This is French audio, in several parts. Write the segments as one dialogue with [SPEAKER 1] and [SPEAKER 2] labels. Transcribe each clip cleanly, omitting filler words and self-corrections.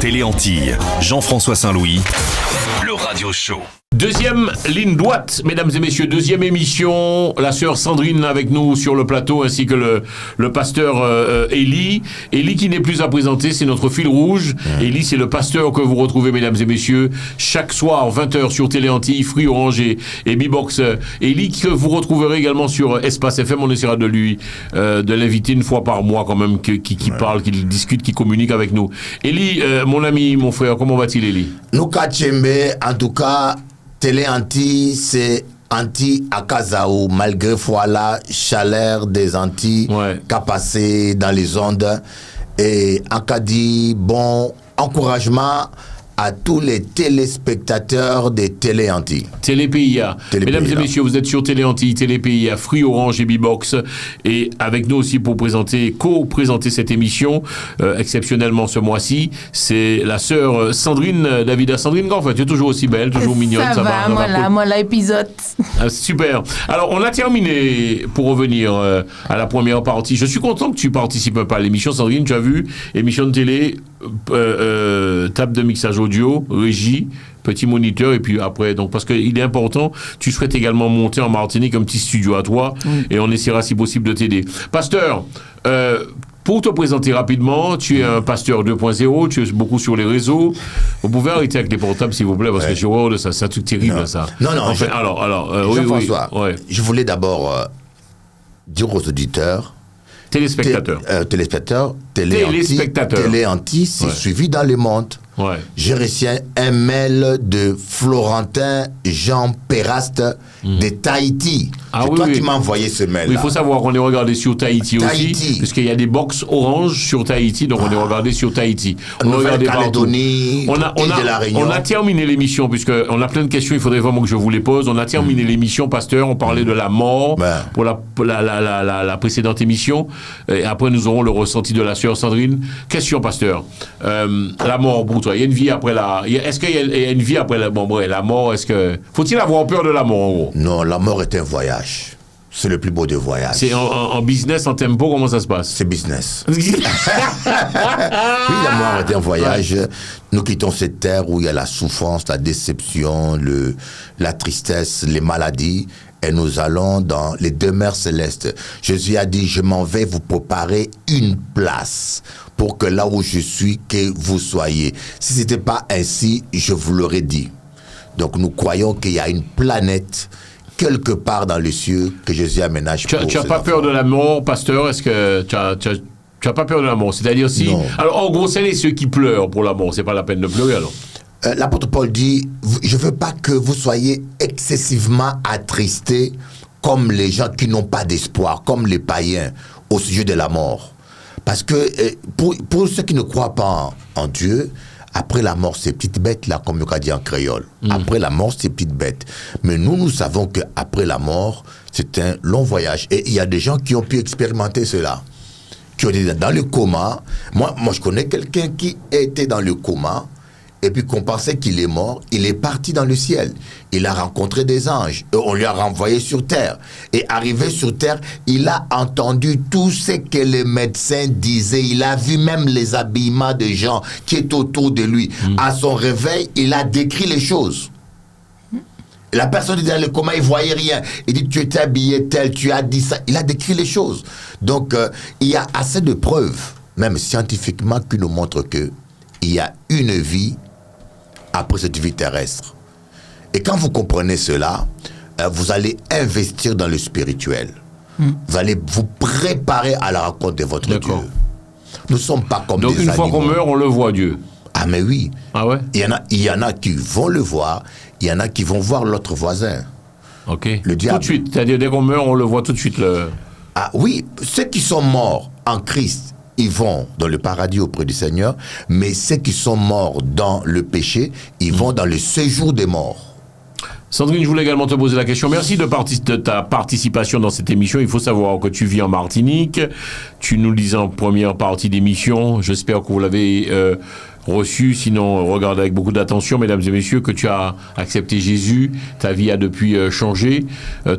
[SPEAKER 1] Télé Antilles, Jean-François Saint-Louis, le radio show.
[SPEAKER 2] Deuxième ligne droite, mesdames et messieurs, deuxième émission, la sœur Sandrine avec nous sur le plateau, ainsi que le pasteur Élie. Élie qui n'est plus à présenter, c'est notre fil rouge. Élie, c'est le pasteur que vous retrouvez, mesdames et messieurs, chaque soir, 20h sur Télé Antilles, Free Orange et B-Box. Élie que vous retrouverez également sur Espace FM, on essaiera de l'inviter une fois par mois quand même, qui parle, qui discute, qui communique avec nous. Élie, mon ami, mon frère, comment va-t-il, Élie?
[SPEAKER 3] Nous, Kachembe, en tout cas, Télé Antilles, c'est Antilles à Kazaou, malgré la chaleur des Antilles qu'a passé dans les ondes. Et en cas dit, bon encouragement à tous les téléspectateurs des Télé Antilles.
[SPEAKER 2] Télé PIA. Mesdames et messieurs, vous êtes sur Télé Antilles, Télé PIA, Free Orange et B-Box. Et avec nous aussi pour co-présenter cette émission, exceptionnellement ce mois-ci, c'est la sœur Sandrine Davida. Sandrine, en fait, tu es toujours aussi belle, toujours mignonne.
[SPEAKER 4] Ça va, moi, l'épisode.
[SPEAKER 2] Super. Alors, on a terminé, pour revenir à la première partie. Je suis content que tu participes pas à l'émission, Sandrine. Tu as vu, émission de télé, table de mixage audio, régie, petit moniteur, et puis après, donc, parce qu'il est important, tu souhaites également monter en Martinique un petit studio à toi, et on essaiera si possible de t'aider. Pasteur, pour te présenter rapidement, tu es un pasteur 2.0, tu es beaucoup sur les réseaux. Vous pouvez arrêter avec les portables, s'il vous plaît, parce que j'ai horreur de ça. C'est un truc terrible, ça.
[SPEAKER 3] Non,
[SPEAKER 2] enfin,
[SPEAKER 3] Jean-François, je voulais d'abord dire aux auditeurs, téléspectateurs, Télé Antilles, c'est suivi dans le monde. J'ai reçu un mail de Florentin Jean Péraste de Tahiti. C'est toi qui m'as envoyé ce mail.
[SPEAKER 2] Oui, il faut savoir qu'on est regardé sur Tahiti aussi, parce qu'il y a des box orange sur Tahiti, donc on est regardé sur Tahiti. On a
[SPEAKER 3] Calédonie,
[SPEAKER 2] on a terminé l'émission, puisqu'on a plein de questions, il faudrait vraiment que je vous les pose. On a terminé l'émission, pasteur, on parlait de la mort pour la précédente émission, et après nous aurons le ressenti de la sœur Sandrine. Question, pasteur. La mort pour toi, il y a une vie après la... Est-ce qu'il y a une vie après la mort? Faut-il avoir peur de la mort, en gros?
[SPEAKER 3] Non, la mort est un voyage. C'est le plus beau des voyages.
[SPEAKER 2] C'est en business, en tempo, comment ça se passe?
[SPEAKER 3] C'est business. Oui, la mort est un voyage. Nous quittons cette terre où il y a la souffrance, la déception, la tristesse, les maladies. Et nous allons dans les demeures célestes. Jésus a dit, je m'en vais vous préparer une place pour que là où je suis, que vous soyez. Si ce n'était pas ainsi, je vous l'aurais dit. Donc nous croyons qu'il y a une planète quelque part dans les cieux que Jésus aménage pour
[SPEAKER 2] Tu n'as pas peur de la mort, pasteur? Est-ce que tu n'as pas peur de la mort? C'est-à-dire si... Non. Alors en gros, c'est ceux qui pleurent pour la mort. C'est pas la peine de pleurer alors.
[SPEAKER 3] L'apôtre Paul dit, je ne veux pas que vous soyez excessivement attristés comme les gens qui n'ont pas d'espoir, comme les païens au sujet de la mort. Parce que pour ceux qui ne croient pas en Dieu, après la mort, c'est petite bête, là, comme on dit en créole. Après la mort, c'est petite bête. Mais nous savons qu'après la mort, c'est un long voyage. Et il y a des gens qui ont pu expérimenter cela. Qui ont été dans le coma. Moi, je connais quelqu'un qui était dans le coma. Et puis qu'on pensait qu'il est mort, il est parti dans le ciel. Il a rencontré des anges. Et on lui a renvoyé sur terre. Et arrivé sur terre, il a entendu tout ce que les médecins disaient. Il a vu même les habillements des gens qui étaient autour de lui. À son réveil, il a décrit les choses. La personne dit dans le coma, il ne voyait rien. Il dit, tu étais habillé tel, tu as dit ça. Il a décrit les choses. Donc, il y a assez de preuves, même scientifiquement, qui nous montrent qu'il y a une vie après cette vie terrestre. Et quand vous comprenez cela, vous allez investir dans le spirituel. Vous allez vous préparer à la rencontre de votre Dieu. Nous ne sommes pas comme des animaux.
[SPEAKER 2] Donc une fois qu'on meurt, on le voit, Dieu.
[SPEAKER 3] Ah mais oui.
[SPEAKER 2] Ah ouais?
[SPEAKER 3] Il y en a qui vont le voir, il y en a qui vont voir l'autre voisin.
[SPEAKER 2] Ok.
[SPEAKER 3] Le diable.
[SPEAKER 2] Tout de suite, c'est-à-dire dès qu'on meurt, on le voit tout de suite.
[SPEAKER 3] Ah oui, ceux qui sont morts en Christ, ils vont dans le paradis auprès du Seigneur, mais ceux qui sont morts dans le péché, ils vont dans le séjour des morts.
[SPEAKER 2] Sandrine, je voulais également te poser la question. Merci de ta participation dans cette émission. Il faut savoir que tu vis en Martinique. Tu nous le disais en première partie d'émission. J'espère que vous l'avez reçu, sinon regarde avec beaucoup d'attention, mesdames et messieurs, que tu as accepté Jésus, ta vie a depuis changé.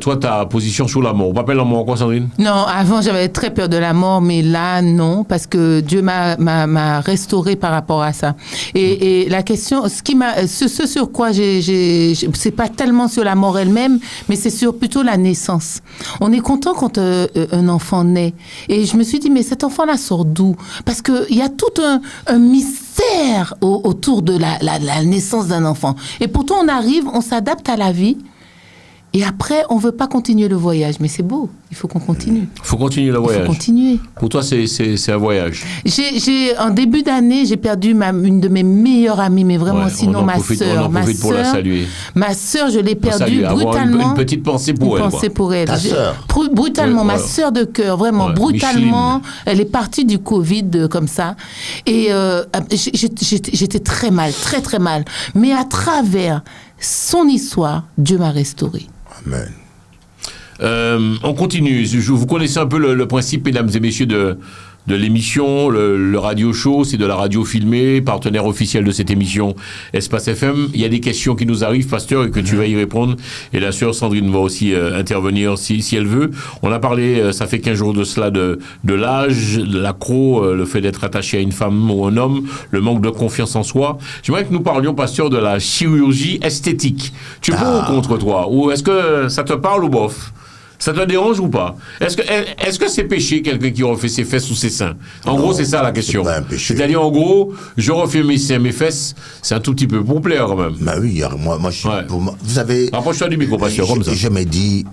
[SPEAKER 2] Toi, ta position sur la mort. On rappelle la mort quoi, Sandrine?
[SPEAKER 4] Non, avant j'avais très peur de la mort, mais là non, parce que Dieu m'a restauré par rapport à ça. Et la question, ce sur quoi c'est pas tellement sur la mort elle-même, mais c'est sur plutôt la naissance. On est content quand un enfant naît. Et je me suis dit, mais cet enfant-là sort d'où? Parce que il y a tout un mystère autour de la naissance d'un enfant. Et pourtant, on s'adapte à la vie. Et après, on ne veut pas continuer le voyage. Mais c'est beau, il faut qu'on continue.
[SPEAKER 2] Il faut continuer le voyage.
[SPEAKER 4] Il faut continuer.
[SPEAKER 2] Pour toi, c'est un voyage.
[SPEAKER 4] En début d'année, j'ai perdu une de mes meilleures amies, mais vraiment, sinon ma sœur.
[SPEAKER 2] On en profite pour la saluer.
[SPEAKER 4] Ma sœur, je l'ai perdue brutalement.
[SPEAKER 2] Une petite pensée pour elle.
[SPEAKER 4] Une pensée pour elle.
[SPEAKER 3] Ta sœur.
[SPEAKER 4] Brutalement,
[SPEAKER 2] Ouais,
[SPEAKER 4] ma sœur de cœur, vraiment, brutalement.
[SPEAKER 2] Micheline.
[SPEAKER 4] Elle est partie du Covid comme ça. Et j'étais très mal, très, très mal. Mais à travers son histoire, Dieu m'a restaurée.
[SPEAKER 3] Amen.
[SPEAKER 2] On continue. Vous connaissez un peu le principe, mesdames et messieurs, de l'émission, le radio show, c'est de la radio filmée, partenaire officiel de cette émission Espace FM. Il y a des questions qui nous arrivent, pasteur, et que tu vas y répondre. Et la sœur Sandrine va aussi intervenir si elle veut. On a parlé, ça fait 15 jours de cela, de l'âge, de l'accro, le fait d'être attaché à une femme ou un homme, le manque de confiance en soi. J'aimerais que nous parlions, pasteur, de la chirurgie esthétique. Tu es pour ou contre, toi? Ou est-ce que ça te parle ou bof? Ça te dérange ou pas? Est-ce que c'est péché, quelqu'un qui refait ses fesses ou ses seins? En gros, c'est ça la question.
[SPEAKER 3] C'est pas un péché.
[SPEAKER 2] C'est-à-dire, en gros, je refais mes seins, mes fesses, c'est un tout petit peu pour plaire quand même.
[SPEAKER 3] Bah oui, moi je suis.
[SPEAKER 2] Ouais.
[SPEAKER 3] Vous savez.
[SPEAKER 2] Rapproche-toi du micro, pasteur, comme ça.
[SPEAKER 3] Je me dis,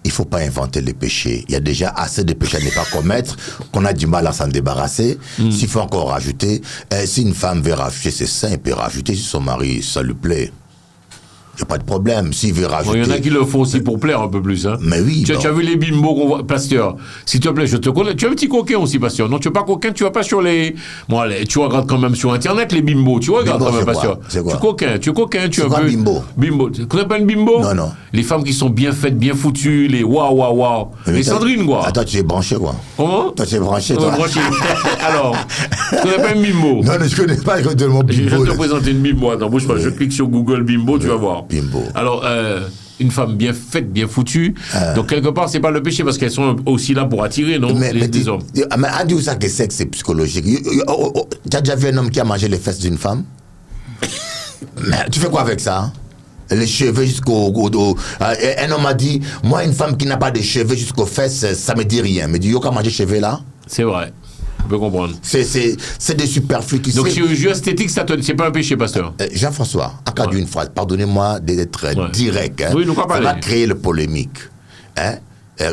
[SPEAKER 3] il ne faut pas inventer les péchés. Il y a déjà assez de péchés à ne pas commettre, qu'on a du mal à s'en débarrasser. S'il faut encore rajouter, si une femme veut rajouter ses seins, elle peut rajouter si son mari, ça lui plaît. Il n'y a pas de problème. S'il veut rajouter.
[SPEAKER 2] Il y en a qui le font aussi pour plaire un peu plus. Hein.
[SPEAKER 3] Mais oui.
[SPEAKER 2] Tu as vu les bimbos qu'on voit, pasteur? S'il te plaît, je te connais. Tu es un petit coquin aussi, pasteur. Non, tu n'es pas coquin, tu vas pas sur les. Moi, tu regardes quand même sur Internet les bimbos. Tu regardes
[SPEAKER 3] Bimbo,
[SPEAKER 2] quand même,
[SPEAKER 3] c'est
[SPEAKER 2] pasteur.
[SPEAKER 3] quoi? C'est quoi?
[SPEAKER 2] Tu es coquin, tu es un
[SPEAKER 3] quoi,
[SPEAKER 2] peu.
[SPEAKER 3] bimbo?
[SPEAKER 2] Bimbo. Tu connais pas une bimbo?
[SPEAKER 3] Non, non.
[SPEAKER 2] Les femmes qui sont bien faites, bien foutues, les waouh. Les Sandrine, quoi.
[SPEAKER 3] Attends, tu es branché, quoi.
[SPEAKER 2] Comment?
[SPEAKER 3] Toi, tu es branché, toi.
[SPEAKER 2] Branché. Alors, tu connais pas une bimbo?
[SPEAKER 3] Non, je ne connais pas le mot
[SPEAKER 2] Je
[SPEAKER 3] bimbo.
[SPEAKER 2] vais te présenter une bimbo. Attends, bouge pas. Je clique sur Google bimbo, tu vas voir.
[SPEAKER 3] Bimbo.
[SPEAKER 2] Alors, une femme bien faite, bien foutue. Donc, quelque part, c'est pas le péché parce qu'elles sont aussi là pour attirer, non? Les hommes.
[SPEAKER 3] Mais on dit ça que c'est psychologique. Tu as déjà vu un homme qui a mangé les fesses d'une femme? Mais tu fais quoi avec ça, hein? Les cheveux jusqu'au... un homme a dit, moi, une femme qui n'a pas de cheveux jusqu'aux fesses, ça me dit rien. Mais dit, yo, qu'à manger cheveux là?
[SPEAKER 2] C'est vrai. On peut comprendre.
[SPEAKER 3] C'est des superflus qui...
[SPEAKER 2] Donc, chirurgie esthétique, c'est pas un péché, pasteur?
[SPEAKER 3] Jean-François, accorde une phrase. Pardonnez-moi d'être direct. Hein.
[SPEAKER 2] Oui, nous
[SPEAKER 3] ça va créer le polémique. Hein.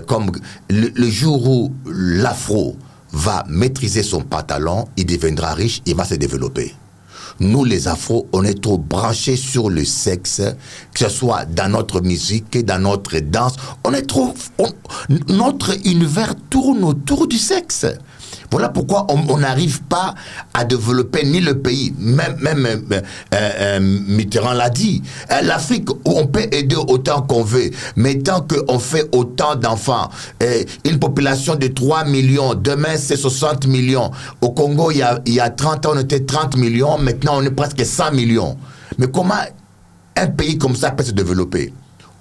[SPEAKER 3] Comme le jour où l'afro va maîtriser son pantalon, il deviendra riche, il va se développer. Nous, les afros, on est trop branchés sur le sexe, que ce soit dans notre musique, dans notre danse. On est trop... notre univers tourne autour du sexe. Voilà pourquoi on n'arrive pas à développer ni le pays, même Mitterrand l'a dit. L'Afrique, où on peut aider autant qu'on veut, mais tant qu'on fait autant d'enfants, une population de 3 millions, demain c'est 60 millions. Au Congo, il y a 30 ans, on était 30 millions, maintenant on est presque 100 millions. Mais comment un pays comme ça peut se développer?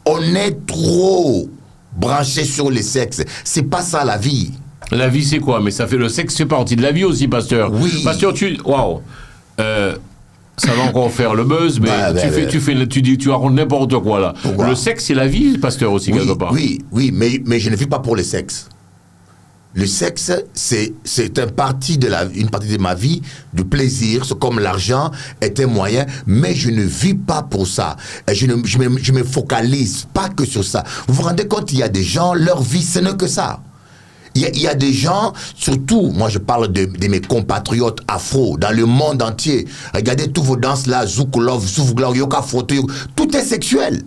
[SPEAKER 3] On est trop branché sur les sexes. C'est pas ça la vie.
[SPEAKER 2] La vie, c'est quoi? Mais ça fait le sexe, c'est partie de la vie aussi, pasteur.
[SPEAKER 3] Oui.
[SPEAKER 2] Pasteur, waouh. Ça va encore faire le buzz, mais tu racontes n'importe quoi là.
[SPEAKER 3] Pourquoi?
[SPEAKER 2] Le sexe, c'est la vie, pasteur aussi, quelque part.
[SPEAKER 3] Oui, mais je ne vis pas pour le sexe. Le sexe, c'est une partie de ma vie, du plaisir. C'est comme l'argent est un moyen, mais je ne vis pas pour ça. Et je me focalise pas que sur ça. Vous vous rendez compte, il y a des gens, leur vie, ce n'est que ça. Il y a des gens, surtout, moi je parle de mes compatriotes afro, dans le monde entier. Regardez tous vos danses là, Zouk Love, Zouk Glow, Yoka Photo, tout est sexuel.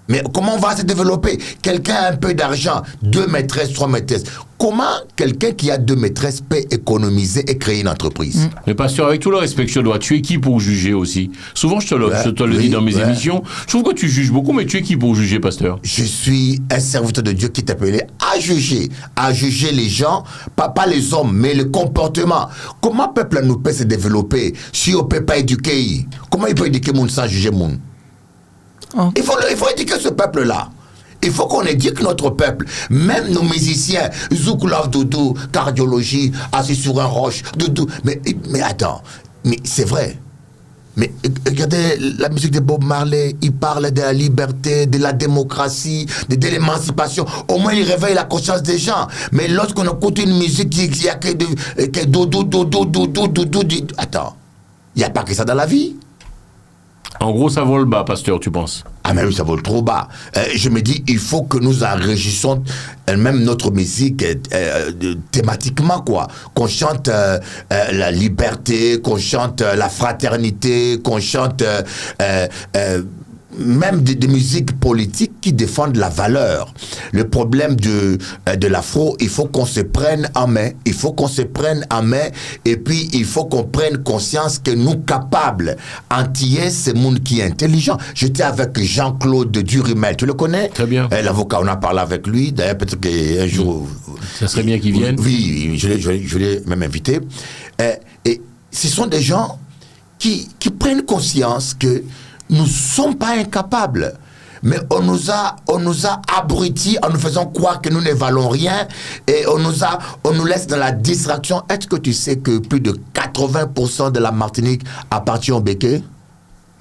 [SPEAKER 3] Mais comment on va se développer? Quelqu'un a un peu d'argent, 2 maîtresses, 3 maîtresses. Comment quelqu'un qui a 2 maîtresses peut économiser et créer une entreprise?
[SPEAKER 2] Mais pasteur, avec tout le respect que je te dois, tu es qui pour juger aussi? Souvent, je te le dis dans mes émissions. Je trouve que tu juges beaucoup, mais tu es qui pour juger, pasteur?
[SPEAKER 3] Je suis un serviteur de Dieu qui est appelé à juger les gens, pas les hommes, mais le comportement. Comment le peuple nous peut se développer si on ne peut pas éduquer? Comment il peut éduquer les gens sans juger les gens?
[SPEAKER 4] Oh.
[SPEAKER 3] Il faut éduquer ce peuple-là. Il faut qu'on éduque notre peuple. Même nos musiciens, Zoukoulav Doudou, cardiologie, assis sur un roche, Doudou. Mais attends, mais c'est vrai. Mais regardez la musique de Bob Marley, il parle de la liberté, de la démocratie, de l'émancipation. Au moins, il réveille la conscience des gens. Mais lorsqu'on écoute une musique qui a que doudou, attends, il n'y a pas que ça dans la vie.
[SPEAKER 2] En gros, ça vole bas, pasteur, tu penses?
[SPEAKER 3] Ah mais oui, ça vole trop bas. Je me dis, il faut que nous enrichissons même notre musique thématiquement, quoi. Qu'on chante la liberté, qu'on chante la fraternité, qu'on chante même des musiques politiques qui défendent la valeur. Le problème de l'afro, il faut qu'on se prenne en main. Il faut qu'on se prenne en main et puis il faut qu'on prenne conscience que nous capables, antillais, c'est monde qui est intelligent. J'étais avec Jean-Claude Durimel, tu le connais? Très bien. L'avocat, on a parlé avec lui. D'ailleurs, peut-être qu'un jour...
[SPEAKER 2] Ça serait bien qu'il vienne.
[SPEAKER 3] Oui, je l'ai même invité. Et ce sont des gens qui prennent conscience que nous ne sommes pas incapables, mais on nous a abrutis en nous faisant croire que nous ne valons rien et on nous laisse dans la distraction. Est-ce que tu sais que plus de 80% de la Martinique appartient au Béké?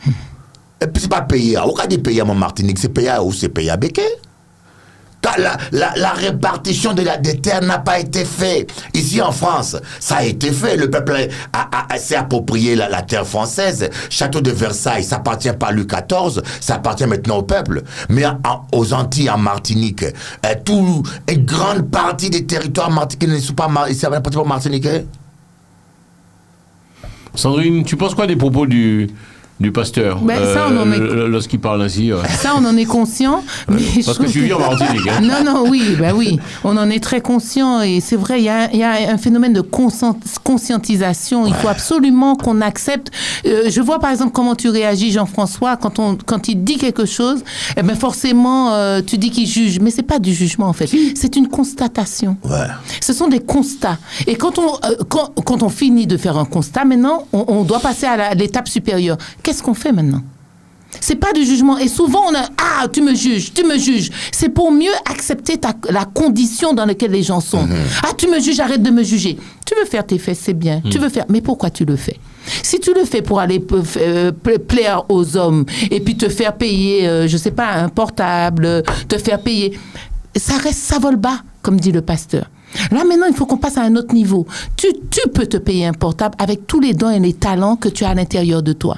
[SPEAKER 3] Et puis c'est pas payé. On va dire payé à mon Martinique, c'est payé où? C'est payé à Béké. La répartition des terres n'a pas été faite. Ici en France, ça a été fait. Le peuple s'est approprié la terre française. Château de Versailles, ça appartient pas à Louis XIV, ça appartient maintenant au peuple. Mais aux Antilles, en Martinique, une grande partie des territoires martiniquais ne sont pas martiniquais.
[SPEAKER 2] Sandrine, tu penses quoi des propos du pasteur, lorsqu'il parle ainsi?
[SPEAKER 4] Ça, on en est conscient. Mais
[SPEAKER 2] parce que tu vis en Martinique. Hein?
[SPEAKER 4] Non, oui, on en est très conscient et c'est vrai, il y a un phénomène de conscientisation. Il faut absolument qu'on accepte. Je vois par exemple comment tu réagis, Jean-François, quand il dit quelque chose, eh ben forcément, tu dis qu'il juge. Mais c'est pas du jugement en fait, c'est une constatation. Ouais. Ce sont des constats. Et quand on finit de faire un constat, maintenant, on doit passer à l'étape supérieure. Qu'est-ce qu'on fait maintenant? C'est pas du jugement. Et souvent, on a « Ah, tu me juges. » C'est pour mieux accepter la condition dans laquelle les gens sont. Ah, tu me juges, arrête de me juger. Tu veux faire tes fesses, c'est bien. Tu veux faire... Mais pourquoi tu le fais? Si tu le fais pour aller plaire aux hommes et puis te faire payer, je sais pas, un portable, te faire payer... Ça vole bas, comme dit le pasteur. Là, maintenant, il faut qu'on passe à un autre niveau. Tu peux te payer un portable avec tous les dons et les talents que tu as à l'intérieur de toi.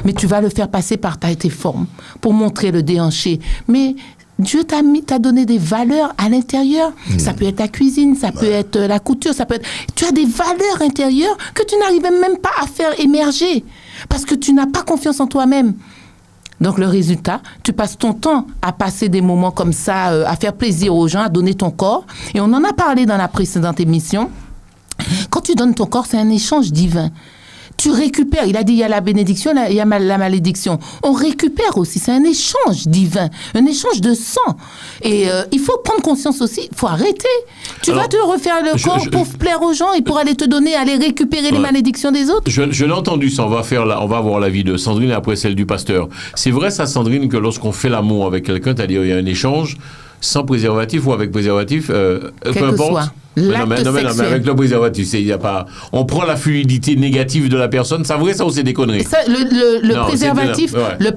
[SPEAKER 4] Mais tu vas le faire passer par tes formes pour montrer le déhanché. Mais Dieu t'a donné des valeurs à l'intérieur. Ça peut être la cuisine, ça peut être la couture, ça peut être... Tu as des valeurs intérieures que tu n'arrives même pas à faire émerger parce que tu n'as pas confiance en toi-même. Donc, le résultat, tu passes ton temps à passer des moments comme ça, à faire plaisir aux gens, à donner ton corps. Et on en a parlé dans la précédente émission. Quand tu donnes ton corps, c'est un échange divin. Tu récupères. Il a dit, il y a la bénédiction, il y a la malédiction. On récupère aussi. C'est un échange divin, un échange de sang. Et il faut prendre conscience aussi. Il faut arrêter. Tu vas te refaire le corps pour plaire aux gens et pour aller te donner, aller récupérer les malédictions des autres.
[SPEAKER 2] Je l'ai entendu ça. On va voir l'avis de Sandrine et après celle du pasteur. C'est vrai ça, Sandrine, que lorsqu'on fait l'amour avec quelqu'un, c'est-à-dire il y a un échange sans préservatif ou avec préservatif, peu importe.
[SPEAKER 4] Soit.
[SPEAKER 2] Mais avec le préservatif, il y a pas. On prend la fluidité négative de la personne. C'est vrai ça ou c'est des conneries?
[SPEAKER 4] Ça, le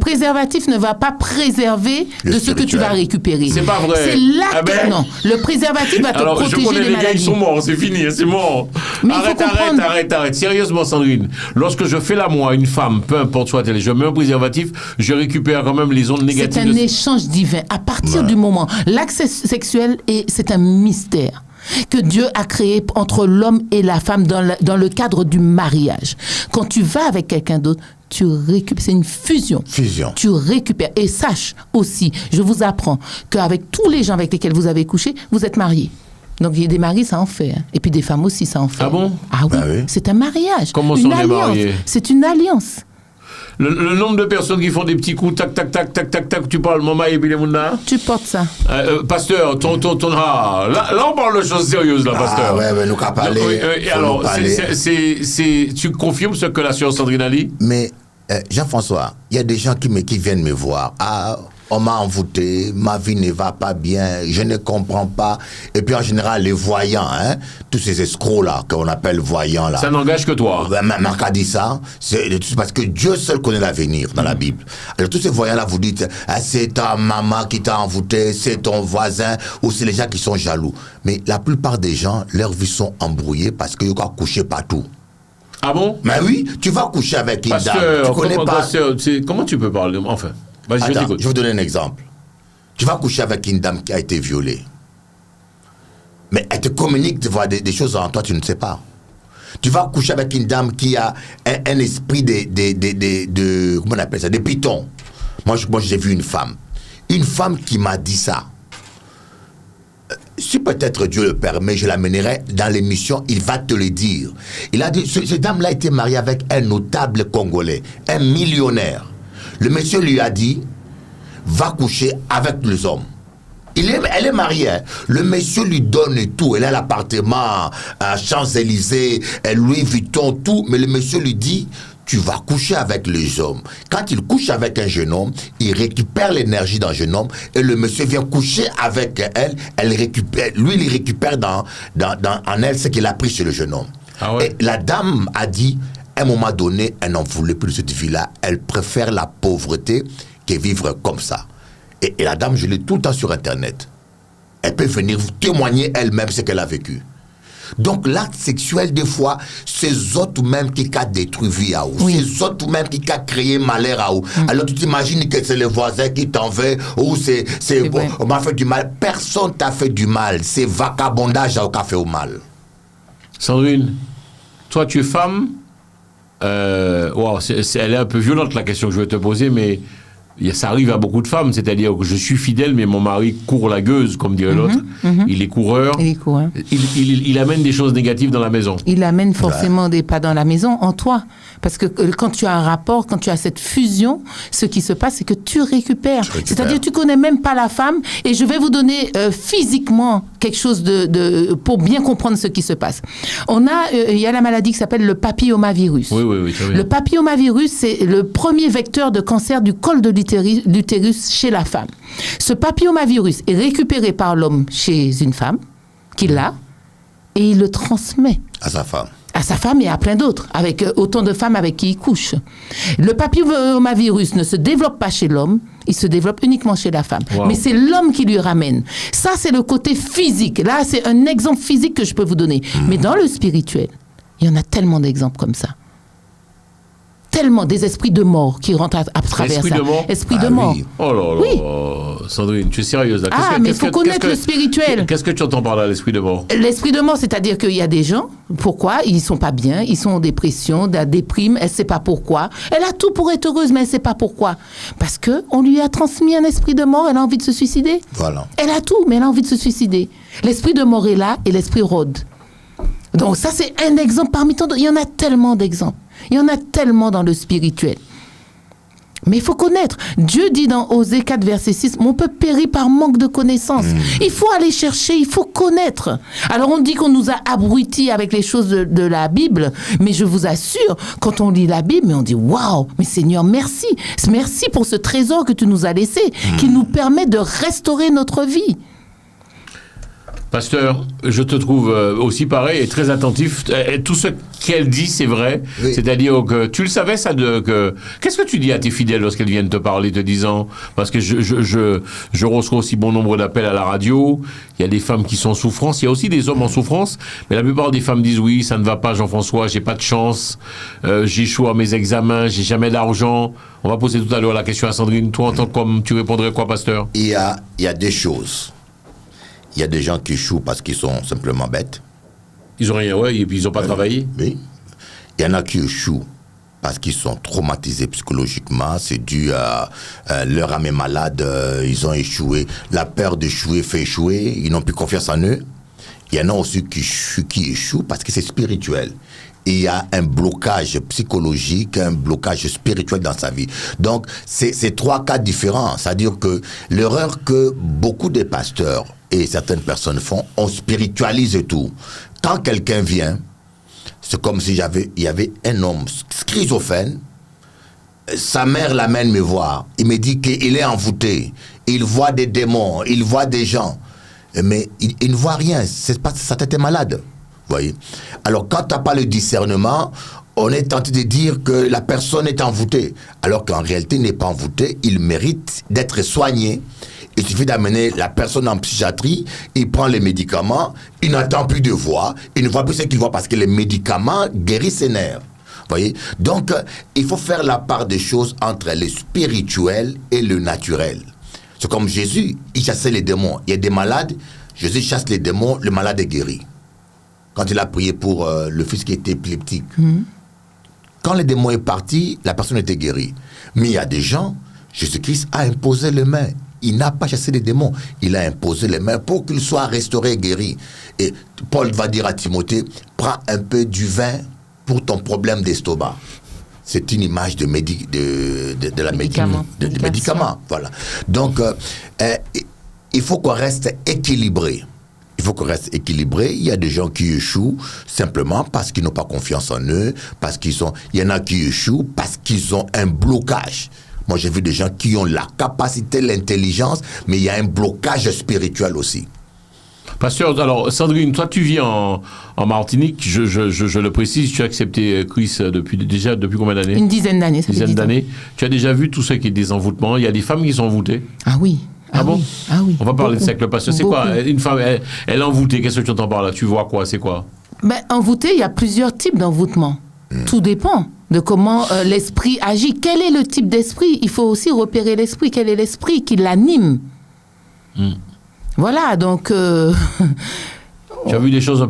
[SPEAKER 4] préservatif ne va pas préserver de ce que tu vas récupérer.
[SPEAKER 2] C'est pas vrai.
[SPEAKER 4] C'est là non. Le préservatif va te protéger des maladies.
[SPEAKER 2] Gars, ils sont morts, c'est fini, c'est mort.
[SPEAKER 4] Mais
[SPEAKER 2] arrête. Sérieusement, Sandrine, lorsque je fais l'amour à une femme, peu importe soit-elle, je mets un préservatif, je récupère quand même les ondes négatives.
[SPEAKER 4] C'est un échange divin. À partir du moment, l'acte sexuel c'est un mystère. que Dieu a créé entre l'homme et la femme dans le cadre du mariage. Quand tu vas avec quelqu'un d'autre, tu récupères, c'est une fusion. Tu récupères. Et sache aussi, je vous apprends qu'avec tous les gens avec lesquels vous avez couché, vous êtes mariés. Donc, il y a des maris, ça en fait. Hein. Et puis des femmes aussi, ça en fait.
[SPEAKER 2] Ah bon?
[SPEAKER 4] Ah oui, oui. C'est un mariage.
[SPEAKER 2] Comment sont les mariés?
[SPEAKER 4] C'est une alliance.
[SPEAKER 2] Le nombre de personnes qui font des petits coups, tac, tac, tac, tac, tac, tac, tu parles, maman, et puis les mounna.
[SPEAKER 4] Tu portes ça.
[SPEAKER 2] Pasteur, là, on parle de choses sérieuses, là, pasteur.
[SPEAKER 3] Ah ouais, mais nous qu'à parler.
[SPEAKER 2] Alors, tu confirmes ce que la sœur Sandrine a dit?
[SPEAKER 3] Mais, Jean-François, il y a des gens qui viennent me voir. Ah, on m'a envoûté, ma vie ne va pas bien, je ne comprends pas. Et puis en général, les voyants, hein, tous ces escrocs-là, qu'on appelle voyants, là.
[SPEAKER 2] Ça n'engage que toi.
[SPEAKER 3] Marc a dit ça, c'est parce que Dieu seul connaît l'avenir dans la Bible. Alors tous ces voyants-là, vous dites, ah, c'est ta maman qui t'a envoûté, c'est ton voisin, ou c'est les gens qui sont jaloux. Mais la plupart des gens, leurs vies sont embrouillées parce qu'ils ont couché partout.
[SPEAKER 2] Ah bon?
[SPEAKER 3] Mais oui, tu vas coucher avec une dame, tu connais pas...
[SPEAKER 2] Pasteur, comment tu peux parler? Enfin...
[SPEAKER 3] Attends, je vais vous donner un exemple. Tu vas coucher avec une dame qui a été violée. Mais elle te communique des choses en toi, tu ne sais pas. Tu vas coucher avec une dame qui a un esprit comment on appelle ça, des pitons. Moi, j'ai vu une femme. Une femme qui m'a dit ça. Si peut-être Dieu le permet, je l'amènerai dans l'émission, il va te le dire. Il a dit, cette dame-là a été mariée avec un notable Congolais, un millionnaire. Le monsieur lui a dit, va coucher avec les hommes. Elle est mariée. Hein. Le monsieur lui donne tout. Elle a l'appartement à Champs-Élysées, Louis Vuitton, tout. Mais le monsieur lui dit, tu vas coucher avec les hommes. Quand il couche avec un jeune homme, il récupère l'énergie d'un jeune homme et le monsieur vient coucher avec elle. Lui, il récupère en elle ce qu'il a pris chez le jeune homme.
[SPEAKER 2] Ah ouais.
[SPEAKER 3] Et la dame a dit, à un moment donné, elle n'en voulait plus de cette vie-là. Elle préfère la pauvreté que vivre comme ça. Et la dame, je l'ai tout le temps sur Internet. Elle peut venir vous témoigner elle-même ce qu'elle a vécu. Donc l'acte sexuel, des fois, c'est autres même qui a détruit vie à vous. Oui. C'est autres même qui a créé malheur à vous. Alors tu t'imagines que c'est le voisin qui t'en veut ou on m'a fait du mal. Personne t'a fait du mal. C'est vagabondage qui a fait au mal.
[SPEAKER 2] Sandrine, toi tu es femme. Elle est un peu violente la question que je vais te poser, mais ça arrive à beaucoup de femmes, c'est-à-dire que je suis fidèle, mais mon mari court la gueuse, comme dirait l'autre. Il est coureur. Il amène des choses négatives dans la maison.
[SPEAKER 4] Il amène forcément des pas dans la maison, en toi. Parce que quand tu as un rapport, quand tu as cette fusion, ce qui se passe, c'est que tu récupères. C'est-à-dire tu connais même pas la femme, et je vais vous donner physiquement quelque chose pour bien comprendre ce qui se passe. Il y a la maladie qui s'appelle le papillomavirus.
[SPEAKER 2] Oui,
[SPEAKER 4] le papillomavirus, c'est le premier vecteur de cancer du col de l'utérus chez la femme. Ce papillomavirus est récupéré par l'homme chez une femme, qui l'a, et il le transmet
[SPEAKER 3] à sa femme.
[SPEAKER 4] À sa femme et à plein d'autres, avec autant de femmes avec qui il couche. Le papillomavirus ne se développe pas chez l'homme, il se développe uniquement chez la femme. Wow. Mais c'est l'homme qui lui ramène. Ça, c'est le côté physique. Là, c'est un exemple physique que je peux vous donner. Mais dans le spirituel, il y en a tellement d'exemples comme ça. Tellement des esprits de mort qui rentrent à travers ça. Esprit de mort.
[SPEAKER 2] Oui. Oh là là, oui. Sandrine, tu es sérieuse là.
[SPEAKER 4] Mais il faut connaître le spirituel.
[SPEAKER 2] Qu'est-ce que tu entends par là, l'esprit de mort?
[SPEAKER 4] L'esprit de mort, c'est-à-dire qu'il y a des gens, pourquoi? Ils sont pas bien, ils sont en dépression, de la déprime, elle sait pas pourquoi. Elle a tout pour être heureuse, mais elle sait pas pourquoi. Parce qu'on lui a transmis un esprit de mort, elle a envie de se suicider.
[SPEAKER 3] Voilà.
[SPEAKER 4] Elle a tout, mais elle a envie de se suicider. L'esprit de mort est là et l'esprit rôde. Donc ça, c'est un exemple parmi tant d'autres. Il y en a tellement d'exemples. Il y en a tellement dans le spirituel. Mais il faut connaître. Dieu dit dans Osée 4, verset 6, mon peuple périt par manque de connaissance. Il faut aller chercher, il faut connaître. Alors on dit qu'on nous a abrutis avec les choses de la Bible, mais je vous assure, quand on lit la Bible, mais on dit waouh, mais Seigneur, merci. Merci pour ce trésor que tu nous as laissé, qui nous permet de restaurer notre vie.
[SPEAKER 2] Pasteur, je te trouve aussi pareil et très attentif. Tout ce qu'elle dit, c'est vrai. Oui. C'est-à-dire que tu le savais, ça, qu'est-ce que tu dis à tes fidèles lorsqu'elles viennent te parler, te disant, parce que je reçois aussi bon nombre d'appels à la radio, il y a des femmes qui sont en souffrance, il y a aussi des hommes en souffrance, mais la plupart des femmes disent oui, ça ne va pas, Jean-François, j'ai pas de chance, j'échoue à mes examens, j'ai jamais d'argent. On va poser tout à l'heure la question à Sandrine. Toi, en tant qu'homme, tu répondrais quoi, pasteur?
[SPEAKER 3] Il y a des choses. Il y a des gens qui échouent parce qu'ils sont simplement bêtes.
[SPEAKER 2] Ils ont rien, ouais, et puis ils n'ont pas travaillé.
[SPEAKER 3] Oui. Il y en a qui échouent parce qu'ils sont traumatisés psychologiquement. C'est dû à leur âme est malade, ils ont échoué. La peur d'échouer fait échouer, ils n'ont plus confiance en eux. Il y en a aussi qui échouent parce que c'est spirituel. Il y a un blocage psychologique, un blocage spirituel dans sa vie. Donc, c'est 3 cas différents. C'est-à-dire que l'erreur que beaucoup de pasteurs et certaines personnes font, on spiritualise tout. Quand quelqu'un vient, c'est comme si il y avait un homme schizophrène, sa mère l'amène me voir, il me dit qu'il est envoûté, il voit des démons, il voit des gens, mais il ne voit rien, c'est pas sa tête est malade, voyez. Alors quand tu n'as pas le discernement, on est tenté de dire que la personne est envoûtée, alors qu'en réalité il n'est pas envoûté, il mérite d'être soigné. Il suffit d'amener la personne en psychiatrie, il prend les médicaments, il n'entend plus de voix, il ne voit plus ce qu'il voit parce que les médicaments guérissent ses nerfs. Voyez? Donc, il faut faire la part des choses entre le spirituel et le naturel. C'est comme Jésus, il chassait les démons. Il y a des malades, Jésus chasse les démons, le malade est guéri. Quand il a prié pour le fils qui était épileptique. Quand le démon est parti, la personne était guérie. Mais il y a des gens, Jésus-Christ a imposé les mains. Il n'a pas chassé les démons, il a imposé les mains pour qu'ils soient restaurés, guéris. Et Paul va dire à Timothée, prends un peu du vin pour ton problème d'estomac. C'est une image de la médicament. Voilà. Donc, il faut qu'on reste équilibré. Il faut qu'on reste équilibré. Il y a des gens qui échouent simplement parce qu'ils n'ont pas confiance en eux, il y en a qui échouent parce qu'ils ont un blocage. Moi, j'ai vu des gens qui ont la capacité, l'intelligence, mais il y a un blocage spirituel aussi.
[SPEAKER 2] Pasteur, alors Sandrine, toi tu vis en Martinique, je le précise, tu as accepté Christ depuis combien d'années?
[SPEAKER 4] Une dizaine d'années.
[SPEAKER 2] Une dizaine d'années. Tu as déjà vu tout ce qui est des envoûtements? Il y a des femmes qui sont envoûtées?
[SPEAKER 4] Ah oui.
[SPEAKER 2] Ah bon?
[SPEAKER 4] Ah oui.
[SPEAKER 2] On va parler de ça avec le pasteur. C'est quoi? Une femme, elle est envoûtée, qu'est-ce que tu entends par là? Tu vois quoi? C'est quoi?
[SPEAKER 4] Envoûtée, il y a plusieurs types d'envoûtement. Tout dépend de comment l'esprit agit. Quel est le type d'esprit? Il faut aussi repérer l'esprit. Quel est l'esprit qui l'anime? Voilà, donc...
[SPEAKER 2] Tu as vu des choses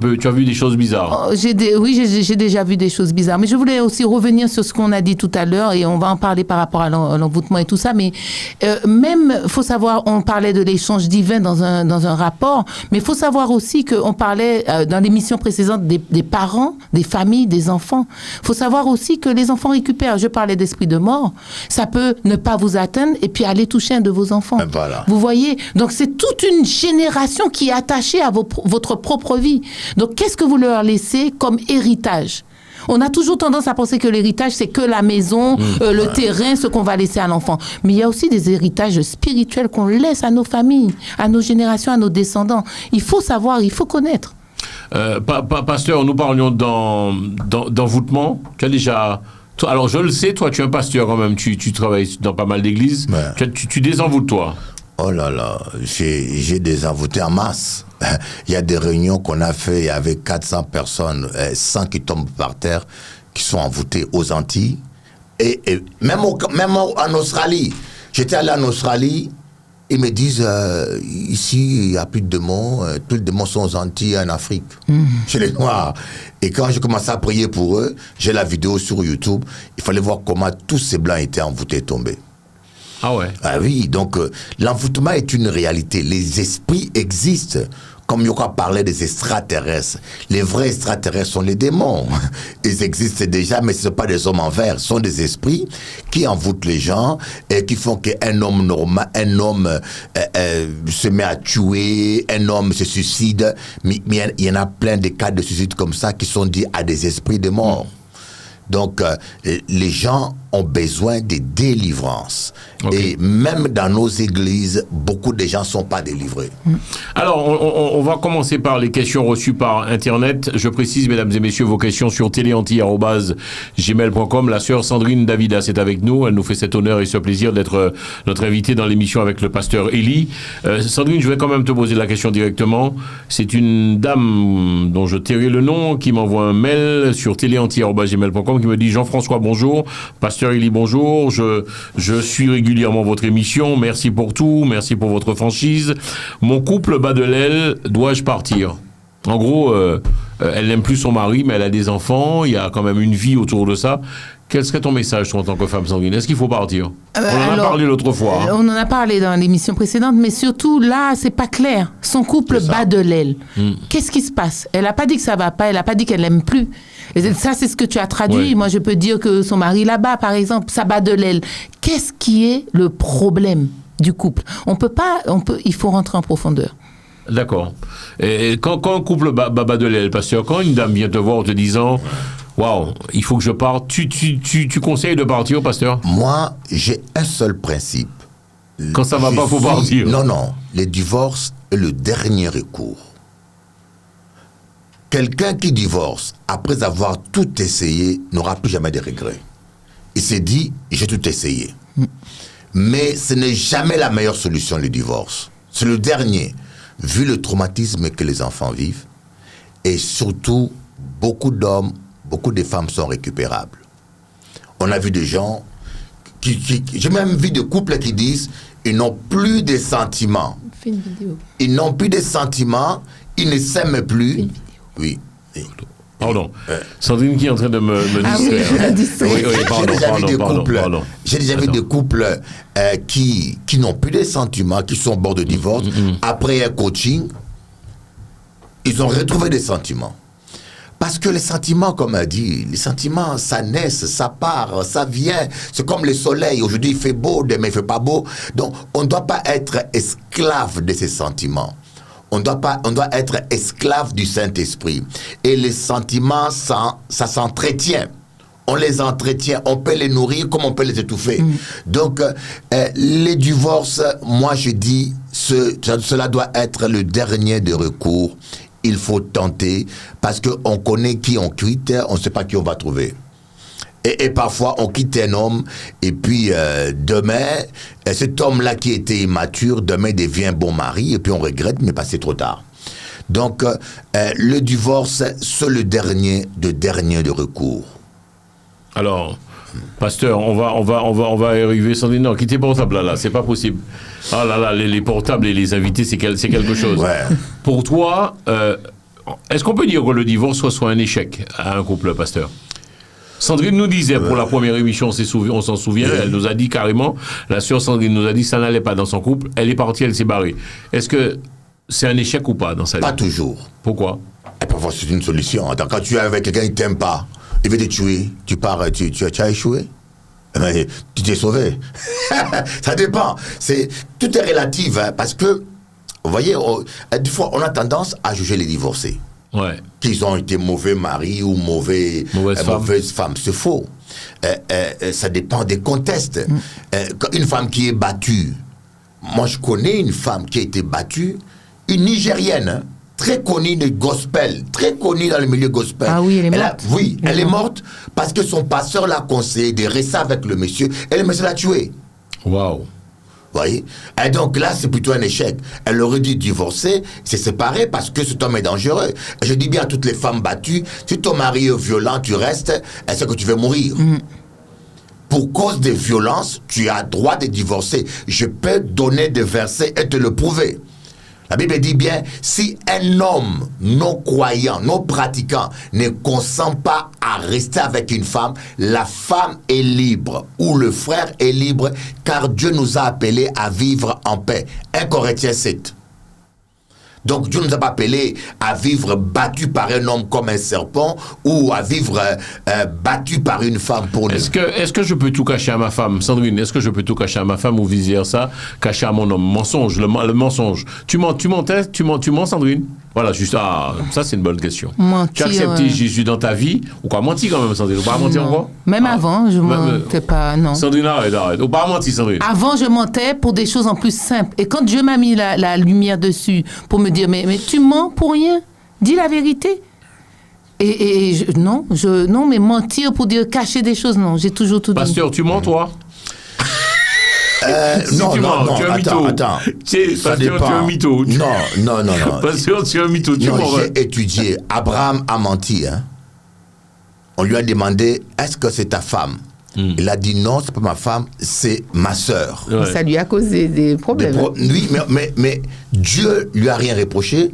[SPEAKER 2] bizarres?
[SPEAKER 4] Oui, j'ai déjà vu des choses bizarres. Mais je voulais aussi revenir sur ce qu'on a dit tout à l'heure, et on va en parler par rapport à l'envoûtement et tout ça. Mais même, faut savoir, on parlait de l'échange divin dans un rapport, mais il faut savoir aussi qu'on parlait dans l'émission précédente des parents, des familles, des enfants. Il faut savoir aussi que les enfants récupèrent. Je parlais d'esprit de mort. Ça peut ne pas vous atteindre et puis aller toucher un de vos enfants.
[SPEAKER 3] Voilà.
[SPEAKER 4] Vous voyez? Donc, c'est toute une génération qui est attachée à votre propre vie. Donc, qu'est-ce que vous leur laissez comme héritage? On a toujours tendance à penser que l'héritage, c'est que la maison, le terrain, ce qu'on va laisser à l'enfant. Mais il y a aussi des héritages spirituels qu'on laisse à nos familles, à nos générations, à nos descendants. Il faut savoir, il faut connaître.
[SPEAKER 2] Pasteur, nous parlions d'envoûtement. Tu as déjà... Alors, je le sais, toi, tu es un pasteur quand même. Tu travailles dans pas mal d'églises. Ouais. Tu désenvoûtes, toi?
[SPEAKER 3] Oh là là, j'ai désenvoûté en masse. Il y a des réunions qu'on a fait avec 400 personnes, 100 qui tombent par terre, qui sont envoûtées aux Antilles. Et même en Australie. J'étais allé en Australie, ils me disent, ici, il n'y a plus de démons, tous les démons sont aux Antilles, en Afrique, chez les Noirs. Et quand j'ai commencé à prier pour eux, j'ai la vidéo sur YouTube, il fallait voir comment tous ces Blancs étaient envoûtés, tombés.
[SPEAKER 2] Ah ouais.
[SPEAKER 3] Ah oui, donc l'envoûtement est une réalité. Les esprits existent. Comme Yoka parlait des extraterrestres. Les vrais extraterrestres sont les démons. Ils existent déjà, mais ce ne sont pas des hommes en verre. Ce sont des esprits qui envoûtent les gens et qui font qu'un homme normal, un homme se met à tuer, un homme se suicide. Mais il y en a plein de cas de suicide comme ça qui sont dus à des esprits de mort. Donc, les gens ont besoin de délivrance. Okay. Et même dans nos églises, beaucoup de gens ne sont pas délivrés.
[SPEAKER 2] Alors, on va commencer par les questions reçues par Internet. Je précise, mesdames et messieurs, vos questions sur téléanti@gmail.com. La sœur Sandrine Davidas est avec nous. Elle nous fait cet honneur et ce plaisir d'être notre invitée dans l'émission avec le pasteur Élie. Sandrine, je vais quand même te poser la question directement. C'est une dame dont je tairai le nom qui m'envoie un mail sur téléanti@gmail.com qui me dit Jean-François, bonjour. Pasteur Élie, bonjour. Je suis régulièrement votre émission. Merci pour tout. Merci pour votre franchise. Mon couple bat de l'aile. Dois-je partir? En gros, elle n'aime plus son mari, mais elle a des enfants. Il y a quand même une vie autour de ça. Quel serait ton message, toi, en tant que femme Sandrine? Est-ce qu'il faut partir? On en a parlé l'autre fois.
[SPEAKER 4] On en a parlé dans l'émission précédente, mais surtout là, c'est pas clair. Son couple bat de l'aile. Qu'est-ce qui se passe? Elle n'a pas dit que ça va pas, elle n'a pas dit qu'elle l'aime plus. Et ça, c'est ce que tu as traduit.
[SPEAKER 2] Ouais.
[SPEAKER 4] Moi, je peux dire que son mari là-bas, par exemple, ça bat de l'aile. Qu'est-ce qui est le problème du couple? Il faut rentrer en profondeur.
[SPEAKER 2] D'accord. Et quand un couple bat de l'aile, pasteur, quand une dame vient te voir en te disant waouh, il faut que je parte, tu conseilles de partir, pasteur?
[SPEAKER 3] Moi, j'ai un seul principe.
[SPEAKER 2] Quand ça va pas, faut partir.
[SPEAKER 3] Non. Le divorce est le dernier recours. Quelqu'un qui divorce après avoir tout essayé n'aura plus jamais de regrets. Il s'est dit, j'ai tout essayé. Mais ce n'est jamais la meilleure solution, le divorce. C'est le dernier, vu le traumatisme que les enfants vivent. Et surtout, beaucoup d'hommes, beaucoup de femmes sont récupérables. On a vu des gens, j'ai même vu des couples qui disent, ils n'ont plus de sentiments.
[SPEAKER 4] Fais une vidéo.
[SPEAKER 3] Ils n'ont plus de sentiments, ils ne s'aiment plus. Oui.
[SPEAKER 2] Pardon. Sandrine qui est en train de me distraire. Oui,
[SPEAKER 3] J'ai déjà vu des couples qui n'ont plus de sentiments, qui sont au bord de divorce. Après un coaching, ils ont retrouvé des sentiments. Parce que les sentiments, comme elle dit, les sentiments, ça naît, ça part, ça vient. C'est comme le soleil. Aujourd'hui, il fait beau, demain, il ne fait pas beau. Donc, on ne doit pas être esclave de ces sentiments. On doit être esclave du Saint-Esprit. Et les sentiments, ça s'entretient. On les entretient, on peut les nourrir comme on peut les étouffer. Donc, les divorces, moi je dis, cela doit être le dernier de recours. Il faut tenter, parce qu'on connaît qui on quitte, on ne sait pas qui on va trouver. Et parfois, on quitte un homme, et puis demain, cet homme-là qui était immature, demain devient bon mari, et puis on regrette, mais c'est trop tard. Donc, le divorce, c'est le dernier de recours.
[SPEAKER 2] Alors, pasteur, on va arriver sans dire non, quittez portable là, c'est pas possible. Ah là là, les portables et les invités, c'est quelque chose.
[SPEAKER 3] Ouais.
[SPEAKER 2] Pour toi, est-ce qu'on peut dire que le divorce soit un échec à un couple, pasteur? Sandrine nous disait pour la première émission, on s'en souvient, elle nous a dit carrément, la sœur Sandrine nous a dit ça n'allait pas dans son couple, elle est partie, elle s'est barrée. Est-ce que c'est un échec ou pas dans sa vie?
[SPEAKER 3] Pas toujours.
[SPEAKER 2] Pourquoi?
[SPEAKER 3] Et parfois, c'est une solution. Attends, quand tu es avec quelqu'un qui ne t'aime pas, il veut te tuer, tu pars, tu as échoué. Mais tu t'es sauvé. Ça dépend. Tout est relatif, hein, parce que, vous voyez, des fois, on a tendance à juger les divorcés.
[SPEAKER 2] Ouais.
[SPEAKER 3] Qu'ils ont été mauvais maris ou mauvaises femmes. C'est faux. Ça dépend des contextes. Une femme qui est battue, moi je connais une femme qui a été battue, une Nigérienne, hein, très connue de gospel, très connue dans le milieu gospel.
[SPEAKER 4] Ah oui, elle est morte.
[SPEAKER 3] Elle est morte parce que son pasteur l'a conseillé de rester avec le monsieur et le monsieur l'a tué.
[SPEAKER 2] Waouh.
[SPEAKER 3] Vous voyez? Et donc là, c'est plutôt un échec. Elle aurait dû divorcer, se séparer parce que cet homme est dangereux. Et je dis bien à toutes les femmes battues, si ton mari est violent, tu restes, c'est que tu veux mourir. Pour cause de violence, tu as droit de divorcer. Je peux donner des versets et te le prouver. La Bible dit bien, si un homme non croyant, non pratiquant, ne consent pas à rester avec une femme, la femme est libre, ou le frère est libre, car Dieu nous a appelés à vivre en paix. 1 Corinthiens 7. Donc Dieu ne nous a pas appelés à vivre battus par un homme comme un serpent ou à vivre battus par une femme pour nous.
[SPEAKER 2] Est-ce que je peux tout cacher à ma femme, Sandrine? Est-ce que je peux tout cacher à ma femme ou vice-versa, cacher à mon homme? Mensonge, le mensonge. Tu mens, Sandrine? Voilà, juste, ça c'est une bonne question.
[SPEAKER 4] Mentir,
[SPEAKER 2] tu as accepté Jésus dans ta vie, ou quoi? Mentir quand même, Sandrine? Ou pas mentir encore?
[SPEAKER 4] Même avant, je mentais pas, non.
[SPEAKER 2] Sandrine, arrête. Ou pas mentir, Sandrine?
[SPEAKER 4] Avant, je mentais pour des choses en plus simples. Et quand Dieu m'a mis la lumière dessus pour me dire, mais tu mens pour rien, dis la vérité. Non, mais mentir pour dire cacher des choses, non, j'ai toujours tout dit.
[SPEAKER 2] Pasteur, tu mens, toi?
[SPEAKER 3] Non,
[SPEAKER 2] tu es un mytho.
[SPEAKER 3] Attends.
[SPEAKER 2] Pasteur, tu es un mytho.
[SPEAKER 3] Non.
[SPEAKER 2] Pasteur, tu es un mytho.
[SPEAKER 3] J'ai étudié. Abraham a menti. Hein? on lui a demandé, est-ce que c'est ta femme? Il a dit non, c'est pas ma femme, c'est ma sœur.
[SPEAKER 2] Ouais.
[SPEAKER 4] Ça lui a causé des problèmes.
[SPEAKER 3] Oui, mais Dieu lui a rien reproché.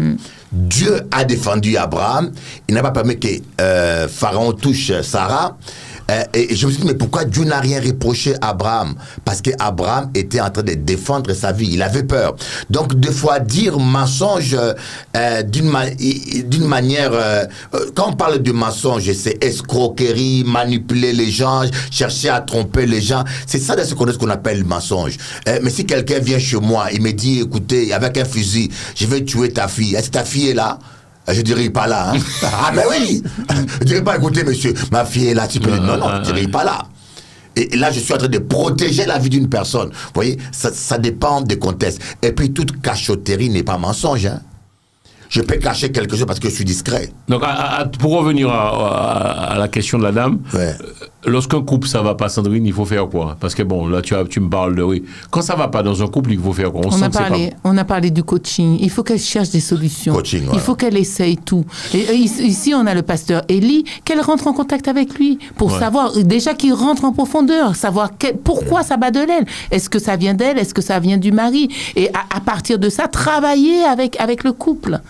[SPEAKER 3] Dieu a défendu Abraham. Il n'a pas permis que Pharaon touche Sarah. Et je me suis dit, mais pourquoi Dieu n'a rien reproché à Abraham? Parce qu'Abraham était en train de défendre sa vie. Il avait peur. Donc, des fois, dire mensonge d'une manière... quand on parle de mensonge, c'est escroquerie, manipuler les gens, chercher à tromper les gens. C'est ça de ce qu'on appelle le mensonge. Mais si quelqu'un vient chez moi, il me dit, écoutez, avec un fusil, je vais tuer ta fille. Est-ce que ta fille est là? Je dirais pas là. Hein? Ah, mais oui! Je dirais pas, écoutez, monsieur, ma fille est là. Tu peux dire, non, je dirais pas là. Et là, je suis en train de protéger la vie d'une personne. Vous voyez, ça dépend des contextes. Et puis, toute cachotterie n'est pas mensonge. Hein? Je peux cacher quelque chose parce que je suis discret.
[SPEAKER 2] Donc, pour revenir à la question de la dame, lorsqu'un couple ça va pas, Sandrine, il faut faire quoi? Parce que bon, là, tu me parles de oui. Quand ça va pas dans un couple, il faut faire quoi?
[SPEAKER 4] On a parlé du coaching. Il faut qu'elle cherche des solutions.
[SPEAKER 3] Coaching,
[SPEAKER 4] il faut qu'elle essaye tout. Et ici, on a le pasteur Élie, qu'elle rentre en contact avec lui pour savoir, déjà qu'il rentre en profondeur, savoir pourquoi ça bat de l'aile. Est-ce que ça vient d'elle? Est-ce que ça vient du mari? Et à partir de ça, travailler avec le couple.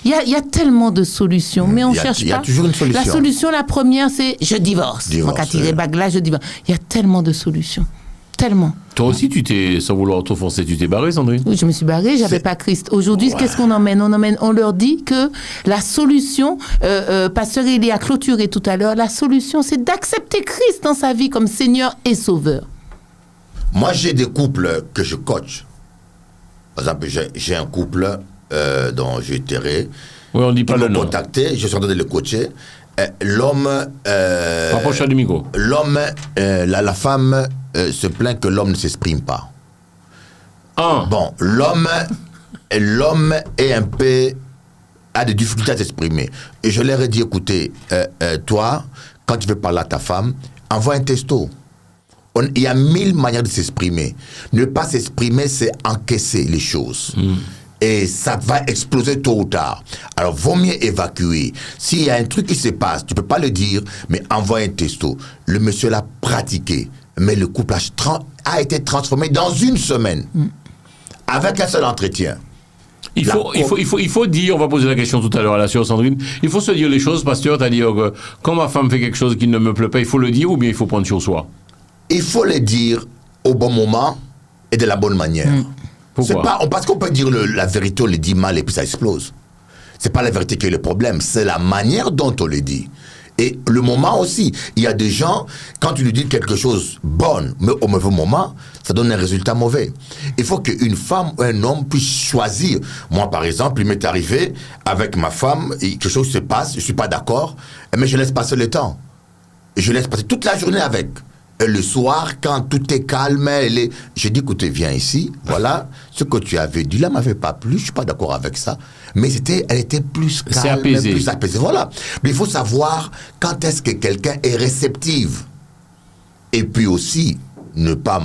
[SPEAKER 4] Il y a tellement de solutions, mais on cherche pas.
[SPEAKER 3] Il y a toujours une solution.
[SPEAKER 4] La solution, la première, c'est je divorce. Moi, quand il bague là, je divorce. Il y a tellement de solutions. Tellement.
[SPEAKER 2] Toi aussi, sans vouloir t'offenser, tu t'es barrée, Sandrine?
[SPEAKER 4] Oui, je me suis barrée, j'avais pas Christ. Aujourd'hui, qu'est-ce qu'on emmène? On leur dit que la solution, Pasteur Élie a clôturé tout à l'heure, la solution, c'est d'accepter Christ dans sa vie comme Seigneur et Sauveur.
[SPEAKER 3] Moi, j'ai des couples que je coach. Par exemple, j'ai un couple dont j'ai terré.
[SPEAKER 2] Oui, on ne dit pas le nom.
[SPEAKER 3] Contacté, je suis en train de le coacher. L'homme...
[SPEAKER 2] Rapproche-toi du micro.
[SPEAKER 3] L'homme, la femme se plaint que l'homme ne s'exprime pas. Bon, l'homme est un peu... a des difficultés à s'exprimer. Et je leur ai dit, écoutez, toi, quand tu veux parler à ta femme, envoie un texto. Il y a 1000 manières de s'exprimer. Ne pas s'exprimer, c'est encaisser les choses. Et ça va exploser tôt ou tard. Alors, vaut mieux évacuer. S'il y a un truc qui se passe, tu ne peux pas le dire, mais envoie un texto. Le monsieur l'a pratiqué, mais le couple a été transformé dans une semaine, avec un seul entretien.
[SPEAKER 2] Il faut dire, on va poser la question tout à l'heure à la sœur Sandrine, il faut se dire les choses, pasteur, c'est-à-dire que quand ma femme fait quelque chose qui ne me plaît pas, il faut le dire ou bien il faut prendre sur soi?
[SPEAKER 3] Il faut le dire au bon moment et de la bonne manière.
[SPEAKER 2] Pourquoi?
[SPEAKER 3] Parce qu'on peut dire la vérité, on le dit mal et puis ça explose. C'est pas la vérité qui est le problème, c'est la manière dont on le dit. Et le moment aussi, il y a des gens, quand tu lui dis quelque chose bonne, mais au mauvais moment, ça donne un résultat mauvais. Il faut qu'une femme ou un homme puisse choisir. Moi, par exemple, il m'est arrivé avec ma femme, quelque chose se passe, je suis pas d'accord, mais je laisse passer le temps. Je laisse passer toute la journée avec. Et le soir, quand tout est calme, je dis, écoutez, viens ici, voilà, ce que tu avais dit là m'avait pas plu, je suis pas d'accord avec ça, mais elle était plus calme, plus apaisée, voilà. Mais il faut savoir quand est-ce que quelqu'un est réceptif. Et puis aussi, ne pas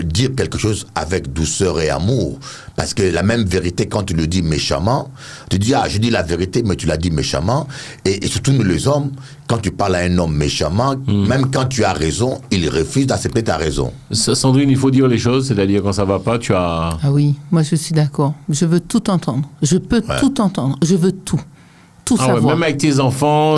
[SPEAKER 3] dire quelque chose avec douceur et amour. Parce que la même vérité, quand tu le dis méchamment, tu dis, je dis la vérité, mais tu l'as dit méchamment. Et surtout, nous les hommes, quand tu parles à un homme méchamment, même quand tu as raison, il refuse d'accepter ta raison.
[SPEAKER 2] Sandrine, il faut dire les choses, c'est-à-dire quand ça va pas, tu as...
[SPEAKER 4] Ah oui, moi je suis d'accord. Je veux tout entendre. Je peux tout entendre. Je veux tout. Savoir.
[SPEAKER 2] Même avec tes enfants,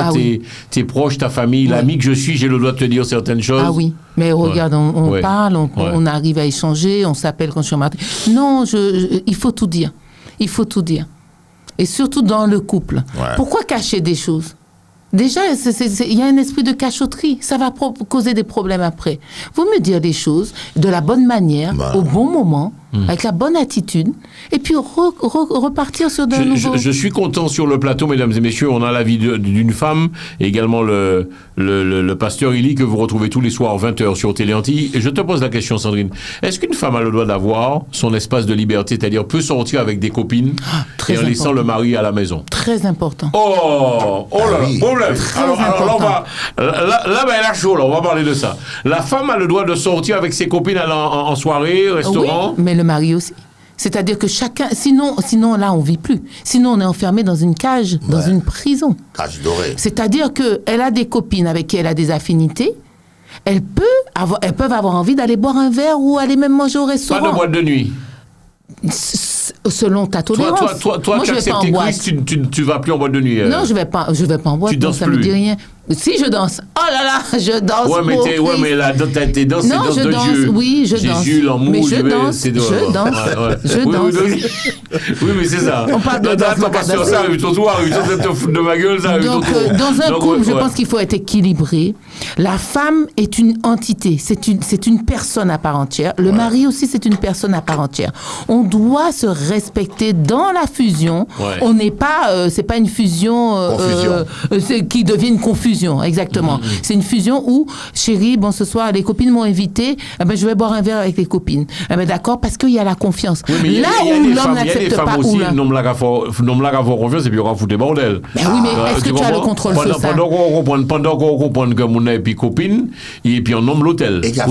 [SPEAKER 2] tes proches, ta famille, l'ami que je suis, j'ai le droit de te dire certaines choses.
[SPEAKER 4] Ah oui, mais regarde, on parle, on arrive à échanger, on s'appelle quand je suis en matin. Non, il faut tout dire. Il faut tout dire. Et surtout dans le couple. Ouais. Pourquoi cacher des choses? Déjà, il y a un esprit de cachotterie. Ça va causer des problèmes après. Vaut mieux dire des choses de la bonne manière, au bon moment, avec la bonne attitude, et puis repartir sur d'un nouveau...
[SPEAKER 2] Je suis content sur le plateau, mesdames et messieurs. On a l'avis d'une femme, et également le pasteur Élie, que vous retrouvez tous les soirs 20h sur Télé Antilles. Et je te pose la question, Sandrine. Est-ce qu'une femme a le droit d'avoir son espace de liberté, c'est-à-dire peut sortir avec des copines et en laissant le mari à la maison?
[SPEAKER 4] Très important.
[SPEAKER 2] Oh là, oui. Alors là, elle a chaud, là, on va parler de ça. La femme a le droit de sortir avec ses copines en soirée, restaurant.
[SPEAKER 4] Oui, mais le mari aussi. C'est-à-dire que chacun... Sinon, là, on vit plus. Sinon, on est enfermé dans une cage, dans une prison.
[SPEAKER 3] Cage dorée.
[SPEAKER 4] C'est-à-dire qu'elle a des copines avec qui elle a des affinités. Elles peuvent avoir envie d'aller boire un verre ou aller même manger au restaurant.
[SPEAKER 2] Pas de boîte de nuit.
[SPEAKER 4] Selon ta tolérance.
[SPEAKER 2] Toi,
[SPEAKER 4] moi,
[SPEAKER 2] tu as accepté Chris, tu vas plus en boîte de nuit.
[SPEAKER 4] Non, je vais pas en boîte.
[SPEAKER 2] Tu danses
[SPEAKER 4] ça
[SPEAKER 2] plus.
[SPEAKER 4] me dit rien. Si, je danse. Oh là là, je danse.
[SPEAKER 2] Ouais, mais là, tes danses, c'est danse de Dieu.
[SPEAKER 4] Oui, je danse.
[SPEAKER 2] Jésus, l'amour,
[SPEAKER 4] mais je danse.
[SPEAKER 2] c'est de...
[SPEAKER 4] Je danse. Je danse.
[SPEAKER 2] Oui, mais c'est ça.
[SPEAKER 4] On parle de danse.
[SPEAKER 2] Attends, pasteur, ça arrive surtout, de te foutre de ma gueule, ça arrive
[SPEAKER 4] donc, dans un couple, je pense qu'il faut être équilibré. La femme est une entité, c'est une personne à part entière. Le mari aussi, c'est une personne à part entière. On doit se respecter dans la fusion. On n'est pas, c'est pas une fusion qui devient une confusion. Exactement. C'est une fusion où, chérie, bon, ce soir, les copines m'ont invité, je vais boire un verre avec les copines. D'accord, parce qu'il y a la confiance.
[SPEAKER 2] Oui,
[SPEAKER 4] là où l'homme n'accepte pas,
[SPEAKER 2] aussi, l'homme là qui a confiance et puis on va foutre des bordels.
[SPEAKER 4] Ben oui, mais est-ce que tu as le contrôle sur ça?
[SPEAKER 2] Pendant qu'on comprend que mon et puis copine, et puis on nomme l'hôtel.
[SPEAKER 4] Oui, mais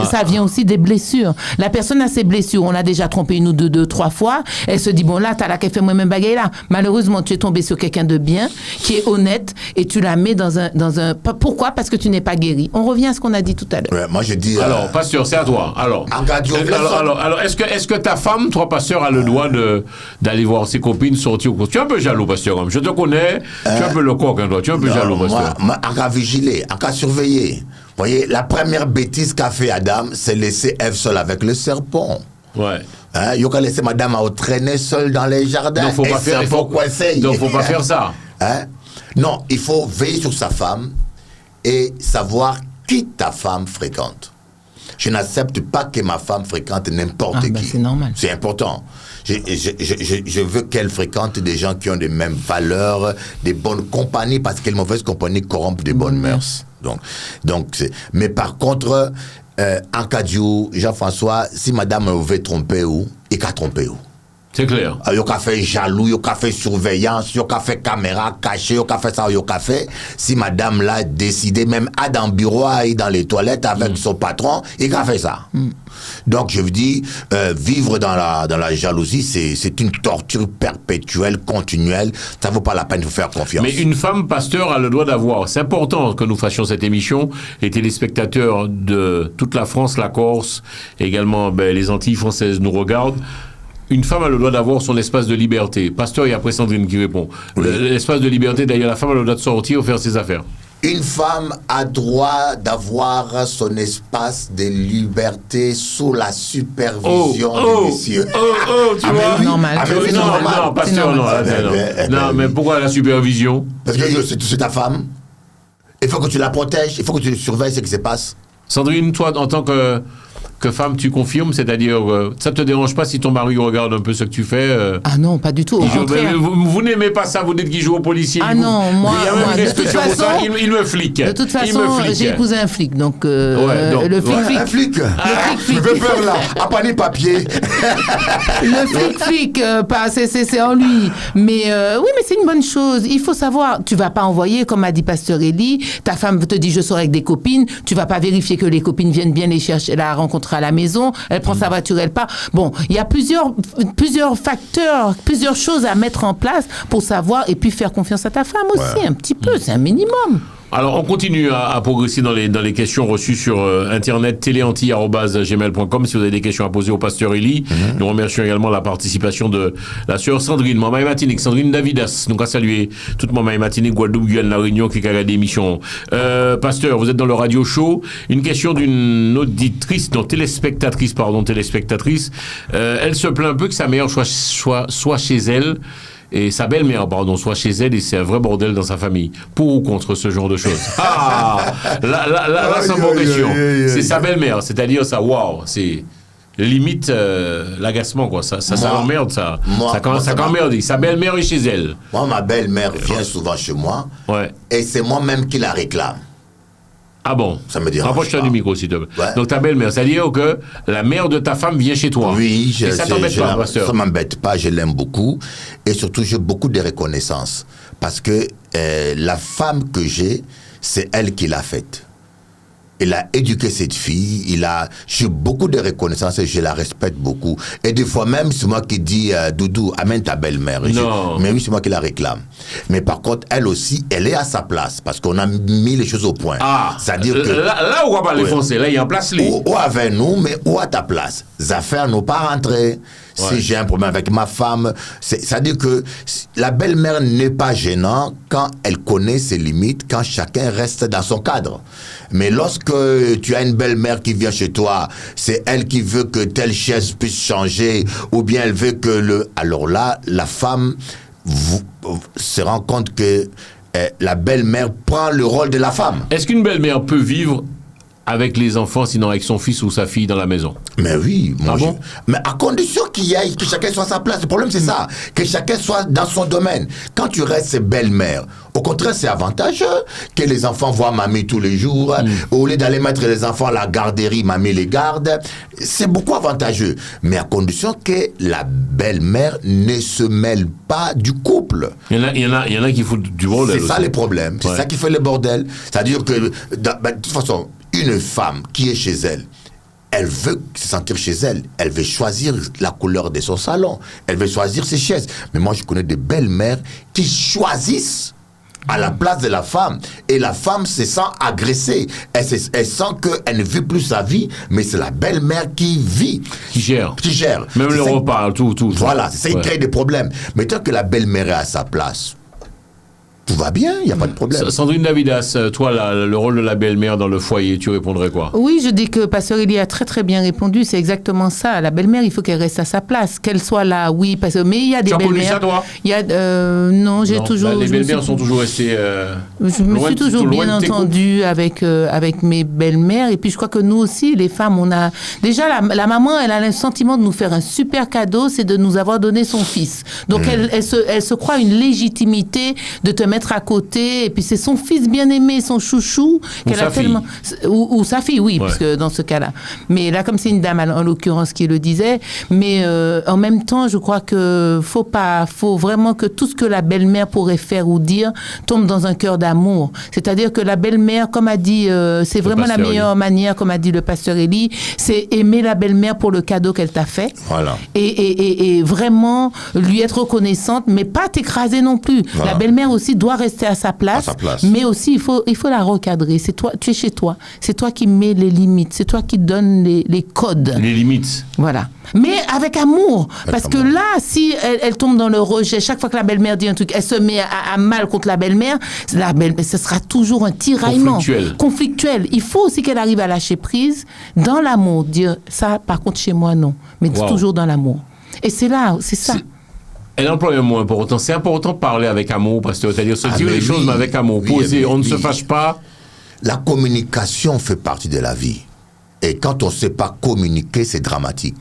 [SPEAKER 4] ça vient aussi des blessures. La personne a ses blessures. On l'a déjà trompé une ou deux, trois fois. Elle se dit, bon, là, t'as la qu'elle fait moi-même bagaille là. Malheureusement, tu es tombé sur quelqu'un de bien, qui est honnête, et tu la mets dans un... Pourquoi? Parce que tu n'es pas guéri. On revient à ce qu'on a dit tout à l'heure.
[SPEAKER 3] Ouais, moi, je dis...
[SPEAKER 2] Alors, pasteur, c'est à toi. Alors, est-ce que ta femme, toi, pasteur, a le droit d'aller voir ses copines sortir au cours? Tu es un peu jaloux, pasteur. Je te connais. Tu es un peu le coq, hein, toi. Tu es un peu jaloux, pasteur.
[SPEAKER 3] Moi, en cas vigiler, en cas surveiller. Vous voyez, la première bêtise qu'a fait Adam, c'est laisser Ève seule avec le serpent.
[SPEAKER 2] Ouais.
[SPEAKER 3] Il a laissé madame à traîner seule dans les jardins.
[SPEAKER 2] Donc, faut pas faire ça.
[SPEAKER 3] Non, il faut veiller sur sa femme et savoir qui ta femme fréquente. Je n'accepte pas que ma femme fréquente n'importe qui.
[SPEAKER 4] C'est normal.
[SPEAKER 3] C'est important. Je veux qu'elle fréquente des gens qui ont les mêmes valeurs, des bonnes compagnies, parce que les mauvaises compagnies corrompent des bonnes mœurs. Mais par contre, en cas de Jean-François, si madame veut tromper où, il qu'a trompé où?
[SPEAKER 2] C'est clair.
[SPEAKER 3] Il y a fait jaloux, il y a fait surveillance, il y a fait caméra cachée, il y a fait ça, il y a fait. Si madame l'a décidé, même à dans le bureau, et dans les toilettes avec son patron, il a fait ça. Donc je vous dis, vivre dans la jalousie, c'est une torture perpétuelle, continuelle. Ça ne vaut pas la peine de vous faire confiance.
[SPEAKER 2] Mais une femme, pasteur, a le droit d'avoir. C'est important que nous fassions cette émission. Les téléspectateurs de toute la France, la Corse, également les Antilles françaises nous regardent. Une femme a le droit d'avoir son espace de liberté. Pasteur, il y a après Sandrine qui répond. Oui. L'espace de liberté, d'ailleurs, la femme a le droit de sortir, faire ses affaires.
[SPEAKER 3] Une femme a droit d'avoir son espace de liberté sous la supervision des messieurs.
[SPEAKER 2] Tu vois?
[SPEAKER 4] Normal.
[SPEAKER 2] Non, pasteur, non, mais pourquoi la supervision?
[SPEAKER 3] Parce que c'est ta femme. Il faut que tu la protèges, il faut que tu surveilles ce qui se passe.
[SPEAKER 2] Sandrine, toi, en tant que femme, tu confirmes, c'est-à-dire, ça te dérange pas si ton mari regarde un peu ce que tu fais
[SPEAKER 4] Ah non, pas du tout. Au contraire.
[SPEAKER 2] Vous n'aimez pas ça, vous dites qu'il joue au policier.
[SPEAKER 4] Non, moi,
[SPEAKER 2] de toute façon, il me flique.
[SPEAKER 4] De toute façon, j'ai épousé un flic, donc, le flic.
[SPEAKER 3] Un flic. Je fais peur là, à pas les papiers.
[SPEAKER 4] Le flic, c'est en lui. Mais oui, mais c'est une bonne chose. Il faut savoir, tu vas pas envoyer, comme a dit Pasteur Élie, ta femme te dit je sors avec des copines, tu vas pas vérifier que les copines viennent bien les chercher, la rencontrer à la maison, elle prend sa voiture, elle part. Bon, il y a plusieurs facteurs, plusieurs choses à mettre en place pour savoir et puis faire confiance à ta femme aussi, un petit peu, c'est un minimum.
[SPEAKER 2] Alors, on continue à progresser dans les questions reçues sur Internet, téléanti@gmail.com, si vous avez des questions à poser au pasteur Élie. Nous remercions également la participation de la sœur Sandrine, Maman et Matinique, Sandrine Davidas. Donc, à saluer toute Maman et Matinique, Guadeloupe, Guyane, La Réunion, qui a regardé l'émission. Pasteur, vous êtes dans le radio show. Une question d'une auditrice, téléspectatrice. Elle se plaint un peu que sa mère soit chez elle. Et sa belle-mère, soit chez elle, et c'est un vrai bordel dans sa famille. Pour ou contre ce genre de choses? Là, c'est une bonne question. C'est sa belle-mère, c'est-à-dire ça, waouh, c'est limite l'agacement, quoi. Ça l'emmerde, ça. Ça emmerde. Sa belle-mère est chez elle.
[SPEAKER 3] Moi, ma belle-mère vient souvent chez moi, et c'est moi-même qui la réclame.
[SPEAKER 2] Ah bon?
[SPEAKER 3] Ça me dérange.
[SPEAKER 2] Rapproche-toi du micro, s'il te plaît. Donc ta belle-mère, c'est-à-dire que la mère de ta femme vient chez toi.
[SPEAKER 3] Oui,
[SPEAKER 2] et ça t'embête pas, pasteur?
[SPEAKER 3] Ça m'embête pas, je l'aime beaucoup. Et surtout, j'ai beaucoup de reconnaissance. Parce que la femme que j'ai, c'est elle qui l'a faite. Il a éduqué cette fille, j'ai beaucoup de reconnaissance et je la respecte beaucoup. Et des fois même, c'est moi qui dis, Doudou, amène ta belle-mère. Mais oui, c'est moi qui la réclame. Mais par contre, elle aussi, elle est à sa place parce qu'on a mis les choses au point. C'est-à-dire que...
[SPEAKER 2] Là, on va pas les foncer, là, il y a un place.
[SPEAKER 3] Ou avec nous, mais où à ta place. Les affaires n'ont pas rentré. Si j'ai un problème avec ma femme, c'est-à-dire que la belle-mère n'est pas gênante quand elle connaît ses limites, quand chacun reste dans son cadre. Mais lorsque tu as une belle-mère qui vient chez toi, c'est elle qui veut que telle chaise puisse changer, ou bien elle veut que alors là, la femme se rend compte que la belle-mère prend le rôle de la femme.
[SPEAKER 2] Est-ce qu'une belle-mère peut vivre avec les enfants, sinon avec son fils ou sa fille dans la maison?
[SPEAKER 3] Mais oui. Mais à condition que chacun soit à sa place. Le problème, c'est ça. Que chacun soit dans son domaine. Quand tu restes belle-mère, au contraire, c'est avantageux que les enfants voient mamie tous les jours. Au lieu d'aller mettre les enfants à la garderie, mamie les garde. C'est beaucoup avantageux. Mais à condition que la belle-mère ne se mêle pas du couple.
[SPEAKER 2] Il y en a qui foutent du bordel.
[SPEAKER 3] C'est ça le problème. C'est ça qui fait le bordel. C'est-à-dire que, de toute façon, une femme qui est chez elle, elle veut se sentir chez elle. Elle veut choisir la couleur de son salon. Elle veut choisir ses chaises. Mais moi, je connais des belles-mères qui choisissent à la place de la femme. Et la femme se sent agressée. Elle sent qu'elle ne vit plus sa vie, mais c'est la belle-mère qui vit.
[SPEAKER 2] Qui gère. Même
[SPEAKER 3] c'est
[SPEAKER 2] le repas, tout.
[SPEAKER 3] Voilà, c'est ça qui crée des problèmes. Mais tant que la belle-mère est à sa place, tout va bien, il n'y a pas de problème.
[SPEAKER 2] Sandrine Davidas, toi, le rôle de la belle-mère dans le foyer, tu répondrais quoi?
[SPEAKER 4] Oui, je dis que Pasteur Elie a très très bien répondu, c'est exactement ça. La belle-mère, il faut qu'elle reste à sa place, qu'elle soit là, oui, mais il y a des belles-mères. Tu as connu ça, toi? Non, j'ai toujours...
[SPEAKER 2] Les belles-mères sont toujours restées...
[SPEAKER 4] je me suis toujours bien entendue avec mes belles-mères, et puis je crois que nous aussi, les femmes, on a... Déjà, la maman, elle a le sentiment de nous faire un super cadeau, c'est de nous avoir donné son fils. Donc elle se croit une légitimité de te mettre à côté, et puis c'est son fils bien-aimé, son chouchou, qu'elle a tellement... Ou sa fille, oui, parce que dans ce cas-là. Mais là, comme c'est une dame, en l'occurrence, qui le disait, mais en même temps, je crois que faut vraiment que tout ce que la belle-mère pourrait faire ou dire tombe dans un cœur d'amour. C'est-à-dire que la belle-mère, comme a dit, c'est vraiment la meilleure manière, comme a dit le pasteur Elie, c'est aimer la belle-mère pour le cadeau qu'elle t'a fait.
[SPEAKER 3] Voilà.
[SPEAKER 4] Et vraiment lui être reconnaissante, mais pas t'écraser non plus. Voilà. La belle-mère aussi doit rester à sa place, mais aussi il faut la recadrer. C'est toi, tu es chez toi, c'est toi qui mets les limites, c'est toi qui donnes les codes.
[SPEAKER 2] Les limites.
[SPEAKER 4] Voilà. Mais avec amour, parce que là, si elle tombe dans le rejet, chaque fois que la belle-mère dit un truc, elle se met à mal contre la belle-mère, ce sera toujours un tiraillement. Conflictuel. Il faut aussi qu'elle arrive à lâcher prise dans l'amour, dire ça, par contre chez moi non, mais toujours dans l'amour. Et c'est là, c'est ça.
[SPEAKER 2] Elle emploie un mot important. C'est important de parler avec amour, parce que c'est-à-dire se dire les choses, mais avec amour. Poser, on ne se fâche pas.
[SPEAKER 3] La communication fait partie de la vie. Et quand on ne sait pas communiquer, c'est dramatique.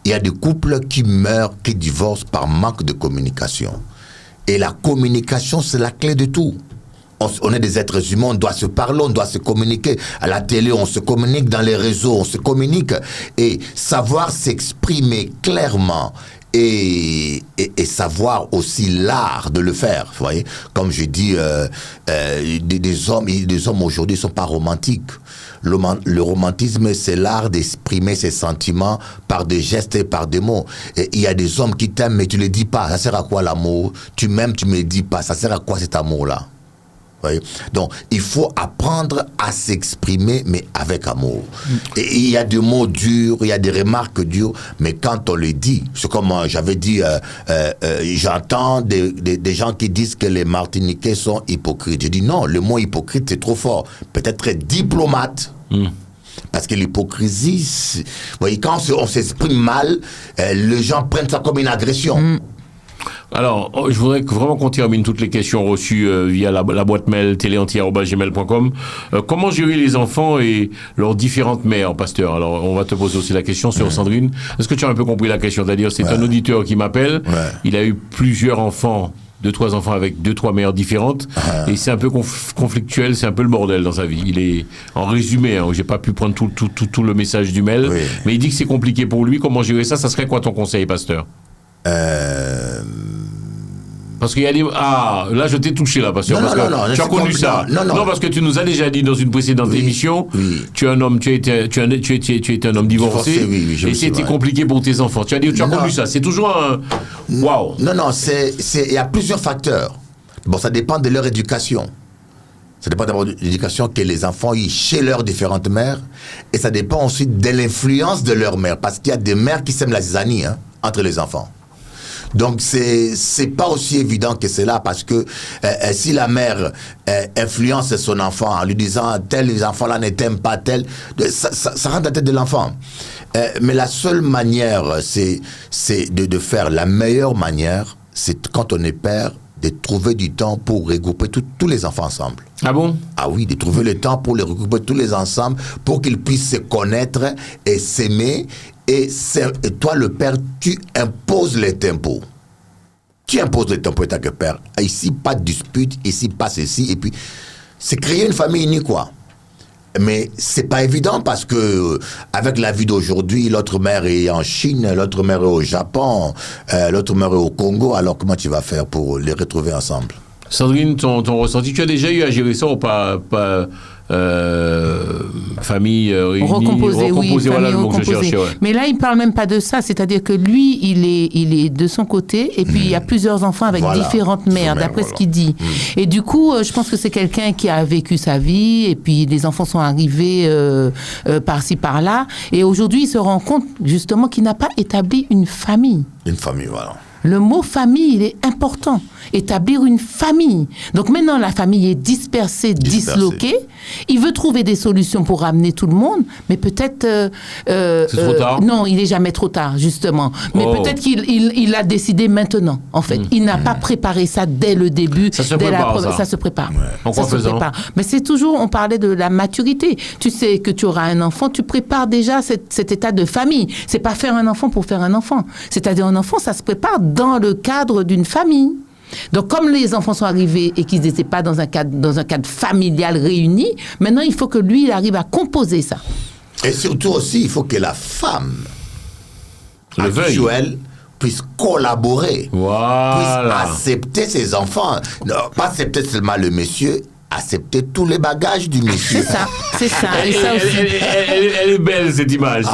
[SPEAKER 3] Il y a des couples qui meurent, qui divorcent par manque de communication. Et la communication, c'est la clé de tout. On est des êtres humains, on doit se parler, on doit se communiquer. À la télé, on se communique, dans les réseaux, on se communique. Et savoir s'exprimer clairement et savoir aussi l'art de le faire. Vous voyez, comme je dis, des hommes aujourd'hui ne sont pas romantiques. Le romantisme, c'est l'art d'exprimer ses sentiments par des gestes et par des mots. Et il y a des hommes qui t'aiment, mais tu ne les dis pas. Ça sert à quoi l'amour? Tu m'aimes, tu ne me le dis pas. Ça sert à quoi cet amour-là? Donc, il faut apprendre à s'exprimer, mais avec amour. Et il y a des mots durs, il y a des remarques dures, mais quand on les dit, c'est comme j'avais dit, j'entends des gens qui disent que les Martiniquais sont hypocrites. Je dis non, le mot hypocrite, c'est trop fort. Peut-être être diplomate. Parce que l'hypocrisie, vous voyez, quand on s'exprime mal, les gens prennent ça comme une agression.
[SPEAKER 2] Alors, je voudrais vraiment qu'on termine toutes les questions reçues via la boîte mail télé-entière@gmail.com. Comment gérer les enfants et leurs différentes mères, pasteur? Alors, on va te poser aussi la question sur Sandrine. Est-ce que tu as un peu compris la question? C'est-à-dire, c'est un auditeur qui m'appelle. Il a eu plusieurs enfants, 2-3 enfants avec 2-3 mères différentes. Et c'est un peu conflictuel, c'est un peu le bordel dans sa vie. Il est, en résumé, j'ai pas pu prendre tout le message du mail, mais il dit que c'est compliqué pour lui. Comment gérer ça? Ça serait quoi ton conseil, pasteur? Parce qu'il y a des... Ah, là, je t'ai touché, là, parce que tu as connu ça. Non, parce que tu nous as déjà dit dans une précédente émission, tu es un homme, tu étais un homme divorcé, et c'était compliqué pour tes enfants. Tu as dit, tu as connu ça. C'est toujours un... Waouh.
[SPEAKER 3] Non, il y a plusieurs facteurs. Bon, ça dépend de leur éducation. Ça dépend d'abord de l'éducation que les enfants ont chez leurs différentes mères. Et ça dépend ensuite de l'influence de leur mère. Parce qu'il y a des mères qui sèment la zizanie entre les enfants. Donc, c'est pas aussi évident que cela. Parce que si la mère influence son enfant en lui disant « tel enfant-là ne t'aime pas, tel... » ça rentre dans la tête de l'enfant. Mais la seule manière, c'est de faire la meilleure manière, c'est quand on est père, de trouver du temps pour regrouper tous les enfants ensemble.
[SPEAKER 2] Ah bon?
[SPEAKER 3] Ah oui, de trouver le temps pour les regrouper tous les ensemble, pour qu'ils puissent se connaître et s'aimer. Et toi, le père, tu imposes les tempos. Tu imposes les tempos en tant que père. Ici, pas de dispute, ici, pas ceci. Et puis, c'est créer une famille unie, quoi. Mais c'est pas évident parce que avec la vie d'aujourd'hui, l'autre mère est en Chine, l'autre mère est au Japon, l'autre mère est au Congo. Alors comment tu vas faire pour les retrouver ensemble?
[SPEAKER 2] Sandrine, ton ressenti, tu as déjà eu à gérer ça ou pas famille réunie,
[SPEAKER 4] recomposée,
[SPEAKER 2] voilà le mot que je
[SPEAKER 4] recomposée.
[SPEAKER 2] cherchais. Ouais.
[SPEAKER 4] Mais là, il parle même pas de ça, c'est-à-dire que lui, il est de son côté, et puis il y a plusieurs enfants avec différentes mères, d'après ce qu'il dit. Et du coup, je pense que c'est quelqu'un qui a vécu sa vie, et puis les enfants sont arrivés par-ci, par-là, et aujourd'hui, il se rend compte justement qu'il n'a pas établi une famille.
[SPEAKER 3] Une famille, voilà.
[SPEAKER 4] Le mot famille, il est important. Établir une famille. Donc maintenant, la famille est dispersée, disloquée. Il veut trouver des solutions pour ramener tout le monde, mais peut-être...
[SPEAKER 2] c'est trop tard?
[SPEAKER 4] Non, il n'est jamais trop tard, justement. Mais peut-être qu'il a décidé maintenant, en fait. Il n'a pas préparé ça dès le début.
[SPEAKER 2] Ça se prépare,
[SPEAKER 4] ça se prépare.
[SPEAKER 2] Ouais.
[SPEAKER 4] Ça se prépare. Mais c'est toujours, on parlait de la maturité. Tu sais que tu auras un enfant, tu prépares déjà cet état de famille. C'est pas faire un enfant pour faire un enfant. C'est-à-dire un enfant, ça se prépare dans le cadre d'une famille. Donc, comme les enfants sont arrivés et qu'ils n'étaient pas dans un cadre familial réuni, maintenant, il faut que lui, il arrive à composer ça.
[SPEAKER 3] Et surtout aussi, il faut que la femme actuelle puisse collaborer, puisse accepter ses enfants. Non, pas accepter seulement le monsieur, accepter tous les bagages du monsieur.
[SPEAKER 4] C'est ça. Et ça aussi.
[SPEAKER 2] Elle est belle, cette image.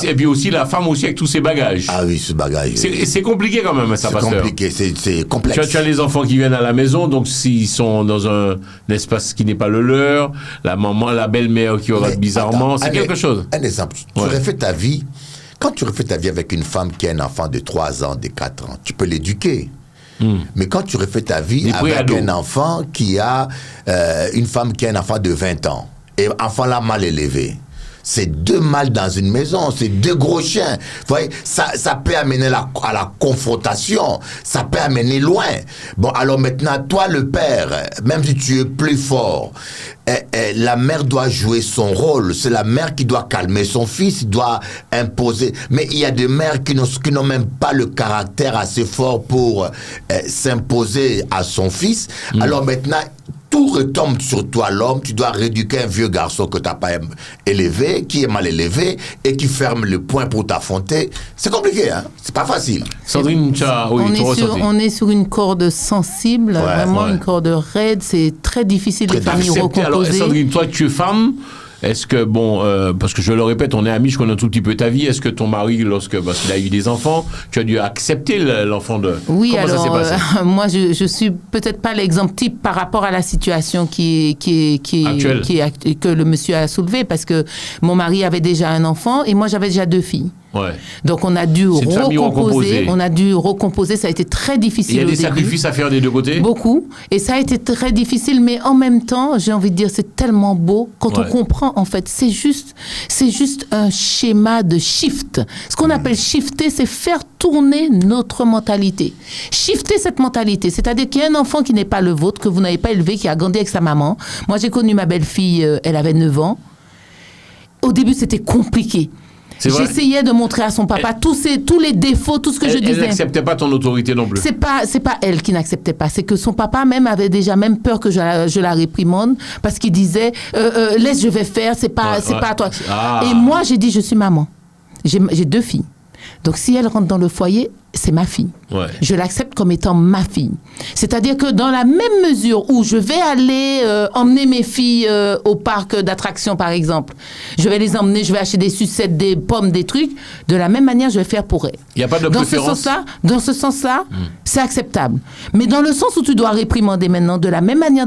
[SPEAKER 2] Et puis aussi, la femme aussi avec tous ses bagages.
[SPEAKER 3] Ah oui, ce bagage.
[SPEAKER 2] C'est compliqué quand même, ça, pasteur.
[SPEAKER 3] C'est compliqué, c'est complexe.
[SPEAKER 2] Tu as les enfants qui viennent à la maison, donc s'ils sont dans un espace qui n'est pas le leur, la maman, la belle-mère qui aura bizarrement, c'est quelque chose.
[SPEAKER 3] Un exemple, tu refais ta vie. Quand tu refais ta vie avec une femme qui a un enfant de 3 ans, de 4 ans, tu peux l'éduquer. Mais quand tu refais ta vie avec un enfant qui a une femme qui a un enfant de 20 ans, et enfant là mal élevé, c'est 2 mâles dans une maison, c'est 2 gros chiens. Vous voyez, ça peut amener à la confrontation, ça peut amener loin. Bon, alors maintenant, toi le père, même si tu es plus fort, la mère doit jouer son rôle. C'est la mère qui doit calmer son fils, doit imposer. Mais il y a des mères qui n'ont même pas le caractère assez fort pour s'imposer à son fils. Alors maintenant, tout retombe sur toi, l'homme. Tu dois rééduquer un vieux garçon que tu n'as pas élevé, qui est mal élevé et qui ferme le poing pour t'affronter. C'est compliqué, hein? C'est pas facile.
[SPEAKER 2] Sandrine,
[SPEAKER 4] on est sur une corde sensible, vraiment une corde raide. C'est très difficile de familles recomposées.
[SPEAKER 2] Alors, Sandrine, toi, tu es femme. Est-ce que, parce que je le répète, on est amis, je connais un tout petit peu ta vie. Est-ce que ton mari, parce qu'il a eu des enfants, tu as dû accepter l'enfant de...
[SPEAKER 4] Oui,
[SPEAKER 2] comment
[SPEAKER 4] alors,
[SPEAKER 2] ça s'est passé?
[SPEAKER 4] moi, je suis peut-être pas l'exemple type par rapport à la situation que le monsieur a soulevée, parce que mon mari avait déjà un enfant et moi, j'avais déjà 2 filles.
[SPEAKER 2] Ouais.
[SPEAKER 4] Donc on a dû recomposer, ça a été très difficile.
[SPEAKER 2] Il y a des
[SPEAKER 4] début.
[SPEAKER 2] sacrifices à faire des 2 côtés?
[SPEAKER 4] Beaucoup, et ça a été très difficile, mais en même temps, j'ai envie de dire, c'est tellement beau quand on comprend, en fait, c'est juste un schéma de shift. Ce qu'on appelle shifter, c'est faire tourner notre mentalité. Shifter cette mentalité, c'est-à-dire qu'il y a un enfant qui n'est pas le vôtre, que vous n'avez pas élevé, qui a grandi avec sa maman. Moi, j'ai connu ma belle-fille, elle avait 9 ans. Au début, c'était compliqué. J'essayais de montrer à son papa tous les défauts, tout ce que je disais.
[SPEAKER 2] Elle n'acceptait pas ton autorité non plus.
[SPEAKER 4] C'est pas elle qui n'acceptait pas. C'est que son papa même avait déjà même peur que je la réprimande parce qu'il disait laisse, je vais faire, c'est pas à toi. Et moi j'ai dit je suis maman. J'ai 2 filles. Donc si elle rentre dans le foyer, c'est ma fille.
[SPEAKER 2] Ouais.
[SPEAKER 4] Je l'accepte comme étant ma fille. C'est-à-dire que dans la même mesure où je vais aller emmener mes filles au parc d'attractions, par exemple, je vais les emmener, je vais acheter des sucettes, des pommes, des trucs, de la même manière, je vais faire pour elles.
[SPEAKER 2] Il n'y a pas de préférence.
[SPEAKER 4] Dans ce sens-là, c'est acceptable. Mais dans le sens où tu dois réprimander maintenant, de la même manière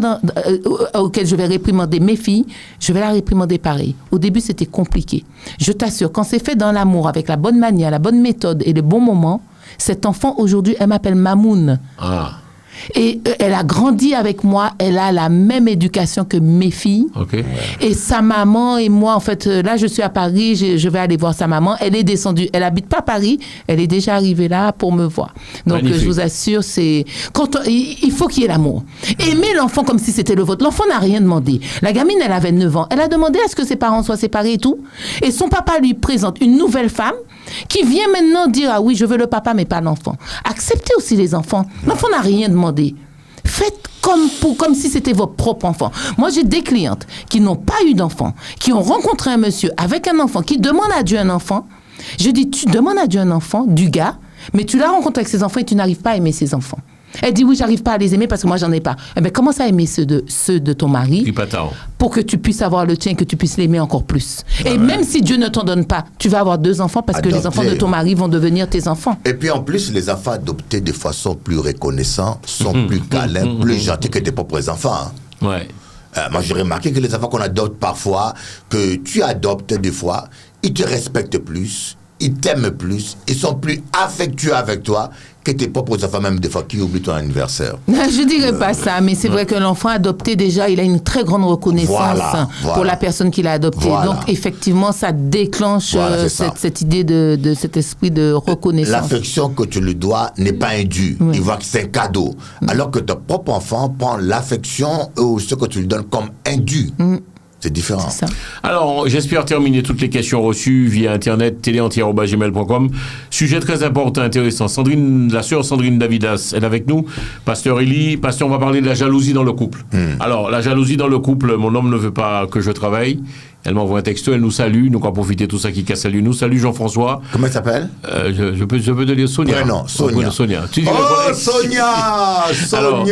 [SPEAKER 4] auquel je vais réprimander mes filles, je vais la réprimander pareil. Au début, c'était compliqué. Je t'assure, quand c'est fait dans l'amour, avec la bonne manière, la bonne méthode et le bon moment, cet enfant, aujourd'hui, elle m'appelle Mamoun.
[SPEAKER 2] Ah.
[SPEAKER 4] Et elle a grandi avec moi, elle a la même éducation que mes filles.
[SPEAKER 2] Ok.
[SPEAKER 4] Et sa maman et moi, en fait, là, je suis à Paris, je vais aller voir sa maman. Elle est descendue, elle habite pas à Paris, elle est déjà arrivée là pour me voir. Donc,
[SPEAKER 2] Magnifique.
[SPEAKER 4] je vous assure, il faut qu'il y ait l'amour. Aimer l'enfant comme si c'était le vôtre. L'enfant n'a rien demandé. La gamine, elle avait 9 ans. Elle a demandé à ce que ses parents soient séparés et tout. Et son papa lui présente une nouvelle femme qui vient maintenant dire, ah oui, je veux le papa, mais pas l'enfant. Acceptez aussi les enfants. L'enfant n'a rien demandé. Faites comme si c'était votre propre enfant. Moi, j'ai des clientes qui n'ont pas eu d'enfant, qui ont rencontré un monsieur avec un enfant, qui demande à Dieu un enfant. Je dis, tu demandes à Dieu un enfant, du gars, mais tu l'as rencontré avec ses enfants et tu n'arrives pas à aimer ses enfants. Elle dit, oui, j'arrive pas à les aimer parce que moi, j'en ai pas. Eh bien, commence à aimer ceux de ton mari pour que tu puisses avoir le tien, que tu puisses l'aimer encore plus. Et même si Dieu ne t'en donne pas, tu vas avoir 2 enfants parce que les enfants de ton mari vont devenir tes enfants.
[SPEAKER 3] Et puis en plus, les enfants adoptés des fois sont plus reconnaissants, sont plus câlins, plus gentils que tes propres enfants. Hein.
[SPEAKER 2] Ouais.
[SPEAKER 3] Moi, j'ai remarqué que les enfants qu'on adopte parfois, que tu adoptes des fois, ils te respectent plus, ils t'aiment plus, ils sont plus affectueux avec toi que tes propres enfants, même des fois, qui oublient ton anniversaire.
[SPEAKER 4] Je dirais pas ça, mais c'est vrai que l'enfant adopté, déjà, il a une très grande reconnaissance pour la personne qu'il a adoptée.
[SPEAKER 3] Voilà.
[SPEAKER 4] Donc, effectivement, ça déclenche cette idée de cet esprit de reconnaissance.
[SPEAKER 3] L'affection que tu lui dois n'est pas indue.
[SPEAKER 4] Oui.
[SPEAKER 3] Il voit que c'est un cadeau. Alors que ton propre enfant prend l'affection ou ce que tu lui donnes comme indu. C'est différent.
[SPEAKER 4] C'est ça.
[SPEAKER 2] Alors, j'espère terminer toutes les questions reçues via Internet, téléentière@gmail.com. Sujet très important, intéressant. La sœur Sandrine Davidas, elle est avec nous. Pasteur Elie, pasteur, on va parler de la jalousie dans le couple. Alors, la jalousie dans le couple, mon homme ne veut pas que je travaille. Elle m'envoie un texto, elle nous salue, nous allons profiter de tout ça qui casse salut. Nous salue Jean-François.
[SPEAKER 3] Comment elle s'appelle?
[SPEAKER 2] Je peux te dire Sonia.
[SPEAKER 3] Prénom, Sonia.
[SPEAKER 2] Sonia. Tu dis
[SPEAKER 3] Sonia!
[SPEAKER 2] Alors,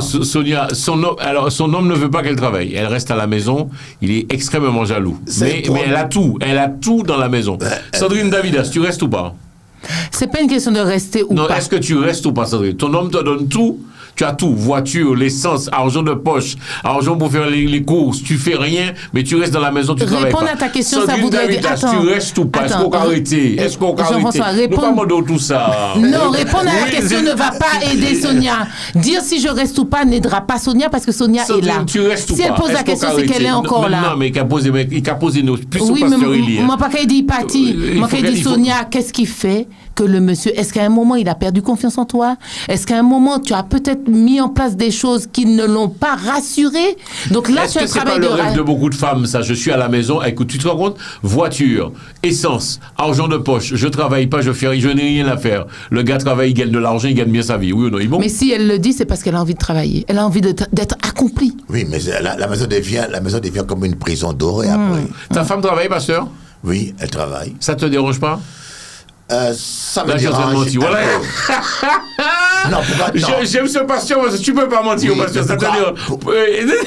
[SPEAKER 2] Sonia, son homme ne veut pas qu'elle travaille. Elle reste à la maison. Il est extrêmement jaloux. Mais elle a tout. Elle a tout dans la maison. Sandrine Davidas, tu restes ou pas?
[SPEAKER 4] C'est pas une question de rester ou
[SPEAKER 2] Non,
[SPEAKER 4] pas.
[SPEAKER 2] est-ce que tu restes ou pas, Sandrine? Ton homme te donne tout. Tu as tout, voiture, l'essence, argent de poche, argent pour faire les courses. Tu fais rien, mais tu restes dans la maison, tu travailles pas.
[SPEAKER 4] Répondre à ta question,
[SPEAKER 2] Sandrine
[SPEAKER 4] ça voudrait dire...
[SPEAKER 2] Davidas,
[SPEAKER 4] Attends,
[SPEAKER 2] tu restes ou pas? Est-ce qu'on va arrêter? Est-ce qu'on va arrêter?
[SPEAKER 4] Jean-François,
[SPEAKER 2] Nous pas
[SPEAKER 4] répondre...
[SPEAKER 2] demander tout ça.
[SPEAKER 4] Non, répondre à la
[SPEAKER 2] Oui,
[SPEAKER 4] question ne va pas aider Sonia. Dire si je reste ou pas n'aidera pas Sonia parce que Sonia est là.
[SPEAKER 2] Sandrine, tu restes ou
[SPEAKER 4] Si elle
[SPEAKER 2] pas?
[SPEAKER 4] pose la
[SPEAKER 2] Est-ce
[SPEAKER 4] question,
[SPEAKER 2] qu'on
[SPEAKER 4] c'est qu'elle est
[SPEAKER 2] arrêter?
[SPEAKER 4] encore
[SPEAKER 2] Non,
[SPEAKER 4] là.
[SPEAKER 2] Non, mais il a posé nos... Plus au
[SPEAKER 4] Oui, mais
[SPEAKER 2] pasteur Elie.
[SPEAKER 4] moi, pas qu'elle dit Patti. Moi, qu'elle dit Sonia, qu'est-ce qui fait que le monsieur, est-ce qu'à un moment, il a perdu confiance en toi? Est-ce qu'à un moment, tu as peut-être mis en place des choses qui ne l'ont pas rassuré? Donc là, tu as un travail
[SPEAKER 2] c'est pas le rêve de beaucoup de femmes, ça? Je suis à la maison, écoute, tu te rends compte? Voiture, essence, argent de poche, je travaille pas, je n'ai rien à faire. Le gars travaille, il gagne de l'argent, il gagne bien sa vie. Oui ou non? Bon?
[SPEAKER 4] Mais si elle le dit, c'est parce qu'elle a envie de travailler. Elle a envie d'être accomplie.
[SPEAKER 3] Oui, mais la maison devient comme une prison dorée après.
[SPEAKER 2] Ta femme travaille, pasteur?
[SPEAKER 3] Oui, elle travaille.
[SPEAKER 2] Ça te dérange pas?
[SPEAKER 3] Ça me
[SPEAKER 2] Là, j'ai
[SPEAKER 3] dérange.
[SPEAKER 2] menti. Voilà.
[SPEAKER 3] Non, pourquoi non.
[SPEAKER 2] J'aime ce pasteur parce que tu peux pas mentir au pasteur. Ça te dérange.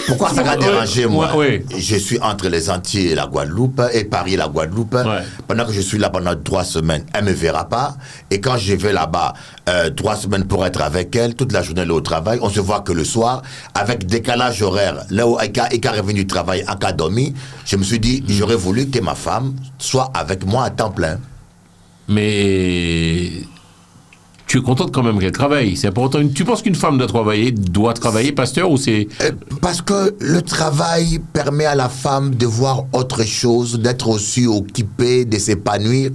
[SPEAKER 3] Pourquoi ça va déranger, moi?
[SPEAKER 2] Oui.
[SPEAKER 3] Je suis entre les Antilles et la Guadeloupe, et Paris et la Guadeloupe.
[SPEAKER 2] Ouais.
[SPEAKER 3] Pendant que je suis là pendant 3 semaines, elle me verra pas. Et quand je vais là-bas 3 semaines pour être avec elle, toute la journée elle est au travail, on se voit que le soir, avec décalage horaire, là où elle est revenu du travail, elle a dormi, je me suis dit, j'aurais voulu que ma femme soit avec moi à temps plein.
[SPEAKER 2] Mais tu es contente quand même qu'elle travaille. C'est important. Tu penses qu'une femme doit travailler, pasteur, ou c'est...
[SPEAKER 3] Parce que le travail permet à la femme de voir autre chose, d'être aussi occupée, de s'épanouir.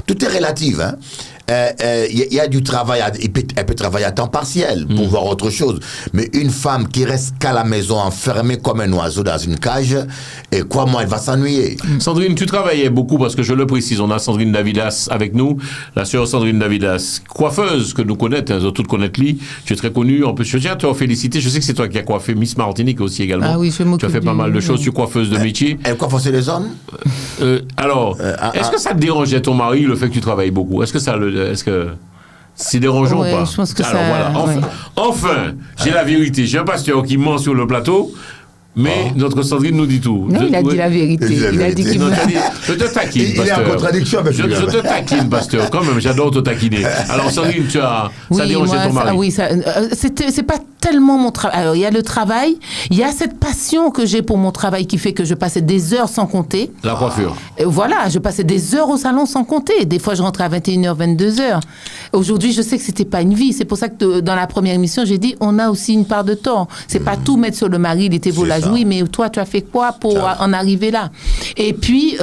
[SPEAKER 3] Tout est relatif, hein. Il y a du travail, elle peut travailler à temps partiel pour voir autre chose. Mais une femme qui reste qu'à la maison, enfermée comme un oiseau dans une cage, et crois-moi, elle va s'ennuyer.
[SPEAKER 2] Sandrine, tu travaillais beaucoup parce que je le précise, on a Sandrine Davidas avec nous, la sœur Sandrine Davidas, coiffeuse que nous connaissons, toutes connaître lui. Tu es très connue. En plus, je tiens à te féliciter. Je sais que c'est toi qui as coiffé Miss Martinique aussi également.
[SPEAKER 4] Ah oui, je m'occupe.
[SPEAKER 2] Tu as fait pas mal de choses. Tu es coiffeuse de métier.
[SPEAKER 3] Elle coiffe aussi les hommes?
[SPEAKER 2] Alors, est-ce que ça te dérangeait ton mari le fait que tu travailles beaucoup? Est-ce que C'est dérangeant
[SPEAKER 4] Ouais,
[SPEAKER 2] ou pas?
[SPEAKER 4] je pense que
[SPEAKER 2] alors
[SPEAKER 4] ça-
[SPEAKER 2] voilà,
[SPEAKER 4] ouais.
[SPEAKER 2] enfin, j'ai la vérité. J'ai un pasteur qui ment sur le plateau, mais notre Sandrine nous dit tout.
[SPEAKER 4] Non, il a dit la vérité.
[SPEAKER 3] Il a dit
[SPEAKER 4] Il
[SPEAKER 3] la
[SPEAKER 4] a dit
[SPEAKER 3] vérité.
[SPEAKER 4] qu'il
[SPEAKER 2] Non,
[SPEAKER 4] me-
[SPEAKER 2] t'as dit- je te taquine,
[SPEAKER 3] Il est en
[SPEAKER 2] pasteur.
[SPEAKER 3] contradiction avec
[SPEAKER 2] je
[SPEAKER 3] lui.
[SPEAKER 2] te taquine, pasteur. Quand même, j'adore te taquiner. Alors, Sandrine, ça dérangeait ton mari.
[SPEAKER 4] Oui, c'est pas tellement mon travail. Alors, il y a le travail, il y a cette passion que j'ai pour mon travail qui fait que je passais des heures sans compter.
[SPEAKER 2] La coiffure.
[SPEAKER 4] Et voilà, je passais des heures au salon sans compter. Des fois, je rentrais à 21h, 22h. Aujourd'hui, je sais que c'était pas une vie. C'est pour ça que dans la première émission, j'ai dit, on a aussi une part de tort. C'est pas tout mettre sur le mari, il était volage.
[SPEAKER 3] ça.
[SPEAKER 4] Oui, mais toi, tu as fait quoi pour en arriver là? Et puis,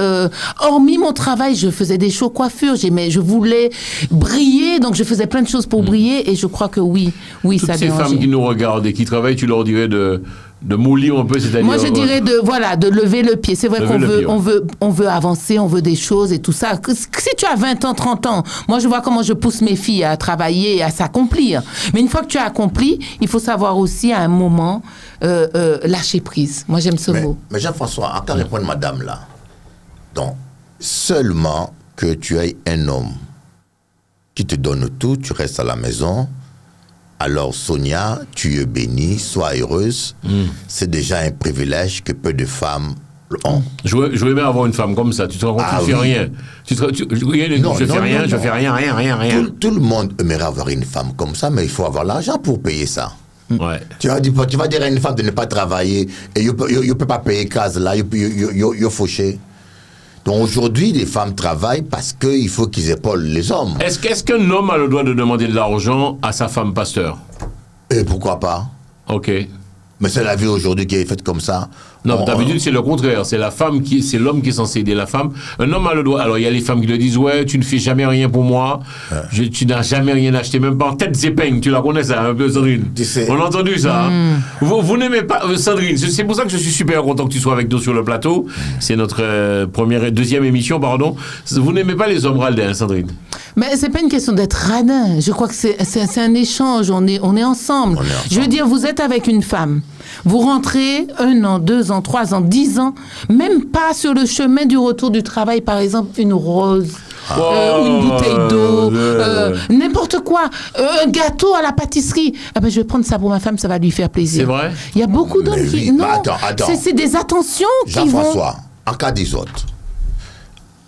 [SPEAKER 4] hormis mon travail, je faisais des shows coiffure. Je voulais briller, donc je faisais plein de choses pour briller. Et je crois que oui,
[SPEAKER 2] Toutes
[SPEAKER 4] ça
[SPEAKER 2] ces
[SPEAKER 4] dérangeait.
[SPEAKER 2] femmes qui nous regardent et qui travaillent, tu leur dirais de mollir un peu, c'est-à-dire...
[SPEAKER 4] Moi, je dirais de lever le pied. C'est vrai
[SPEAKER 2] Lever
[SPEAKER 4] qu'on
[SPEAKER 2] le
[SPEAKER 4] veut,
[SPEAKER 2] pied, ouais.
[SPEAKER 4] on veut avancer, on veut des choses et tout ça. Si tu as 20 ans, 30 ans, moi, je vois comment je pousse mes filles à travailler et à s'accomplir. Mais une fois que tu as accompli, il faut savoir aussi à un moment lâcher prise. Moi, j'aime ce mot.
[SPEAKER 3] Mais Jean-François, encore répondre madame là. Donc, seulement que tu aies un homme qui te donne tout, tu restes à la maison. Alors Sonia, tu es bénie, sois heureuse. C'est déjà un privilège que peu de femmes ont.
[SPEAKER 2] Je voudrais bien avoir une femme comme ça. Tu te rends compte,
[SPEAKER 3] Ah
[SPEAKER 2] tu ne fais
[SPEAKER 3] oui.
[SPEAKER 2] rien.
[SPEAKER 3] Non,
[SPEAKER 2] je fais
[SPEAKER 3] non,
[SPEAKER 2] rien,
[SPEAKER 3] non,
[SPEAKER 2] je
[SPEAKER 3] non.
[SPEAKER 2] fais rien.
[SPEAKER 3] Tout le monde aimerait avoir une femme comme ça, mais il faut avoir l'argent pour payer ça.
[SPEAKER 2] Ouais.
[SPEAKER 3] Tu vas dire à une femme de ne pas travailler et il ne peut pas payer case là, il fauché. Donc aujourd'hui, les femmes travaillent parce qu'il faut qu'ils épaulent les hommes.
[SPEAKER 2] Est-ce qu'un homme a le droit de demander de l'argent à sa femme pasteur?
[SPEAKER 3] Et pourquoi pas?
[SPEAKER 2] Ok.
[SPEAKER 3] Mais c'est la vie aujourd'hui qui est faite comme ça.
[SPEAKER 2] Non, d'habitude, c'est le contraire. C'est c'est l'homme qui est censé aider la femme. Un homme a le droit. Alors, il y a les femmes qui le disent, ouais, tu ne fais jamais rien pour moi. Tu n'as jamais rien acheté, même pas en tête zépeigne. Tu la connais, ça, un peu, Sandrine? On a entendu ça. Hein? Vous n'aimez pas, Sandrine. C'est pour ça que je suis super content que tu sois avec nous sur le plateau. C'est notre deuxième émission, pardon. Vous n'aimez pas les hommes radins, Sandrine?
[SPEAKER 4] Mais c'est pas une question d'être radin. Je crois que c'est un échange. On est ensemble. Je veux dire, vous êtes avec une femme. Vous rentrez 1 an, 2 ans, 3 ans, 10 ans, même pas sur le chemin du retour du travail, par exemple, une rose. Ou une bouteille d'eau, n'importe quoi, un gâteau à la pâtisserie. Ah ben, je vais prendre ça pour ma femme, ça va lui faire plaisir.
[SPEAKER 2] C'est vrai?
[SPEAKER 4] Il y a beaucoup d'hommes
[SPEAKER 3] Mais
[SPEAKER 4] qui...
[SPEAKER 3] oui,
[SPEAKER 4] Non,
[SPEAKER 3] mais attends.
[SPEAKER 4] c'est des attentions qui vont...
[SPEAKER 3] Jean-François, en cas des autres,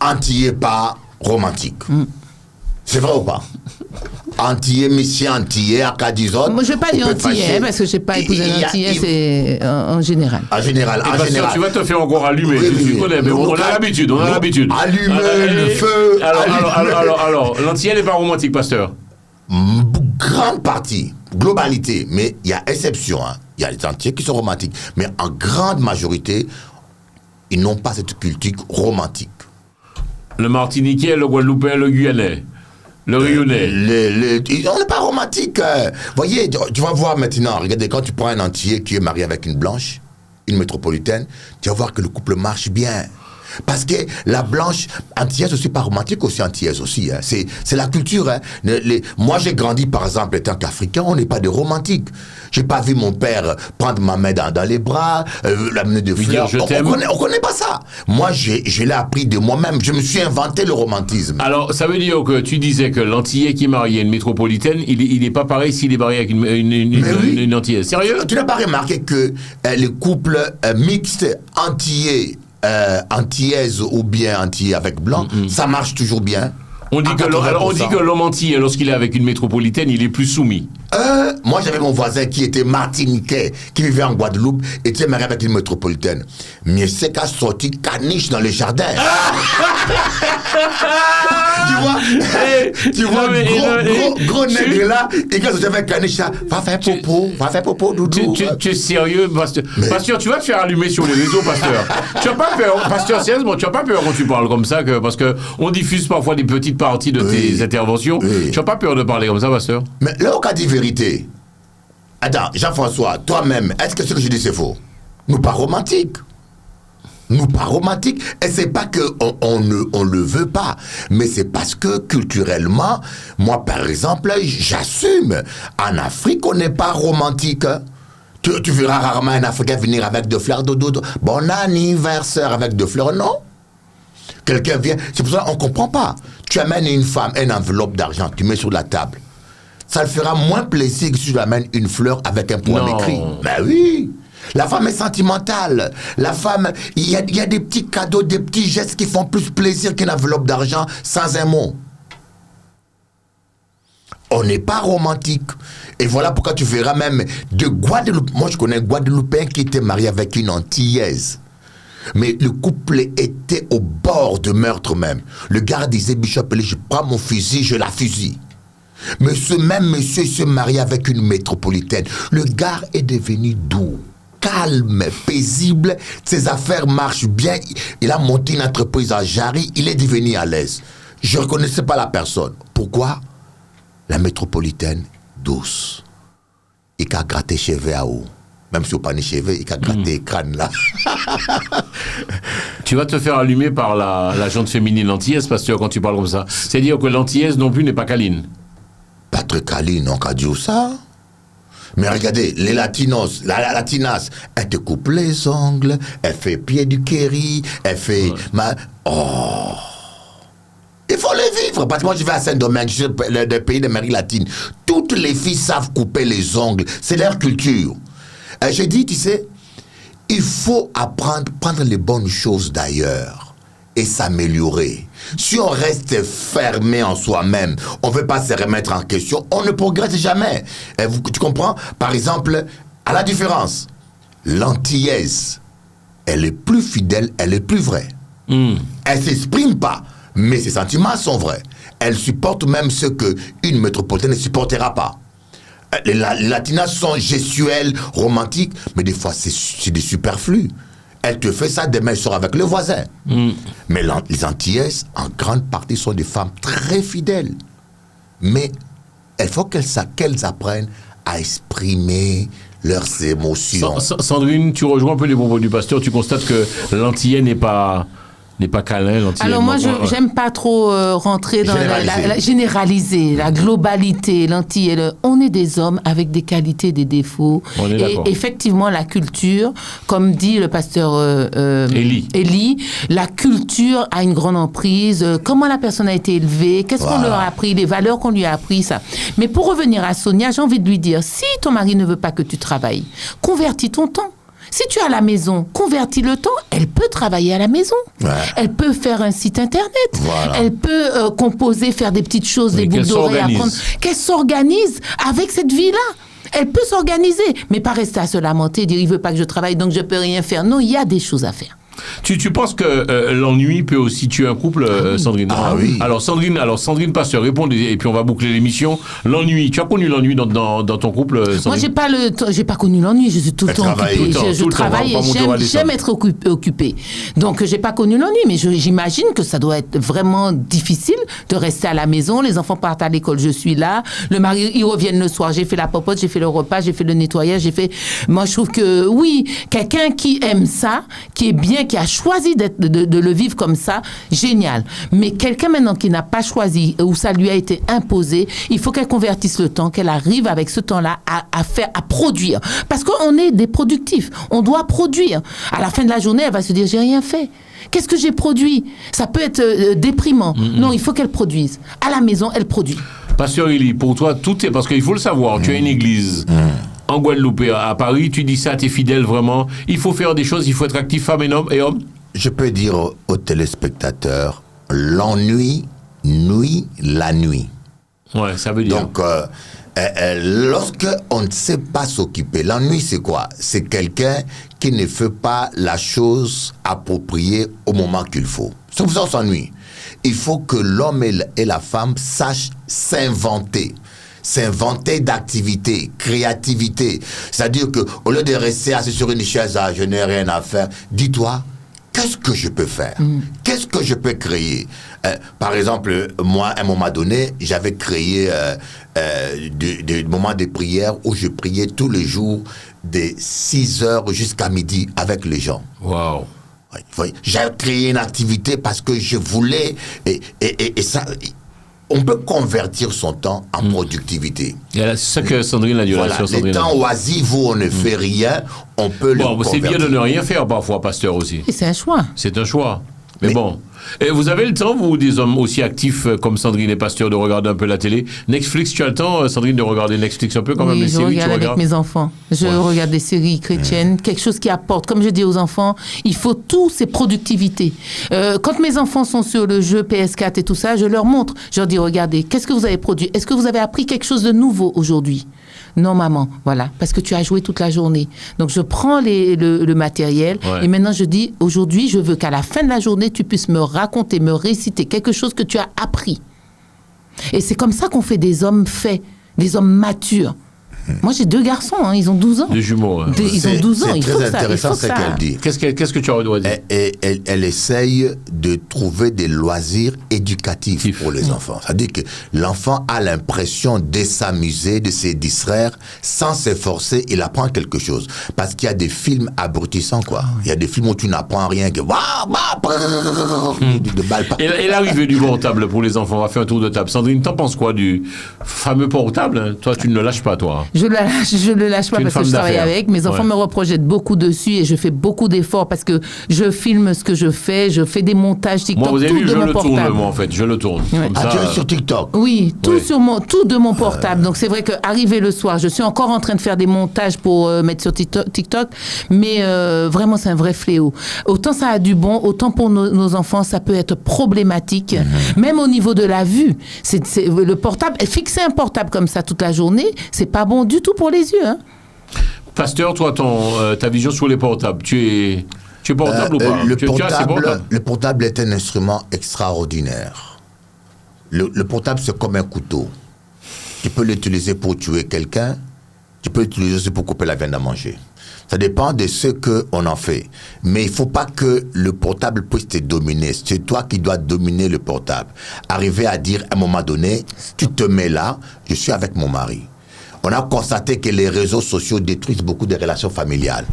[SPEAKER 3] antillais pas romantique. C'est vrai ou pas? Antillais, monsieur antillais, en cas des autres.
[SPEAKER 4] Moi, je ne vais pas dire
[SPEAKER 3] on peut
[SPEAKER 4] antillais,
[SPEAKER 3] fâcher.
[SPEAKER 4] parce que je n'ai pas épousé
[SPEAKER 3] Il y
[SPEAKER 4] un
[SPEAKER 3] a-
[SPEAKER 4] antillais,
[SPEAKER 3] il-
[SPEAKER 4] c'est en général.
[SPEAKER 3] En général,
[SPEAKER 2] Et
[SPEAKER 3] en
[SPEAKER 2] parce que
[SPEAKER 3] général.
[SPEAKER 2] tu vas te faire encore allumer.
[SPEAKER 3] Oui,
[SPEAKER 2] tu
[SPEAKER 3] oui.
[SPEAKER 2] connais, mais on a l'habitude.
[SPEAKER 3] Allumer le feu.
[SPEAKER 2] Alors, l'antillais n'est pas romantique, pasteur.
[SPEAKER 3] Grande partie, globalité, mais il y a exception. Hein. Il y a des Antillais qui sont romantiques, mais en grande majorité, ils n'ont pas cette culture romantique.
[SPEAKER 2] Le Martiniquais, le Guadeloupéen, le Guyanais, le Réunionnais.
[SPEAKER 3] On n'est pas romantique. Voyez, tu vas voir maintenant, regardez, quand tu prends un Antillais qui est marié avec une blanche, une métropolitaine, tu vas voir que le couple marche bien. Parce que la blanche, antillaise aussi, pas romantique aussi, antillaise aussi. Hein. C'est la culture. Hein. Moi, j'ai grandi, par exemple, étant qu'Africain, on n'est pas des romantiques. J'ai pas vu mon père prendre ma main dans les bras, l'amener de fleurs.
[SPEAKER 2] dire, je t'aime.
[SPEAKER 3] On connaît pas ça. Moi, je l'ai appris de moi-même. Je me suis inventé le romantisme.
[SPEAKER 2] Alors, ça veut dire que tu disais que l'antillais qui est marié à une métropolitaine, il n'est pas pareil s'il est marié avec une antillaise. Sérieux?
[SPEAKER 3] Tu n'as pas remarqué que les couples mixtes antillais, antillaise ou bien antillais avec blanc, ça marche toujours bien?
[SPEAKER 2] On dit que l'homme antillais, lorsqu'il est avec une métropolitaine, il est plus soumis.
[SPEAKER 3] Moi, j'avais mon voisin qui était martiniquais, qui vivait en Guadeloupe, et était marié avec une métropolitaine. Mais c'est qu'à sortir caniche dans le jardin. Tu vois, gros nègre là, et quand j'avais caniche là, va faire popo, doudou.
[SPEAKER 2] Tu es sérieux, Pasteur? Pasteur, tu vas te faire allumer sur les réseaux, Pasteur. Tu n'as pas peur, Pasteur, sérieusement, tu n'as pas peur quand tu parles comme ça, parce qu'on diffuse parfois des petites parties de tes interventions. Tu n'as pas peur de parler comme ça, Pasteur?
[SPEAKER 3] Mais là, on a dit vérité. Attends, Jean-François, toi-même, est-ce que ce que je dis c'est faux? Nous pas romantiques. Nous pas romantiques. Et c'est pas qu'on ne le veut pas, mais c'est parce que culturellement, moi par exemple, j'assume. En Afrique, on n'est pas romantique. Hein. Tu verras rarement un Africain venir avec des fleurs de bon anniversaire avec des fleurs, non? Quelqu'un vient, c'est pour ça qu'on ne comprend pas. Tu amènes une femme, une enveloppe d'argent, tu mets sur la table. ça le fera moins plaisir que si je lui amène une fleur avec un poème
[SPEAKER 2] Non.
[SPEAKER 3] écrit. Ben oui. La femme est sentimentale. La femme, il y a des petits cadeaux, des petits gestes qui font plus plaisir qu'une enveloppe d'argent sans un mot. On n'est pas romantique. Et voilà pourquoi tu verras même de Guadeloupe. Moi, je connais un Guadeloupéen qui était marié avec une Antillaise. Mais le couple était au bord de meurtre même. Le gars disait, Bishop, je prends mon fusil, je la fusille. Mais ce même monsieur se marie avec une métropolitaine. Le gars est devenu doux, calme, paisible. Ses affaires marchent bien. Il a monté une entreprise à Jarry. Il est devenu à l'aise. Je ne reconnaissais pas la personne. Pourquoi? La métropolitaine douce. Il a gratté cheveux à haut. Même si on pas ni cheveux, il a gratté crâne là.
[SPEAKER 2] Tu vas te faire allumer par la jante féminine antillaise, pasteur, quand tu parles comme ça. C'est-à-dire que l'antillaise non plus n'est pas câline.
[SPEAKER 3] Pas très câline, on a dit ça. Mais regardez, les latinos, la latinasse, elle te coupe les ongles, elle fait pied du kéri, elle fait... Oh. Il faut les vivre, parce que moi je vais à Saint-Domingue, je suis le pays d'Amérique latine. Toutes les filles savent couper les ongles, c'est leur culture. Je dis, tu sais, il faut apprendre, prendre les bonnes choses d'ailleurs et s'améliorer. Si on reste fermé en soi-même, on ne veut pas se remettre en question, on ne progresse jamais. Tu comprends? Par exemple, à la différence, l'antillaise, elle est plus fidèle, elle est plus vraie. Elle ne s'exprime pas, mais ses sentiments sont vrais. Elle supporte même ce qu'une métropolitaine ne supportera pas. Les latinas sont gestuelles, romantiques, mais des fois c'est des superflus. Elle te fait ça, demain elle sort avec le voisin. Mais les Antillaises, en grande partie, sont des femmes très fidèles. Mais il faut qu'elles apprennent à exprimer leurs émotions.
[SPEAKER 2] Sandrine, tu rejoins un peu les propos du pasteur, tu constates que l'antillais n'est pas câlin, l'antillais.
[SPEAKER 4] Alors moi, j'aime pas trop rentrer dans la généraliser, la globalité, l'antillais. On est des hommes avec des qualités, des défauts. Et effectivement, la culture, comme dit le pasteur Élie, la culture a une grande emprise. Comment la personne a été élevée, qu'est-ce qu'on leur a appris, les valeurs qu'on lui a appris, ça. Mais pour revenir à Sonia, j'ai envie de lui dire, si ton mari ne veut pas que tu travailles, convertis ton temps. Si tu es à la maison, convertis le temps, elle peut travailler à la maison. Ouais. Elle peut faire un site internet. Voilà. Elle peut composer, faire des petites choses, des boucles d'oreilles, apprendre. Qu'elle s'organise avec cette vie-là. Elle peut s'organiser, mais pas rester à se lamenter, dire il veut pas que je travaille, donc je peux rien faire. Non, il y a des choses à faire.
[SPEAKER 2] Tu penses que l'ennui peut aussi tuer un couple, Sandrine?
[SPEAKER 3] Ah oui.
[SPEAKER 2] Alors Sandrine Pasteur, répond et puis on va boucler l'émission. L'ennui, tu as connu l'ennui dans ton couple, Sandrine?
[SPEAKER 4] Moi, j'ai pas connu l'ennui, je suis tout le temps occupée. Je travaille et j'aime être occupée. Donc, j'ai pas connu l'ennui, mais j'imagine que ça doit être vraiment difficile de rester à la maison. Les enfants partent à l'école, je suis là. Le mari, ils reviennent le soir. J'ai fait la popote, j'ai fait le repas, j'ai fait le nettoyage, Moi, je trouve que, oui, quelqu'un qui aime ça, qui est bien, qui a choisi de le vivre comme ça, génial. Mais quelqu'un maintenant qui n'a pas choisi, où ça lui a été imposé, il faut qu'elle convertisse le temps, qu'elle arrive avec ce temps-là à produire. Parce qu'on est des productifs. On doit produire. À la fin de la journée, elle va se dire, j'ai rien fait. Qu'est-ce que j'ai produit? Ça peut être déprimant. Non, il faut qu'elle produise. À la maison, elle produit.
[SPEAKER 2] Pasteur Élie, pour toi, tout est... Parce qu'il faut le savoir, tu as une église... En Guadeloupe et à Paris, tu dis ça à tes fidèles vraiment. Il faut faire des choses, il faut être actif, femme et homme.
[SPEAKER 3] Je peux dire aux téléspectateurs, l'ennui nuit la nuit.
[SPEAKER 2] Ouais, ça veut dire.
[SPEAKER 3] Donc, lorsque on ne sait pas s'occuper, l'ennui c'est quoi? C'est quelqu'un qui ne fait pas la chose appropriée au moment qu'il faut. C'est pour ça qu'on s'ennuie. Il faut que l'homme et la femme sachent s'inventer d'activité, créativité. C'est-à-dire qu'au lieu de rester assis sur une chaise, je n'ai rien à faire, dis-toi, qu'est-ce que je peux faire? Qu'est-ce que je peux créer? Par exemple, moi, à un moment donné, j'avais créé des moments de prière où je priais tous les jours de 6h jusqu'à midi avec les gens.
[SPEAKER 2] Waouh!
[SPEAKER 3] J'ai créé une activité parce que je voulais... Et ça... On peut convertir son temps en productivité.
[SPEAKER 2] C'est ça que Sandrine a dit.
[SPEAKER 3] Voilà, les temps oisifs où on ne fait rien, on peut le convertir.
[SPEAKER 2] C'est bien de ne rien faire parfois, pasteur aussi.
[SPEAKER 4] Et c'est un choix.
[SPEAKER 2] C'est un choix. Mais bon. Et vous avez le temps, vous, des hommes aussi actifs comme Sandrine et Pasteur, de regarder un peu la télé? Netflix, tu as le temps, Sandrine, de regarder Netflix un peu quand même, les séries?
[SPEAKER 4] Je regarde avec mes enfants. Je regarde des séries chrétiennes, quelque chose qui apporte. Comme je dis aux enfants, il faut tout, c'est productivité. Quand mes enfants sont sur le jeu PS4 et tout ça, je leur montre. Je leur dis, regardez, qu'est-ce que vous avez produit? Est-ce que vous avez appris quelque chose de nouveau aujourd'hui? Non, maman, voilà, parce que tu as joué toute la journée. Donc, je prends le matériel et maintenant, je dis, aujourd'hui, je veux qu'à la fin de la journée, tu puisses me raconter, me réciter quelque chose que tu as appris. Et c'est comme ça qu'on fait des hommes faits, des hommes matures. Moi, j'ai 2 garçons, hein, ils ont 12 ans.
[SPEAKER 2] Des jumeaux. Hein.
[SPEAKER 3] Ils
[SPEAKER 4] ont 12 ans,
[SPEAKER 3] il faut que ça. C'est très intéressant ce qu'elle dit.
[SPEAKER 2] Qu'est-ce que tu aurais dit?
[SPEAKER 3] Elle essaye de trouver des loisirs éducatifs pour les enfants. C'est-à-dire que l'enfant a l'impression de s'amuser, de se distraire, sans s'efforcer, il apprend quelque chose. Parce qu'il y a des films abrutissants, quoi. Il y a des films où tu n'apprends rien que...
[SPEAKER 2] Et l'arrivée du portable pour les enfants, on va faire un tour de table. Sandrine, t'en penses quoi du fameux portable, hein? Toi, tu ne le lâches pas, toi.
[SPEAKER 4] Je le lâche pas parce que je travaille avec. Mes enfants me reprojettent beaucoup dessus et je fais beaucoup d'efforts parce que je filme ce que je fais des montages TikTok.
[SPEAKER 2] Moi, vous avez vu, je le
[SPEAKER 4] portable.
[SPEAKER 2] tourne, moi, en fait. Je le tourne.
[SPEAKER 4] Ouais.
[SPEAKER 3] Tu es sur TikTok?
[SPEAKER 4] Oui, tout de mon portable. Donc, c'est vrai qu'arrivé le soir, je suis encore en train de faire des montages pour mettre sur TikTok, mais vraiment, c'est un vrai fléau. Autant ça a du bon, autant pour nos enfants, ça peut être problématique, même au niveau de la vue. Le portable, fixer un portable comme ça toute la journée, c'est pas bon du tout pour les yeux. Hein.
[SPEAKER 2] Pasteur, toi, ta vision sur les portables, tu es portable ou pas?
[SPEAKER 3] Le portable est un instrument extraordinaire. Le portable, c'est comme un couteau. Tu peux l'utiliser pour tuer quelqu'un, tu peux l'utiliser aussi pour couper la viande à manger. Ça dépend de ce qu'on en fait. Mais il ne faut pas que le portable puisse te dominer. C'est toi qui dois dominer le portable. Arriver à dire à un moment donné, tu te mets là, je suis avec mon mari. On a constaté que les réseaux sociaux détruisent beaucoup de relations familiales.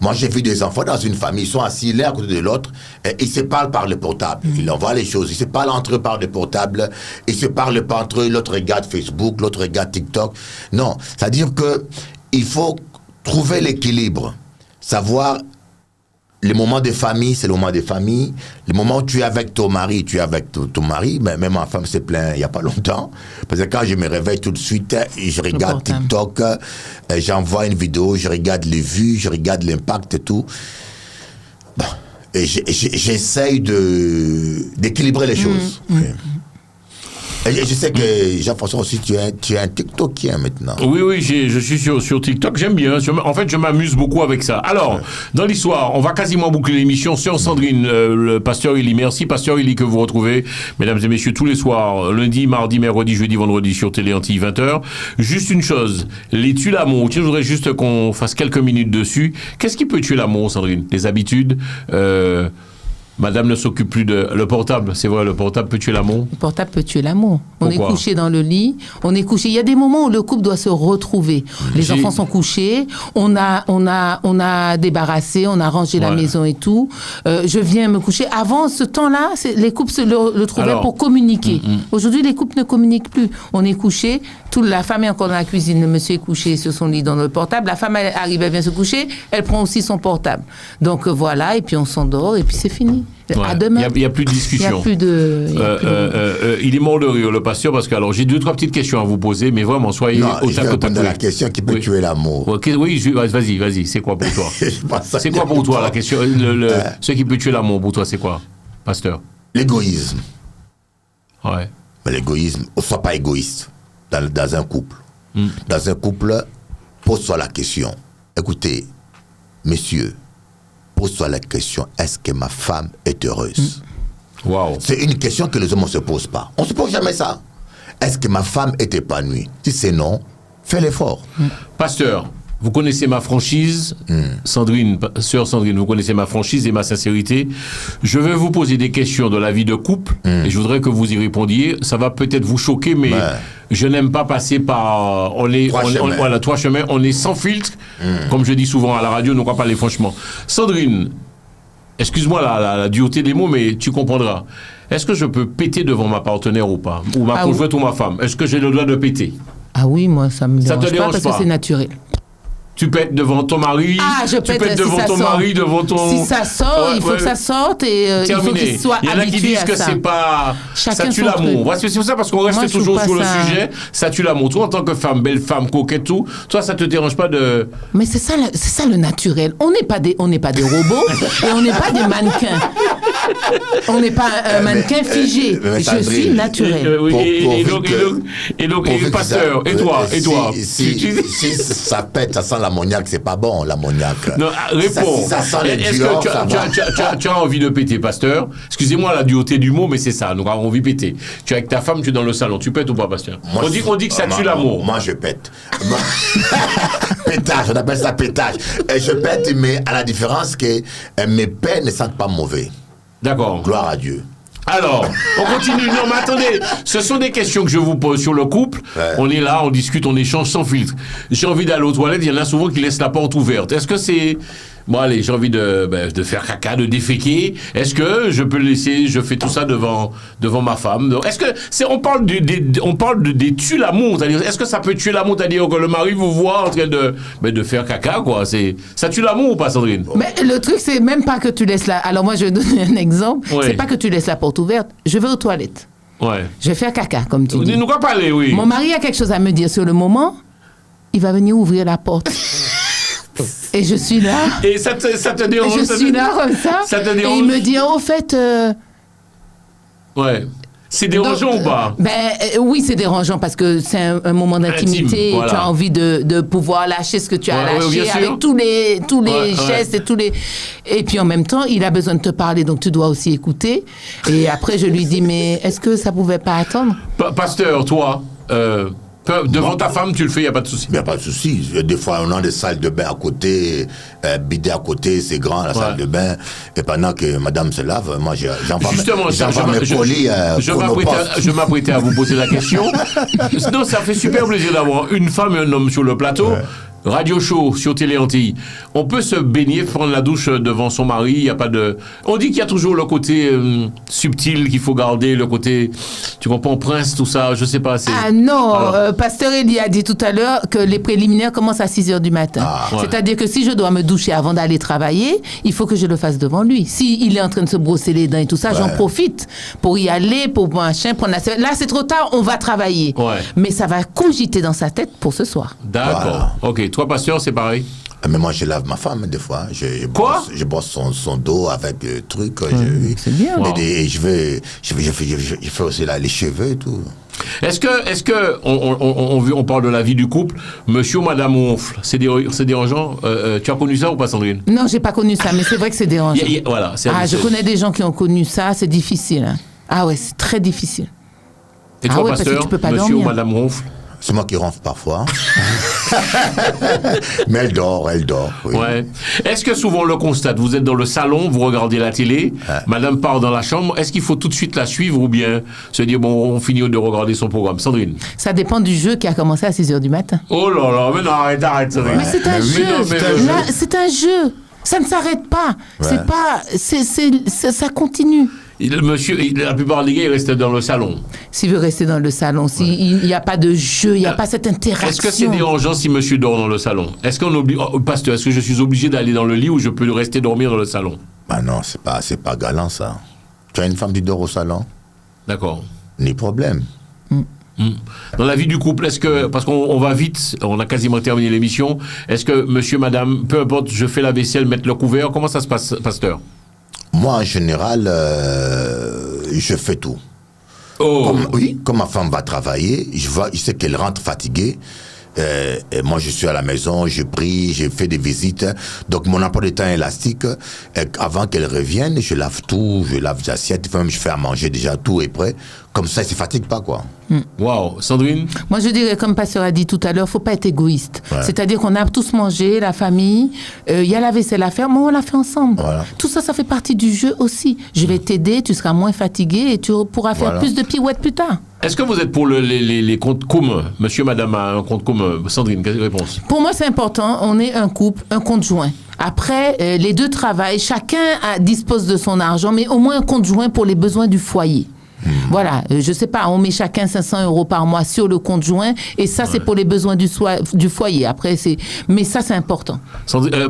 [SPEAKER 3] Moi, j'ai vu des enfants dans une famille, ils sont assis l'un à côté de l'autre, et ils se parlent par le portable. Ils envoient les choses, ils se parlent entre eux par le portable, ils se parlent pas entre eux, l'autre regarde Facebook, l'autre regarde TikTok. Non, c'est-à-dire que il faut trouver l'équilibre, savoir les moments de famille, c'est le moment de famille. Le moment où tu es avec ton mari, tu es avec ton mari. Mais même ma femme s'est plainte il n'y a pas longtemps. Parce que quand je me réveille tout de suite, je regarde TikTok, j'envoie une vidéo, je regarde les vues, je regarde l'impact et tout. Bon. Et j'essaye d'équilibrer les choses. Et je sais que Jean-François aussi, tu es un TikTokien maintenant.
[SPEAKER 2] Oui, je suis sur TikTok, j'aime bien. En fait, je m'amuse beaucoup avec ça. Alors, dans l'histoire, on va quasiment boucler l'émission. Sœur Sandrine, le pasteur Eli, merci. Pasteur Eli que vous retrouvez, mesdames et messieurs, tous les soirs, lundi, mardi, mercredi, jeudi, vendredi sur Télé Antilles, 20h. Juste une chose, les tuer l'amour. Je voudrais juste qu'on fasse quelques minutes dessus. Qu'est-ce qui peut tuer l'amour, Sandrine? Les habitudes Madame ne s'occupe plus de... Le portable, c'est vrai, le portable peut tuer l'amour? Le portable peut tuer l'amour. On est couché dans le lit, on est couché... Il y a des moments où le couple doit se retrouver. Les enfants sont couchés, on a débarrassé, on a rangé la maison et tout. Je viens me coucher. Avant ce temps-là, les couples le trouvaient pour communiquer. Aujourd'hui, les couples ne communiquent plus. On est couché, la femme est encore dans la cuisine, le monsieur est couché sur son lit dans le portable. La femme, elle arrive, elle vient se coucher, elle prend aussi son portable. Donc voilà, et puis on s'endort, et puis c'est fini. À demain. Il n'y a plus de discussion. Il n'y a plus de... il est mort de rire, le pasteur, parce que alors j'ai 2-3 petites questions à vous poser, mais vraiment, soyez au tac.
[SPEAKER 3] La question qui peut tuer l'amour.
[SPEAKER 2] Oui, vas-y, c'est quoi pour toi? C'est quoi pour toi la question? Ce qui peut tuer l'amour pour toi, c'est quoi, pasteur?
[SPEAKER 3] L'égoïsme.
[SPEAKER 2] Ouais.
[SPEAKER 3] Mais l'égoïsme, on ne soit pas égoïste dans un couple. Dans un couple, pose-toi la question. Écoutez, messieurs, pose-toi la question, est-ce que ma femme est heureuse?
[SPEAKER 2] Wow.
[SPEAKER 3] C'est une question que les hommes ne se posent pas. On ne se pose jamais ça. Est-ce que ma femme est épanouie? Si c'est non, fais l'effort.
[SPEAKER 2] Pasteur, vous connaissez ma franchise, Sandrine, sœur Sandrine, vous connaissez ma franchise et ma sincérité. Je vais vous poser des questions de la vie de couple et je voudrais que vous y répondiez. Ça va peut-être vous choquer, mais je n'aime pas passer par... trois chemins. On est sans filtre, comme je dis souvent à la radio, ne crois pas les franchement. Sandrine, excuse-moi la dureté des mots, mais tu comprendras. Est-ce que je peux péter devant ma partenaire ou pas? Ou ma conjointe ou ma femme? Est-ce que j'ai le droit de péter?
[SPEAKER 4] Ah oui, moi, ça me dérange pas parce que c'est naturel.
[SPEAKER 2] Tu pètes devant ton mari.
[SPEAKER 4] Ah, je
[SPEAKER 2] tu
[SPEAKER 4] pète si
[SPEAKER 2] devant
[SPEAKER 4] ça
[SPEAKER 2] ton
[SPEAKER 4] sort.
[SPEAKER 2] mari, devant ton.
[SPEAKER 4] Si ça sort, il faut que ça sorte et il faut qu'il soit habitué à ça.
[SPEAKER 2] Il y en a qui disent que c'est pas.
[SPEAKER 4] Chacun
[SPEAKER 2] ça tue
[SPEAKER 4] son
[SPEAKER 2] l'amour.
[SPEAKER 4] truc.
[SPEAKER 2] C'est pour ça parce qu'on reste
[SPEAKER 4] Moi, je
[SPEAKER 2] toujours
[SPEAKER 4] trouve
[SPEAKER 2] sur
[SPEAKER 4] pas
[SPEAKER 2] le
[SPEAKER 4] ça.
[SPEAKER 2] sujet. Ça tue l'amour. Toi, en tant que femme, belle femme, coquette, tout. Toi, ça te dérange pas de.
[SPEAKER 4] Mais c'est ça le naturel. On n'est pas des robots et on n'est pas des mannequins. On n'est pas un mannequin figé. Je suis naturel.
[SPEAKER 2] Et donc, pasteur, et toi,
[SPEAKER 3] Si ça pète, ça sent l'ammoniaque, c'est pas bon, l'ammoniaque.
[SPEAKER 2] Non, réponds.
[SPEAKER 3] Ça sent les
[SPEAKER 2] Est-ce
[SPEAKER 3] Dior,
[SPEAKER 2] que
[SPEAKER 3] ça va.
[SPEAKER 2] tu as envie de péter, pasteur? Excusez-moi la dureté du mot, mais c'est ça. Nous avons envie de péter. Tu es avec ta femme, tu es dans le salon. Tu pètes ou pas, pasteur? On dit que ça tue l'amour.
[SPEAKER 3] Moi, je pète. Pétage, on appelle ça pétage. Et je pète, mais à la différence que mes pères ne sentent pas mauvais.
[SPEAKER 2] D'accord.
[SPEAKER 3] Gloire à Dieu.
[SPEAKER 2] Alors, on continue. Non, mais attendez, ce sont des questions que je vous pose sur le couple.
[SPEAKER 3] Ouais.
[SPEAKER 2] On est là, on discute, on échange sans filtre. J'ai envie d'aller aux toilettes, il y en a souvent qui laissent la porte ouverte. Est-ce que c'est... Bon, allez, j'ai envie de faire caca, de déféquer. Est-ce que je peux laisser, je fais tout ça devant ma femme? Est-ce que on parle des tue l'amour, c'est-à-dire, est-ce que ça peut tuer l'amour, c'est-à-dire que le mari vous voit en train de faire caca, quoi? Ça tue l'amour ou pas, Sandrine?
[SPEAKER 4] Mais le truc, c'est même pas que tu laisses la... Alors moi, je vais donner un exemple.
[SPEAKER 2] Oui.
[SPEAKER 4] C'est pas que tu laisses la porte ouverte. Je vais aux toilettes.
[SPEAKER 2] Ouais.
[SPEAKER 4] Je vais faire caca, comme tu dis.
[SPEAKER 2] Nous quoi parler, oui.
[SPEAKER 4] Mon mari a quelque chose à me dire sur le moment. Il va venir ouvrir la porte. Et je suis là.
[SPEAKER 2] Et ça te dérange?
[SPEAKER 4] Je suis là comme ça.
[SPEAKER 2] Ça te
[SPEAKER 4] Et
[SPEAKER 2] dérange?
[SPEAKER 4] il me dit, au fait...
[SPEAKER 2] Ouais. C'est dérangeant ou pas?
[SPEAKER 4] Oui, c'est dérangeant parce que c'est un moment d'intimité.
[SPEAKER 2] Intime, voilà.
[SPEAKER 4] Tu as envie de pouvoir lâcher ce que tu as lâché
[SPEAKER 2] bien sûr.
[SPEAKER 4] avec tous les gestes et tous les... Et puis en même temps, il a besoin de te parler, donc tu dois aussi écouter. Et après, je lui dis, mais est-ce que ça pouvait pas attendre?
[SPEAKER 2] Pasteur, toi, devant ta femme, tu le fais, il n'y a pas de souci.
[SPEAKER 3] Il n'y a pas de souci. Des fois, on a des salles de bain à côté, bidet à côté, c'est grand, la salle de bain. Et pendant que madame se lave, moi, j'envoie mes colis Chronopost.
[SPEAKER 2] je m'apprêtais à vous poser la question. Non, ça fait super plaisir d'avoir une femme et un homme sur le plateau. Ouais. Radio show sur Télé Antilles. On peut se baigner, prendre la douche devant son mari. Il y a pas de. On dit qu'il y a toujours le côté subtil qu'il faut garder, le côté, tu comprends, prince, tout ça. Je sais pas.
[SPEAKER 4] Ah non, Pasteur Eli a dit tout à l'heure que les préliminaires commencent à 6h du matin. C'est-à-dire que si je dois me doucher avant d'aller travailler, il faut que je le fasse devant lui. Si il est en train de se brosser les dents et tout ça, j'en profite pour y aller, pour machin, prendre la. Là, c'est trop tard, on va travailler. Ouais. Mais ça va cogiter dans sa tête pour ce soir.
[SPEAKER 2] D'accord. Voilà. Ok. Toi, pasteur, c'est pareil?
[SPEAKER 3] Mais moi, je lave ma femme des fois. Je brosse son dos avec le truc.
[SPEAKER 4] C'est bien.
[SPEAKER 3] Et je fais aussi là, les cheveux et tout.
[SPEAKER 2] Est-ce que on parle de la vie du couple, monsieur ou madame ronfle, c'est dérangeant? Tu as connu ça ou pas, Sandrine?
[SPEAKER 4] Non, j'ai pas connu ça, mais c'est vrai que c'est dérangeant.
[SPEAKER 2] Voilà.
[SPEAKER 4] Je connais des gens qui ont connu ça, c'est difficile. Hein. Ah ouais, c'est très difficile.
[SPEAKER 2] Et toi, pasteur, monsieur ou madame ronfle?
[SPEAKER 3] C'est moi qui ronfle parfois. Mais elle dort. Oui.
[SPEAKER 2] Ouais. Est-ce que souvent on le constate? Vous êtes dans le salon, vous regardez la télé, madame part dans la chambre. Est-ce qu'il faut tout de suite la suivre ou bien se dire, bon, on finit de regarder son programme? Sandrine?
[SPEAKER 4] Ça dépend du jeu qui a commencé à 6h du matin.
[SPEAKER 2] Oh là là, mais non, arrête, Sandrine.
[SPEAKER 4] Mais c'est un jeu. Là, c'est un jeu. Ça ne s'arrête pas. Ouais. C'est pas. Ça continue.
[SPEAKER 2] Monsieur, la plupart des gars, ils restent dans le salon.
[SPEAKER 4] S'il veut rester dans le salon, s'il n'y a pas de jeu, il n'y a pas cette interaction.
[SPEAKER 2] Est-ce que c'est dérangeant si monsieur dort dans le salon? Est-ce qu'on oublie, pasteur, est-ce que je suis obligé d'aller dans le lit ou je peux rester dormir dans le salon?
[SPEAKER 3] Bah non, c'est pas galant ça. Tu as une femme qui dort au salon?
[SPEAKER 2] D'accord.
[SPEAKER 3] Ni problème.
[SPEAKER 2] Dans la vie du couple, est-ce que, parce qu'on va vite, on a quasiment terminé l'émission, est-ce que monsieur, madame, peu importe, je fais la vaisselle, mettre le couvert, comment ça se passe, pasteur?
[SPEAKER 3] Moi, en général, je fais tout. Comme ma femme va travailler, je sais qu'elle rentre fatiguée. Et moi, je suis à la maison, je prie, je fais des visites. Donc, mon emploi de temps est élastique. Et avant qu'elle revienne, je lave tout, je lave les assiettes, même je fais à manger déjà, tout est prêt. Comme ça, elle ne se fatigue pas, quoi.
[SPEAKER 2] Wow. Sandrine?
[SPEAKER 4] Moi, je dirais, comme Pasteur a dit tout à l'heure, il ne faut pas être égoïste. Ouais. C'est-à-dire qu'on a tous mangé, la famille, il y a la vaisselle à faire, mais on la fait ensemble. Voilà. Tout ça, ça fait partie du jeu aussi. Je vais t'aider, tu seras moins fatigué et tu pourras faire plus de pirouettes plus tard.
[SPEAKER 2] Est-ce que vous êtes pour les comptes communs? Monsieur, madame a un compte commun. Sandrine, quelle réponse?
[SPEAKER 4] Pour moi, c'est important. On est un couple, un compte joint. Après, les deux travaillent. Chacun dispose de son argent, mais au moins un compte joint pour les besoins du foyer. Voilà, je sais pas, on met chacun 500 € par mois sur le compte joint et ça, c'est pour les besoins du foyer. Après, mais ça, c'est important.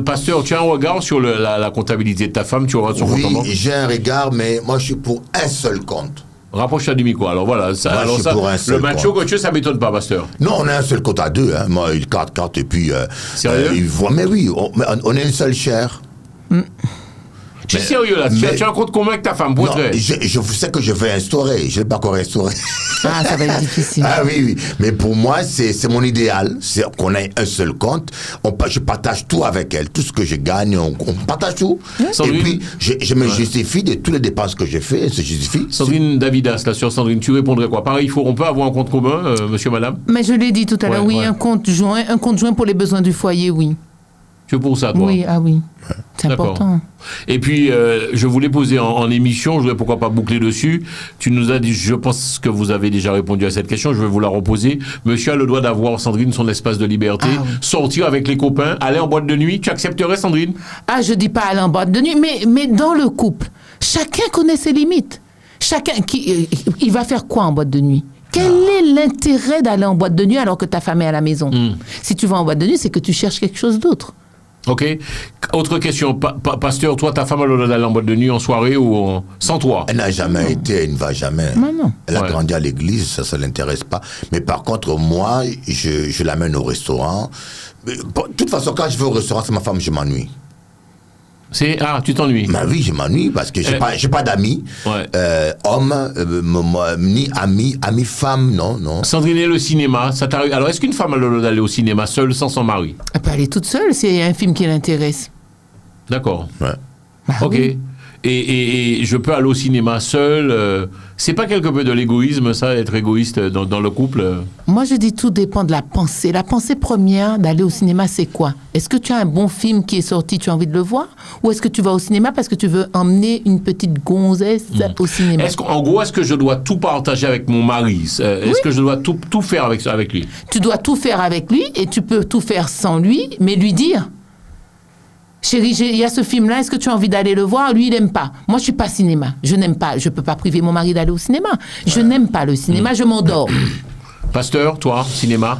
[SPEAKER 2] Pasteur, tu as un regard sur la comptabilité de ta femme, tu auras son compte en banque?
[SPEAKER 3] Oui, j'ai un regard, mais moi, je suis pour un seul compte.
[SPEAKER 2] Rapproche-toi du micro. Alors voilà, le macho coach, ça m'étonne pas, pasteur.
[SPEAKER 3] Non, on a un seul compte à deux. Hein. Moi, il carte et puis.
[SPEAKER 2] Sérieux?
[SPEAKER 3] Mais oui, on est une seule chair.
[SPEAKER 2] Tu es sérieux là? Tu as un compte commun avec ta femme, pour
[SPEAKER 3] non, je sais que je vais instaurer. Je ne l'ai pas encore instauré.
[SPEAKER 4] Ah, ça va être difficile.
[SPEAKER 3] Ah oui. Mais pour moi, c'est mon idéal. C'est qu'on ait un seul compte. Je partage tout avec elle. Tout ce que je gagne, on partage tout.
[SPEAKER 2] Sandrine,
[SPEAKER 3] et puis, je me justifie de toutes les dépenses que j'ai fait. Elle se justifie.
[SPEAKER 2] Sandrine Davidas, là, sur Sandrine, tu répondrais quoi? Pareil, on peut avoir un compte commun, monsieur, madame?
[SPEAKER 4] Mais je l'ai dit tout à l'heure, oui, un compte joint pour les besoins du foyer, oui.
[SPEAKER 2] Tu es pour ça, toi?
[SPEAKER 4] Oui, oui. C'est important.
[SPEAKER 2] Et puis, je voulais poser en émission, je voudrais pourquoi pas boucler dessus. Tu nous as dit, je pense que vous avez déjà répondu à cette question, je vais vous la reposer. Monsieur a le droit d'avoir, Sandrine, son espace de liberté, sortir avec les copains, aller en boîte de nuit. Tu accepterais, Sandrine?
[SPEAKER 4] Ah, je dis pas aller en boîte de nuit, mais dans le couple, chacun connaît ses limites. Il va faire quoi en boîte de nuit? Quel est l'intérêt d'aller en boîte de nuit alors que ta femme est à la maison? Si tu vas en boîte de nuit, c'est que tu cherches quelque chose d'autre.
[SPEAKER 2] Ok. Autre question. Pasteur, toi, ta femme, elle a d'aller en boîte de nuit en soirée ou sans toi?
[SPEAKER 3] Elle n'a jamais été, elle ne va jamais.
[SPEAKER 4] Non.
[SPEAKER 3] Elle a grandi à l'église, ça ne l'intéresse pas. Mais par contre, moi, je l'amène au restaurant. De toute façon, quand je vais au restaurant, c'est ma femme, je m'ennuie.
[SPEAKER 2] Tu t'ennuies?
[SPEAKER 3] Ben oui, je m'ennuie parce que j'ai pas d'amis, hommes, ni amis femmes, non.
[SPEAKER 2] Sandrine, et le cinéma, ça t'arrive? Alors, est-ce qu'une femme a le droit d'aller au cinéma seule, sans son mari?
[SPEAKER 4] Elle peut aller toute seule s'il y a un film qui l'intéresse.
[SPEAKER 2] D'accord.
[SPEAKER 3] Ouais.
[SPEAKER 2] Ok. Oui. Et je peux aller au cinéma seul. C'est pas quelque peu de l'égoïsme, ça, être égoïste dans le couple?
[SPEAKER 4] Moi, je dis tout dépend de la pensée. La pensée première d'aller au cinéma, c'est quoi? Est-ce que tu as un bon film qui est sorti, tu as envie de le voir? Ou est-ce que tu vas au cinéma parce que tu veux emmener une petite gonzesse au cinéma?
[SPEAKER 2] En gros, est-ce que je dois tout partager avec mon mari? Est-ce que je dois tout faire avec lui?
[SPEAKER 4] Tu dois tout faire avec lui et tu peux tout faire sans lui, mais lui dire... Chérie, il y a ce film-là, est-ce que tu as envie d'aller le voir? Lui, il n'aime pas. Moi, je ne suis pas cinéma. Je n'aime pas. Je ne peux pas priver mon mari d'aller au cinéma. Je n'aime pas le cinéma, je m'endors.
[SPEAKER 2] Pasteur, toi, cinéma?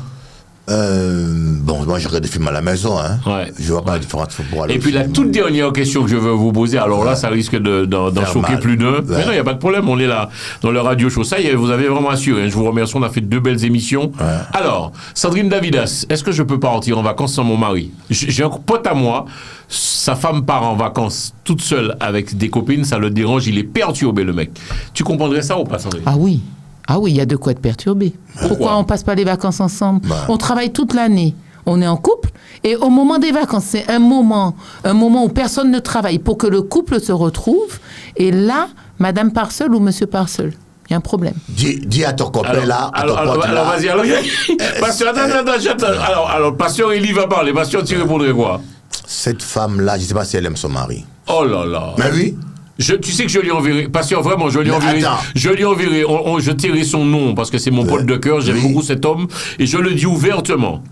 [SPEAKER 3] Moi, je regarde des films à la maison. Hein.
[SPEAKER 2] Ouais.
[SPEAKER 3] Je vois pas la différence pour aller
[SPEAKER 2] Et puis, la toute dernière question que je veux vous poser, alors là, ça risque d'en choquer plus d'un. Mais non, il n'y a pas de problème, on est là dans le radio show. Ça y est, vous avez vraiment assuré. Je vous remercie, on a fait 2 belles émissions. Ouais. Alors, Sandrine Davidas, est-ce que je peux partir en vacances sans mon mari? J'ai un pote à moi, sa femme part en vacances toute seule avec des copines, ça le dérange, il est perturbé, le mec. Tu comprendrais ça ou pas, Sandrine?
[SPEAKER 4] Ah oui, il y a de quoi être perturbé. Pourquoi on passe pas les vacances ensemble? On travaille toute l'année. On est en couple et au moment des vacances, c'est un moment où personne ne travaille pour que le couple se retrouve. Et madame part seule ou monsieur part seul. Il y a un problème.
[SPEAKER 3] Dis à ton copain là.
[SPEAKER 2] Alors, vas-y. Pasteur, attends. Alors, Pasteur, il y va parler. Pasteur, tu répondrais quoi?
[SPEAKER 3] Cette femme-là, je ne sais pas si elle aime son mari.
[SPEAKER 2] Oh là là.
[SPEAKER 3] Mais oui.
[SPEAKER 2] Tu sais que je lui enverrai, Pasteur, vraiment, je lui enverrai, je tairai son nom, parce que c'est mon pote de cœur, j'aime beaucoup cet homme, et je le dis ouvertement.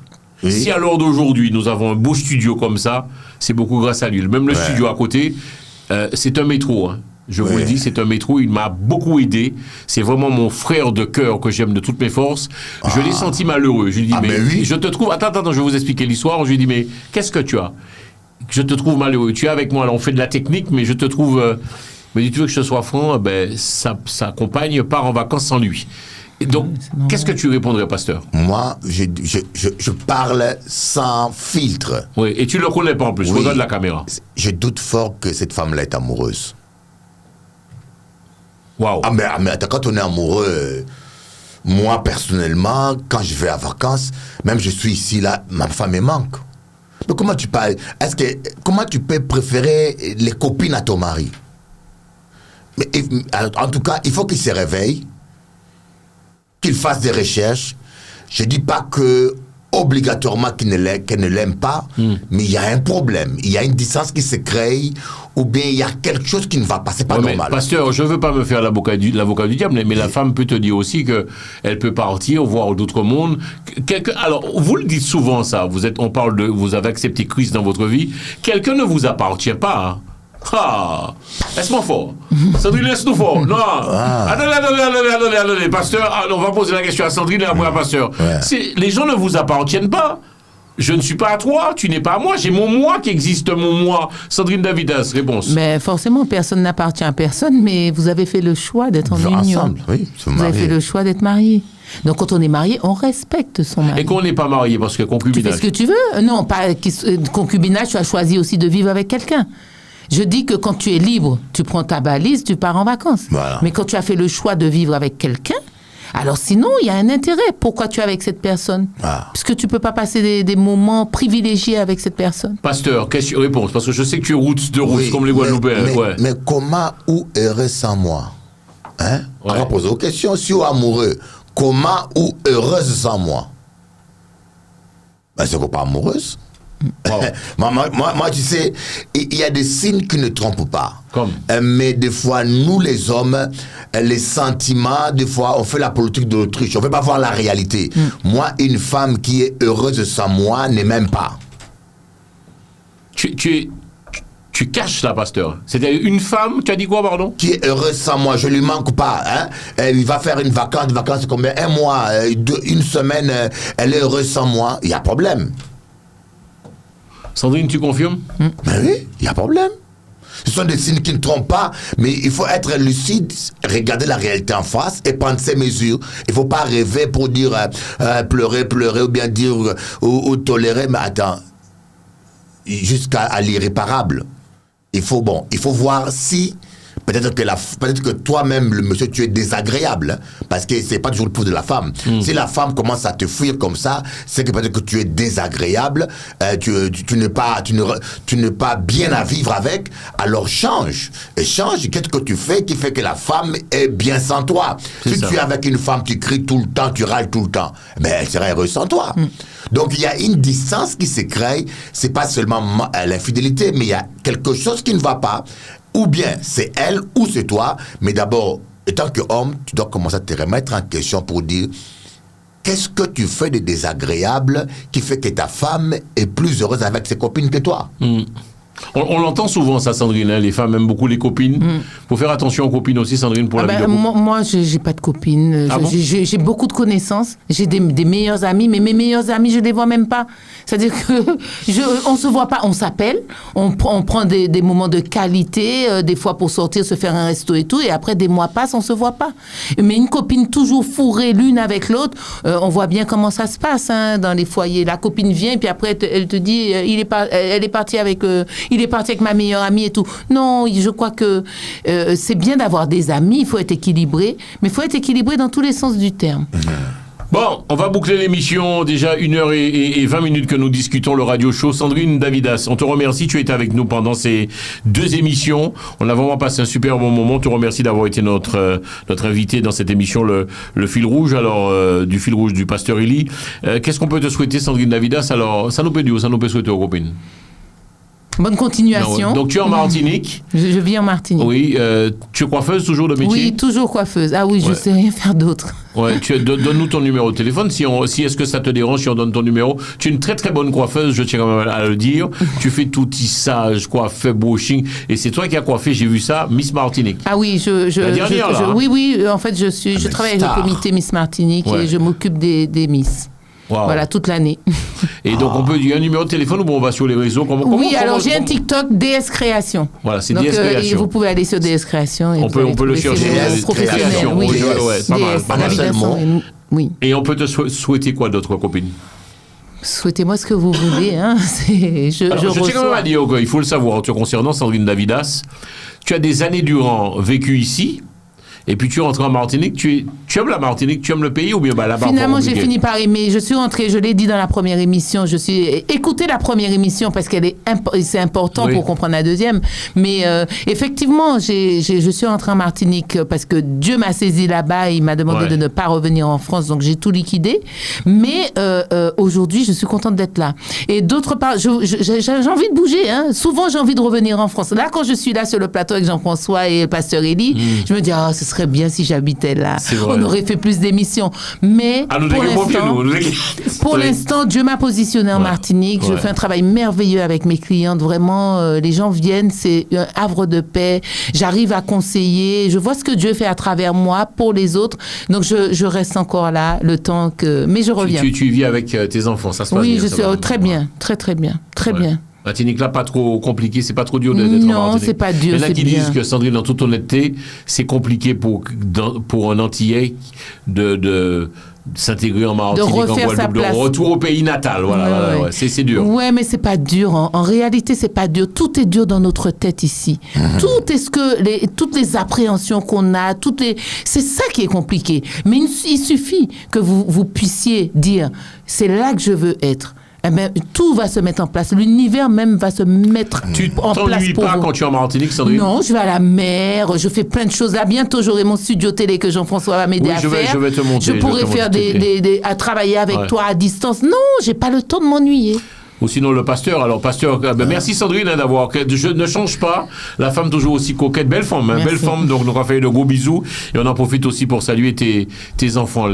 [SPEAKER 2] Oui. Si à l'heure d'aujourd'hui, nous avons un beau studio comme ça, c'est beaucoup grâce à lui. Même le studio à côté, c'est un métro, hein. Je vous le dis, c'est un métro, il m'a beaucoup aidé. C'est vraiment mon frère de cœur que j'aime de toutes mes forces. Je l'ai senti malheureux. Je lui dis, je te trouve... Attends, je vais vous expliquer l'histoire. Je lui dis, mais qu'est-ce que tu as? Je te trouve malheureux. Tu es avec moi, là, on fait de la technique, mais je te trouve... Mais tu veux que je te sois franc, sa compagne part en vacances sans lui. Et donc, qu'est-ce que tu répondrais, Pasteur?
[SPEAKER 3] Moi, je parle sans filtre.
[SPEAKER 2] Oui, et tu ne le connais pas en plus, regarde la caméra.
[SPEAKER 3] Je doute fort que cette femme-là est amoureuse.
[SPEAKER 2] Waouh.
[SPEAKER 3] Ah, mais attends, quand on est amoureux... Moi, personnellement, quand je vais à vacances, même je suis ici, là, ma femme me manque. Mais comment tu parles? Comment tu peux préférer les copines à ton mari? Mais, en tout cas, il faut qu'il se réveille, qu'il fasse des recherches. Je ne dis pas que obligatoirement qu'elle ne l'aime pas, mais il y a un problème. Il y a une distance qui se crée, ou bien il y a quelque chose qui ne va pas. C'est pas normal.
[SPEAKER 2] Pasteur, je ne veux pas me faire l'avocat du diable, mais la femme peut te dire aussi qu'elle peut partir, voir d'autres mondes. Alors, vous le dites souvent, ça. Vous avez accepté Christ dans votre vie. Quelqu'un ne vous appartient pas. Hein. Ah, laisse-moi fort. Sandrine, laisse-nous fort. Non. Attendez, pasteur. On va poser la question à Sandrine et après à pasteur.
[SPEAKER 3] Ouais.
[SPEAKER 2] Les gens ne vous appartiennent pas. Je ne suis pas à toi, tu n'es pas à moi. J'ai mon moi qui existe, mon moi. Sandrine Davidas, réponse.
[SPEAKER 4] Mais forcément, personne n'appartient à personne, mais vous avez fait le choix d'être en union.
[SPEAKER 3] Ensemble, oui.
[SPEAKER 4] Vous avez fait le choix d'être marié. Donc, quand on est marié, on respecte son mari.
[SPEAKER 2] Et qu'on n'est pas marié parce que
[SPEAKER 4] Tu
[SPEAKER 2] concubinage.
[SPEAKER 4] fais ce que tu veux. Non, pas concubinage, tu as choisi aussi de vivre avec quelqu'un. Je dis que quand tu es libre, tu prends ta valise, tu pars en vacances.
[SPEAKER 3] Voilà.
[SPEAKER 4] Mais quand tu as fait le choix de vivre avec quelqu'un, alors sinon, il y a un intérêt. Pourquoi tu es avec cette personne? Parce que tu ne peux pas passer des moments privilégiés avec cette personne.
[SPEAKER 2] Pasteur, question, réponse. Parce que je sais que tu es route de route comme les Guadeloupéens.
[SPEAKER 3] Mais comment ou heureux sans moi? Hein? On va poser aux questions. Si vous êtes amoureux, comment ou heureuse sans moi? Ben, c'est pas amoureuse.
[SPEAKER 2] Wow.
[SPEAKER 3] moi, tu sais, il y a des signes qui ne trompent pas.
[SPEAKER 2] Comme?
[SPEAKER 3] Mais des fois, nous les hommes, les sentiments, des fois, on fait la politique de l'autruche. On ne veut pas voir la réalité. Moi, une femme qui est heureuse sans moi n'est même pas.
[SPEAKER 2] Tu caches là, pasteur. C'est-à-dire une femme, tu as dit quoi, pardon?
[SPEAKER 3] Qui est heureuse sans moi, je lui manque pas. Hein? Il va faire une vacance c'est combien? Un mois, une semaine, elle est heureuse sans moi. Il y a problème.
[SPEAKER 2] Sandrine, tu confirmes?
[SPEAKER 3] Ben oui, il y a problème. Ce sont des signes qui ne trompent pas, mais il faut être lucide, regarder la réalité en face et prendre ses mesures. Il ne faut pas rêver pour dire pleurer, ou bien dire ou tolérer, mais attends, jusqu'à l'irréparable. Il faut voir si peut-être que toi-même, le monsieur, tu es désagréable, hein, parce que c'est pas toujours le pouls de la femme. Si la femme commence à te fuir comme ça, c'est que peut-être que tu es désagréable, tu n'es pas bien à vivre avec, alors change. Et change, qu'est-ce que tu fais qui fait que la femme est bien sans toi? Si tu es avec une femme, tu cries tout le temps, tu râles tout le temps, ben elle sera heureuse sans toi. Donc il y a une distance qui se crée, c'est pas seulement l'infidélité, mais il y a quelque chose qui ne va pas. Ou bien c'est elle ou c'est toi, mais d'abord, étant qu'homme, tu dois commencer à te remettre en question pour dire qu'est-ce que tu fais de désagréable qui fait que ta femme est plus heureuse avec ses copines que toi.
[SPEAKER 2] On l'entend souvent, ça, Sandrine. Hein, les femmes aiment beaucoup les copines. Faut faire attention aux copines aussi, Sandrine, pour la vie de couple.
[SPEAKER 4] Moi, j'ai pas de copines.
[SPEAKER 2] Ah bon?
[SPEAKER 4] J'ai beaucoup de connaissances. J'ai des meilleurs amis, mais mes meilleurs amis, je les vois même pas. C'est-à-dire que on se voit pas. On s'appelle, on prend des moments de qualité, des fois pour sortir, se faire un resto et tout, et après des mois passent, on se voit pas. Mais une copine toujours fourrée l'une avec l'autre, on voit bien comment ça se passe hein, dans les foyers. La copine vient, puis après elle te dit, elle est partie avec ma meilleure amie et tout. Non, je crois que c'est bien d'avoir des amis, il faut être équilibré, mais il faut être équilibré dans tous les sens du terme.
[SPEAKER 2] Bon, on va boucler l'émission. Déjà 1h20 que nous discutons le radio show. Sandrine Davidas, on te remercie. Tu étais avec nous pendant ces 2 émissions. On a vraiment passé un super bon moment. On te remercie d'avoir été notre invité dans cette émission, le fil rouge, du fil rouge du pasteur Eli. Qu'est-ce qu'on peut te souhaiter, Sandrine Davidas? Alors, ça nous peut souhaiter aux copines.
[SPEAKER 4] Bonne continuation.
[SPEAKER 2] Non, donc tu es en Martinique.
[SPEAKER 4] Je vis en Martinique.
[SPEAKER 2] Oui, tu es coiffeuse toujours de métier?
[SPEAKER 4] Oui, toujours coiffeuse. Ah oui, je sais rien faire d'autre.
[SPEAKER 2] Ouais, donne-nous ton numéro de téléphone. Si est-ce que ça te dérange si on donne ton numéro? Tu es une très très bonne coiffeuse, je tiens quand même à le dire. Tu fais tout tissage, coiffé, brushing, et c'est toi qui as coiffé, j'ai vu ça, Miss Martinique.
[SPEAKER 4] Ah oui,
[SPEAKER 2] la dernière, là, hein?
[SPEAKER 4] Oui, en fait, je travaille avec le comité Miss Martinique et je m'occupe des Miss. Wow. Voilà, toute l'année.
[SPEAKER 2] Et donc, il y a un numéro de téléphone ou on va sur les réseaux?
[SPEAKER 4] J'ai un TikTok, DS Création.
[SPEAKER 2] Voilà, c'est DS Création.
[SPEAKER 4] Vous pouvez aller sur DS Création. Et
[SPEAKER 2] on peut le chercher.
[SPEAKER 4] DS Création.
[SPEAKER 2] Oui, pas mal.
[SPEAKER 4] Oui.
[SPEAKER 2] Et on peut te souhaiter quoi d'autre, copine?
[SPEAKER 4] Souhaitez-moi ce que vous voulez. Hein. Je tiens
[SPEAKER 2] quand même à dire qu'il faut le savoir, concernant Sandrine Davidas, tu as des années durant vécu ici. Et puis tu es rentré en Martinique, tu aimes la Martinique, tu aimes le pays ou bien là-bas?
[SPEAKER 4] Finalement, j'ai fini par aimer. Je suis rentrée, je l'ai dit dans la première émission, écoutez la première émission parce c'est important pour comprendre la deuxième. Mais effectivement, je suis rentrée en Martinique parce que Dieu m'a saisi là-bas et il m'a demandé de ne pas revenir en France, donc j'ai tout liquidé. Mais aujourd'hui, je suis contente d'être là. Et d'autre part, j'ai envie de bouger. Hein. Souvent, j'ai envie de revenir en France. Là, quand je suis là sur le plateau avec Jean-François et le pasteur Eli, je me dis, ce serait bien si j'habitais là.
[SPEAKER 2] C'est vrai.
[SPEAKER 4] On aurait fait plus d'émissions. Mais pour l'instant, Dieu m'a positionné en Martinique. Je fais un travail merveilleux avec mes clientes. Vraiment, les gens viennent, c'est un havre de paix. J'arrive à conseiller. Je vois ce que Dieu fait à travers moi pour les autres. Donc, je reste encore là le temps que... Mais je reviens.
[SPEAKER 2] Tu vis avec tes enfants, ça se passe bien?
[SPEAKER 4] Oui, je suis très bien. Très bien. Très bien.
[SPEAKER 2] Martinique, là, pas trop compliqué, c'est pas trop dur d'être en Martinique.
[SPEAKER 4] Non, c'est pas dur,
[SPEAKER 2] Il y en a
[SPEAKER 4] c'est
[SPEAKER 2] qui
[SPEAKER 4] bien.
[SPEAKER 2] disent que, Sandrine, en toute honnêteté, c'est compliqué pour un Antillais de s'intégrer en Martinique, en Guadeloupe, de retour au pays natal. Voilà, ouais. C'est dur.
[SPEAKER 4] Ouais, mais c'est pas dur. En réalité, c'est pas dur. Tout est dur dans notre tête ici. Tout est toutes les appréhensions qu'on a, c'est ça qui est compliqué. Mais il suffit que vous puissiez dire, c'est là que je veux être. Eh ben, tout va se mettre en place. L'univers même va se mettre en place.
[SPEAKER 2] Tu t'ennuies pas quand tu es en Martinique, Sandrine?
[SPEAKER 4] Non, je vais à la mer, je fais plein de choses. Là, bientôt, j'aurai mon studio télé que Jean-François va m'aider à faire.
[SPEAKER 2] Je vais te montrer.
[SPEAKER 4] Je pourrais faire à travailler avec toi à distance. Non, j'ai pas le temps de m'ennuyer.
[SPEAKER 2] Ou sinon le pasteur. Alors, pasteur, merci Sandrine d'avoir. Je ne change pas. La femme toujours aussi coquette. Belle femme, hein, belle femme. Donc, on va faire de gros bisous. Et on en profite aussi pour saluer tes enfants,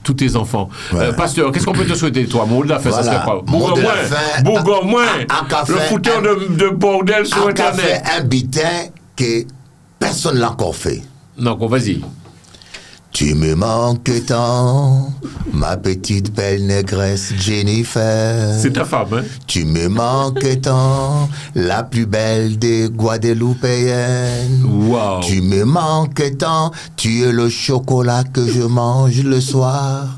[SPEAKER 2] tous tes enfants.
[SPEAKER 3] Ouais.
[SPEAKER 2] Pasteur, qu'est-ce qu'on peut te souhaiter, toi? Mot de la fin, ça serait quoi?
[SPEAKER 3] Bourgogne,
[SPEAKER 2] le fouteur de bordel sur Internet.
[SPEAKER 3] Un café, un bitin que personne l'a encore fait.
[SPEAKER 2] Non, vas-y.
[SPEAKER 3] Tu me manques tant, ma petite belle négresse Jennifer.
[SPEAKER 2] C'est ta femme, hein?
[SPEAKER 3] Tu me manques tant, la plus belle des Guadeloupéennes.
[SPEAKER 2] Wow.
[SPEAKER 3] Tu me manques tant, tu es le chocolat que je mange le soir.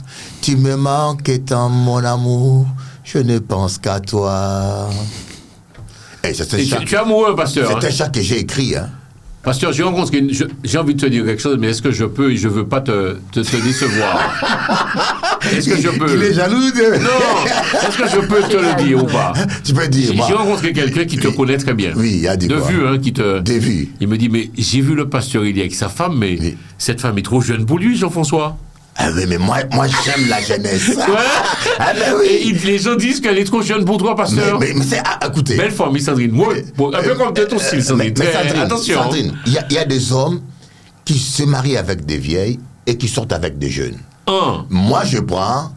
[SPEAKER 3] Tu me manques tant, mon amour, je ne pense qu'à toi. Et tu
[SPEAKER 2] es amoureux, pasteur.
[SPEAKER 3] C'est un chat que j'ai écrit, hein.
[SPEAKER 2] Pasteur, j'ai envie de te dire quelque chose, mais est-ce que je peux et je ne veux pas te décevoir? Est-ce que je peux?
[SPEAKER 3] Il est jaloux de...
[SPEAKER 2] Non! Est-ce que je peux te le dire ou pas?
[SPEAKER 3] Tu peux dire, moi.
[SPEAKER 2] J'ai rencontré quelqu'un qui te connaît très bien.
[SPEAKER 3] Oui, il a dit
[SPEAKER 2] de
[SPEAKER 3] quoi?
[SPEAKER 2] vue, hein,
[SPEAKER 3] De vue.
[SPEAKER 2] Il me dit, mais j'ai vu le pasteur, il est avec sa femme, mais cette femme est trop jeune pour lui, Jean-François.
[SPEAKER 3] Ah oui, mais moi j'aime la jeunesse.
[SPEAKER 2] Ouais.
[SPEAKER 3] Ah ben oui.
[SPEAKER 2] Et les gens disent qu'elle est trop jeune pour toi, pasteur.
[SPEAKER 3] Mais c'est... écoutez...
[SPEAKER 2] Belle femme, Sandrine. Moi, un peu comme ton style, Sandrine.
[SPEAKER 3] Mais Sandrine,
[SPEAKER 2] attention.
[SPEAKER 3] Sandrine, il y a des hommes qui se marient avec des vieilles et qui sortent avec des jeunes. Moi, je prends...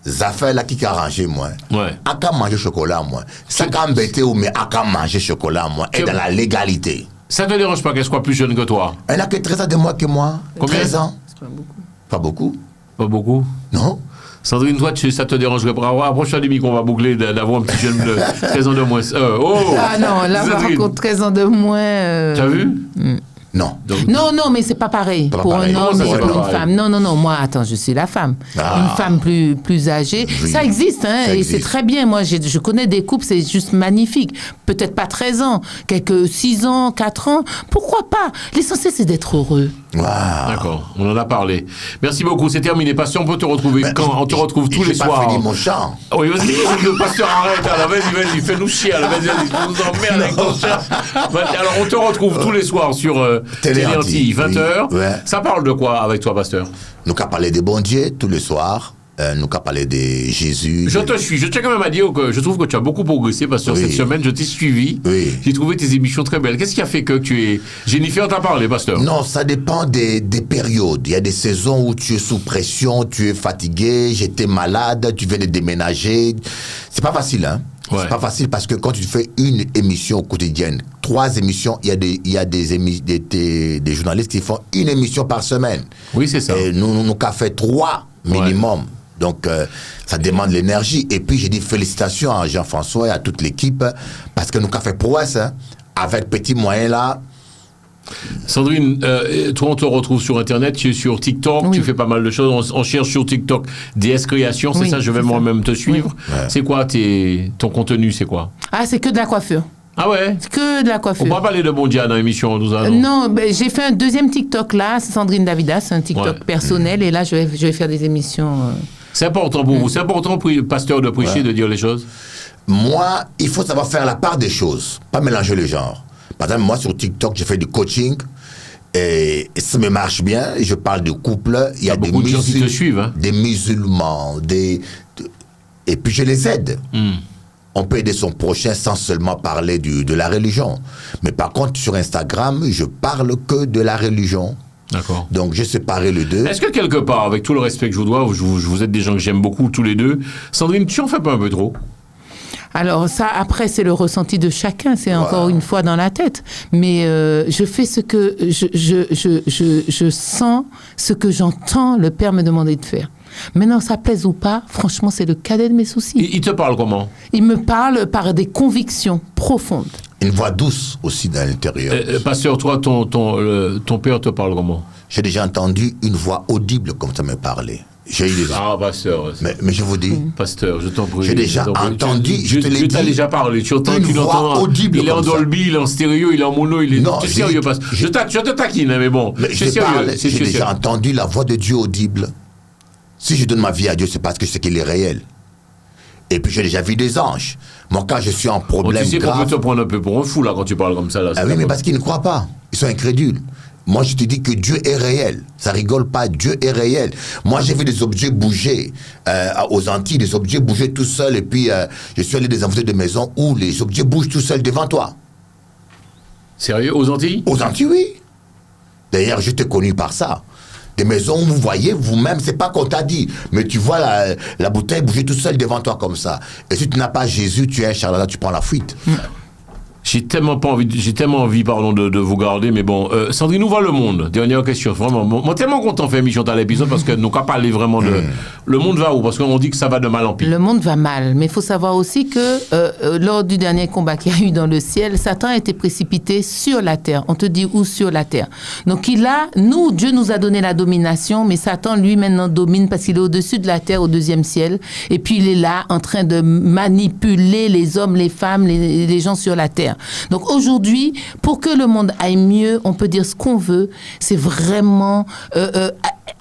[SPEAKER 3] Ça fait là qui a arrangé, moi.
[SPEAKER 2] Ouais.
[SPEAKER 3] À quand manger chocolat, moi. Ça quand embêté ou mais à quand manger chocolat, moi. Et dans la légalité.
[SPEAKER 2] Ça te dérange pas qu'elle soit plus jeune que toi?
[SPEAKER 3] Elle n'a que 13 ans de moins que moi.
[SPEAKER 2] Combien?
[SPEAKER 3] 13 ans.
[SPEAKER 4] C'est pas beaucoup.
[SPEAKER 3] Pas beaucoup.
[SPEAKER 2] Pas beaucoup.
[SPEAKER 3] Non.
[SPEAKER 2] Sandrine, toi, ça te dérangerait pas? Approche-toi du micro, on va boucler d'avoir un petit jeune de 13 ans de moins.
[SPEAKER 4] Ah non, là, par contre, 13 ans de moins...
[SPEAKER 2] T'as vu?
[SPEAKER 3] Non.
[SPEAKER 2] Donc,
[SPEAKER 4] non, mais c'est pas pareil.
[SPEAKER 3] Pas
[SPEAKER 4] Pour
[SPEAKER 3] pareil.
[SPEAKER 4] un homme
[SPEAKER 2] Non,
[SPEAKER 4] et
[SPEAKER 2] c'est
[SPEAKER 4] pour
[SPEAKER 2] pas
[SPEAKER 4] une
[SPEAKER 2] pareil.
[SPEAKER 4] femme. Non, moi, attends, je suis la femme. Une femme plus âgée.
[SPEAKER 3] Oui.
[SPEAKER 4] Ça existe, hein,
[SPEAKER 3] Ça
[SPEAKER 4] et
[SPEAKER 3] existe.
[SPEAKER 4] c'est très bien. Moi, je connais des couples, c'est juste magnifique. Peut-être pas 13 ans, quelques 6 ans, 4 ans. Pourquoi pas? L'essentiel, c'est d'être heureux.
[SPEAKER 2] D'accord, on en a parlé. Merci beaucoup, c'est terminé. Pasteur, on peut te retrouver quand? On te retrouve tous les soirs.
[SPEAKER 3] J'ai pas fini mon chant.
[SPEAKER 2] Oui, vas-y, le pasteur arrête. Alors, vas-y, fais-nous chier. Alors, vas-y, tu nous emmerdes avec ton chant. Alors, on te retrouve tous les soirs sur Télé Antilles, 20h.
[SPEAKER 3] Oui, ouais.
[SPEAKER 2] Ça parle de quoi avec toi, pasteur?
[SPEAKER 3] Nous qu'à parler des bons dieux tous les soirs. Nous qu'à parler de Jésus.
[SPEAKER 2] Je te suis. Je tiens quand même à dire que je trouve que tu as beaucoup progressé, pasteur.
[SPEAKER 3] Oui.
[SPEAKER 2] Cette semaine, je t'ai suivi.
[SPEAKER 3] Oui.
[SPEAKER 2] J'ai trouvé tes émissions très belles. Qu'est-ce qui a fait que tu es... Jennifer t'a parlé, pasteur?
[SPEAKER 3] Non, ça dépend des périodes. Il y a des saisons où tu es sous pression, tu es fatigué, j'étais malade, tu viens de déménager. C'est pas facile, hein?
[SPEAKER 2] Ouais.
[SPEAKER 3] C'est pas facile parce que quand tu fais une émission quotidienne, 3 émissions, il y a des journalistes qui font une émission par semaine.
[SPEAKER 2] Oui, c'est ça.
[SPEAKER 3] Et nous qu'à fait 3 minimum. Ouais. Donc, ça demande l'énergie. Et puis, j'ai dit félicitations à Jean-François et à toute l'équipe parce que nous qu'à fait prouesse, hein, avec petits moyens là.
[SPEAKER 2] Sandrine, toi, on te retrouve sur Internet, tu es sur TikTok, tu fais pas mal de choses. On cherche sur TikTok DS Création, c'est ça, je vais moi-même te suivre. Oui. Ouais. C'est quoi ton contenu, c'est quoi?
[SPEAKER 4] Ah, c'est que de la coiffure.
[SPEAKER 2] Ah ouais?
[SPEAKER 4] C'est que de la coiffure.
[SPEAKER 2] On va parler de Bondia dans l'émission, nous allons.
[SPEAKER 4] Non, j'ai fait un deuxième TikTok là, c'est Sandrine Davidas, c'est un TikTok personnel, et là, je vais faire des émissions.
[SPEAKER 2] C'est important pour vous, c'est important pour le pasteur de prêcher, de dire les choses?
[SPEAKER 3] Moi, il faut savoir faire la part des choses, pas mélanger les genres. Par exemple, moi, sur TikTok, j'ai fait du coaching et ça me marche bien. Je parle de couple. Il y a
[SPEAKER 2] beaucoup de gens qui te suivent. Hein?
[SPEAKER 3] Des musulmans, et puis je les aide. On peut aider son prochain sans seulement parler de la religion. Mais par contre, sur Instagram, je parle que de la religion.
[SPEAKER 2] D'accord.
[SPEAKER 3] Donc, j'ai séparé les deux.
[SPEAKER 2] Est-ce que quelque part, avec tout le respect que je vous dois, vous êtes des gens que j'aime beaucoup tous les deux, Sandrine, tu en fais pas un peu trop?
[SPEAKER 4] Alors ça, après, c'est le ressenti de chacun, c'est encore une fois dans la tête. Mais je fais ce que je sens, ce que j'entends le Père me demander de faire. Maintenant, ça plaise ou pas, franchement, c'est le cadet de mes soucis.
[SPEAKER 2] Il te parle comment?
[SPEAKER 4] Il me parle par des convictions profondes.
[SPEAKER 3] Une voix douce aussi dans l'intérieur.
[SPEAKER 2] Pasteur, toi, ton père te parle comment?
[SPEAKER 3] J'ai déjà entendu une voix audible comme ça me parlait. J'ai eu des...
[SPEAKER 2] Ah, pasteur.
[SPEAKER 3] Mais je vous dis,
[SPEAKER 2] Pasteur, je t'en prie.
[SPEAKER 3] j'ai déjà entendu, je te l'ai
[SPEAKER 2] Je t'ai
[SPEAKER 3] dit,
[SPEAKER 2] déjà parlé. Tu entends,
[SPEAKER 3] une voix audible
[SPEAKER 2] il est en
[SPEAKER 3] comme ça.
[SPEAKER 2] Dolby, il est en stéréo, il est en mono, il est...
[SPEAKER 3] Non,
[SPEAKER 2] tu es sérieux, pasteur. Je te taquine, hein, mais bon.
[SPEAKER 3] mais
[SPEAKER 2] C'est sérieux.
[SPEAKER 3] j'ai déjà entendu la voix de Dieu audible. Si je donne ma vie à Dieu, c'est parce que je sais qu'il est réel. Et puis j'ai déjà vu des anges. Moi, quand je suis en problème
[SPEAKER 2] Tu sais qu'on peut
[SPEAKER 3] grave...
[SPEAKER 2] te prendre un peu pour un fou, là, quand tu parles comme ça. Là,
[SPEAKER 3] Ah oui, mais parce qu'ils ne croient pas. Ils sont incrédules. Moi, je te dis que Dieu est réel. Ça rigole pas, Dieu est réel. Moi, j'ai vu des objets bouger aux Antilles, des objets bouger tout seuls. Et puis, je suis allé dans des entrées de maison où les objets bougent tout seuls devant toi.
[SPEAKER 2] Sérieux, aux Antilles?
[SPEAKER 3] Aux Antilles, oui. D'ailleurs, je t'ai connu par ça. Des maisons où vous voyez vous-même, c'est pas qu'on t'a dit, mais tu vois la bouteille bouger tout seul devant toi comme ça. Et si tu n'as pas Jésus, tu es un charlatan, tu prends la fuite.
[SPEAKER 2] J'ai tellement envie, de vous garder, mais bon. Sandrine, nous voit le monde. Dernière question, vraiment. Moi, tellement content de faire émission dans l'épisode parce que nous avons parlé vraiment de. Le monde va où? Parce qu'on dit que ça va de mal en pire.
[SPEAKER 4] Le monde va mal, mais il faut savoir aussi que lors du dernier combat qu'il y a eu dans le ciel, Satan a été précipité sur la terre. On te dit où? Sur la terre. Donc Dieu nous a donné la domination, mais Satan, lui, maintenant domine parce qu'il est au-dessus de la terre, au deuxième ciel. Et puis il est là en train de manipuler les hommes, les femmes, les gens sur la terre. Donc aujourd'hui, pour que le monde aille mieux, on peut dire ce qu'on veut, c'est vraiment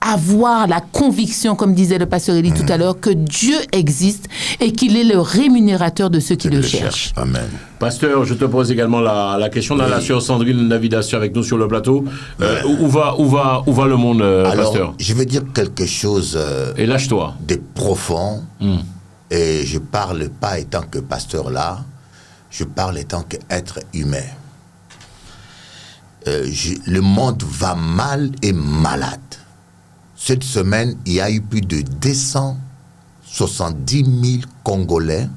[SPEAKER 4] avoir la conviction, comme disait le pasteur Élie tout à l'heure, que Dieu existe et qu'il est le rémunérateur de ceux qui le cherchent.
[SPEAKER 3] Amen.
[SPEAKER 2] Pasteur, je te pose également la question. On a la sœur Sandrine Navidation avec nous sur le plateau. Où va le monde,
[SPEAKER 3] Alors,
[SPEAKER 2] pasteur?
[SPEAKER 3] je vais dire quelque chose
[SPEAKER 2] Et lâche-toi.
[SPEAKER 3] de profond. Et je parle pas étant que pasteur là, je parle étant qu'être humain. Le monde va mal et malade. Cette semaine, il y a eu plus de 270 000 Congolais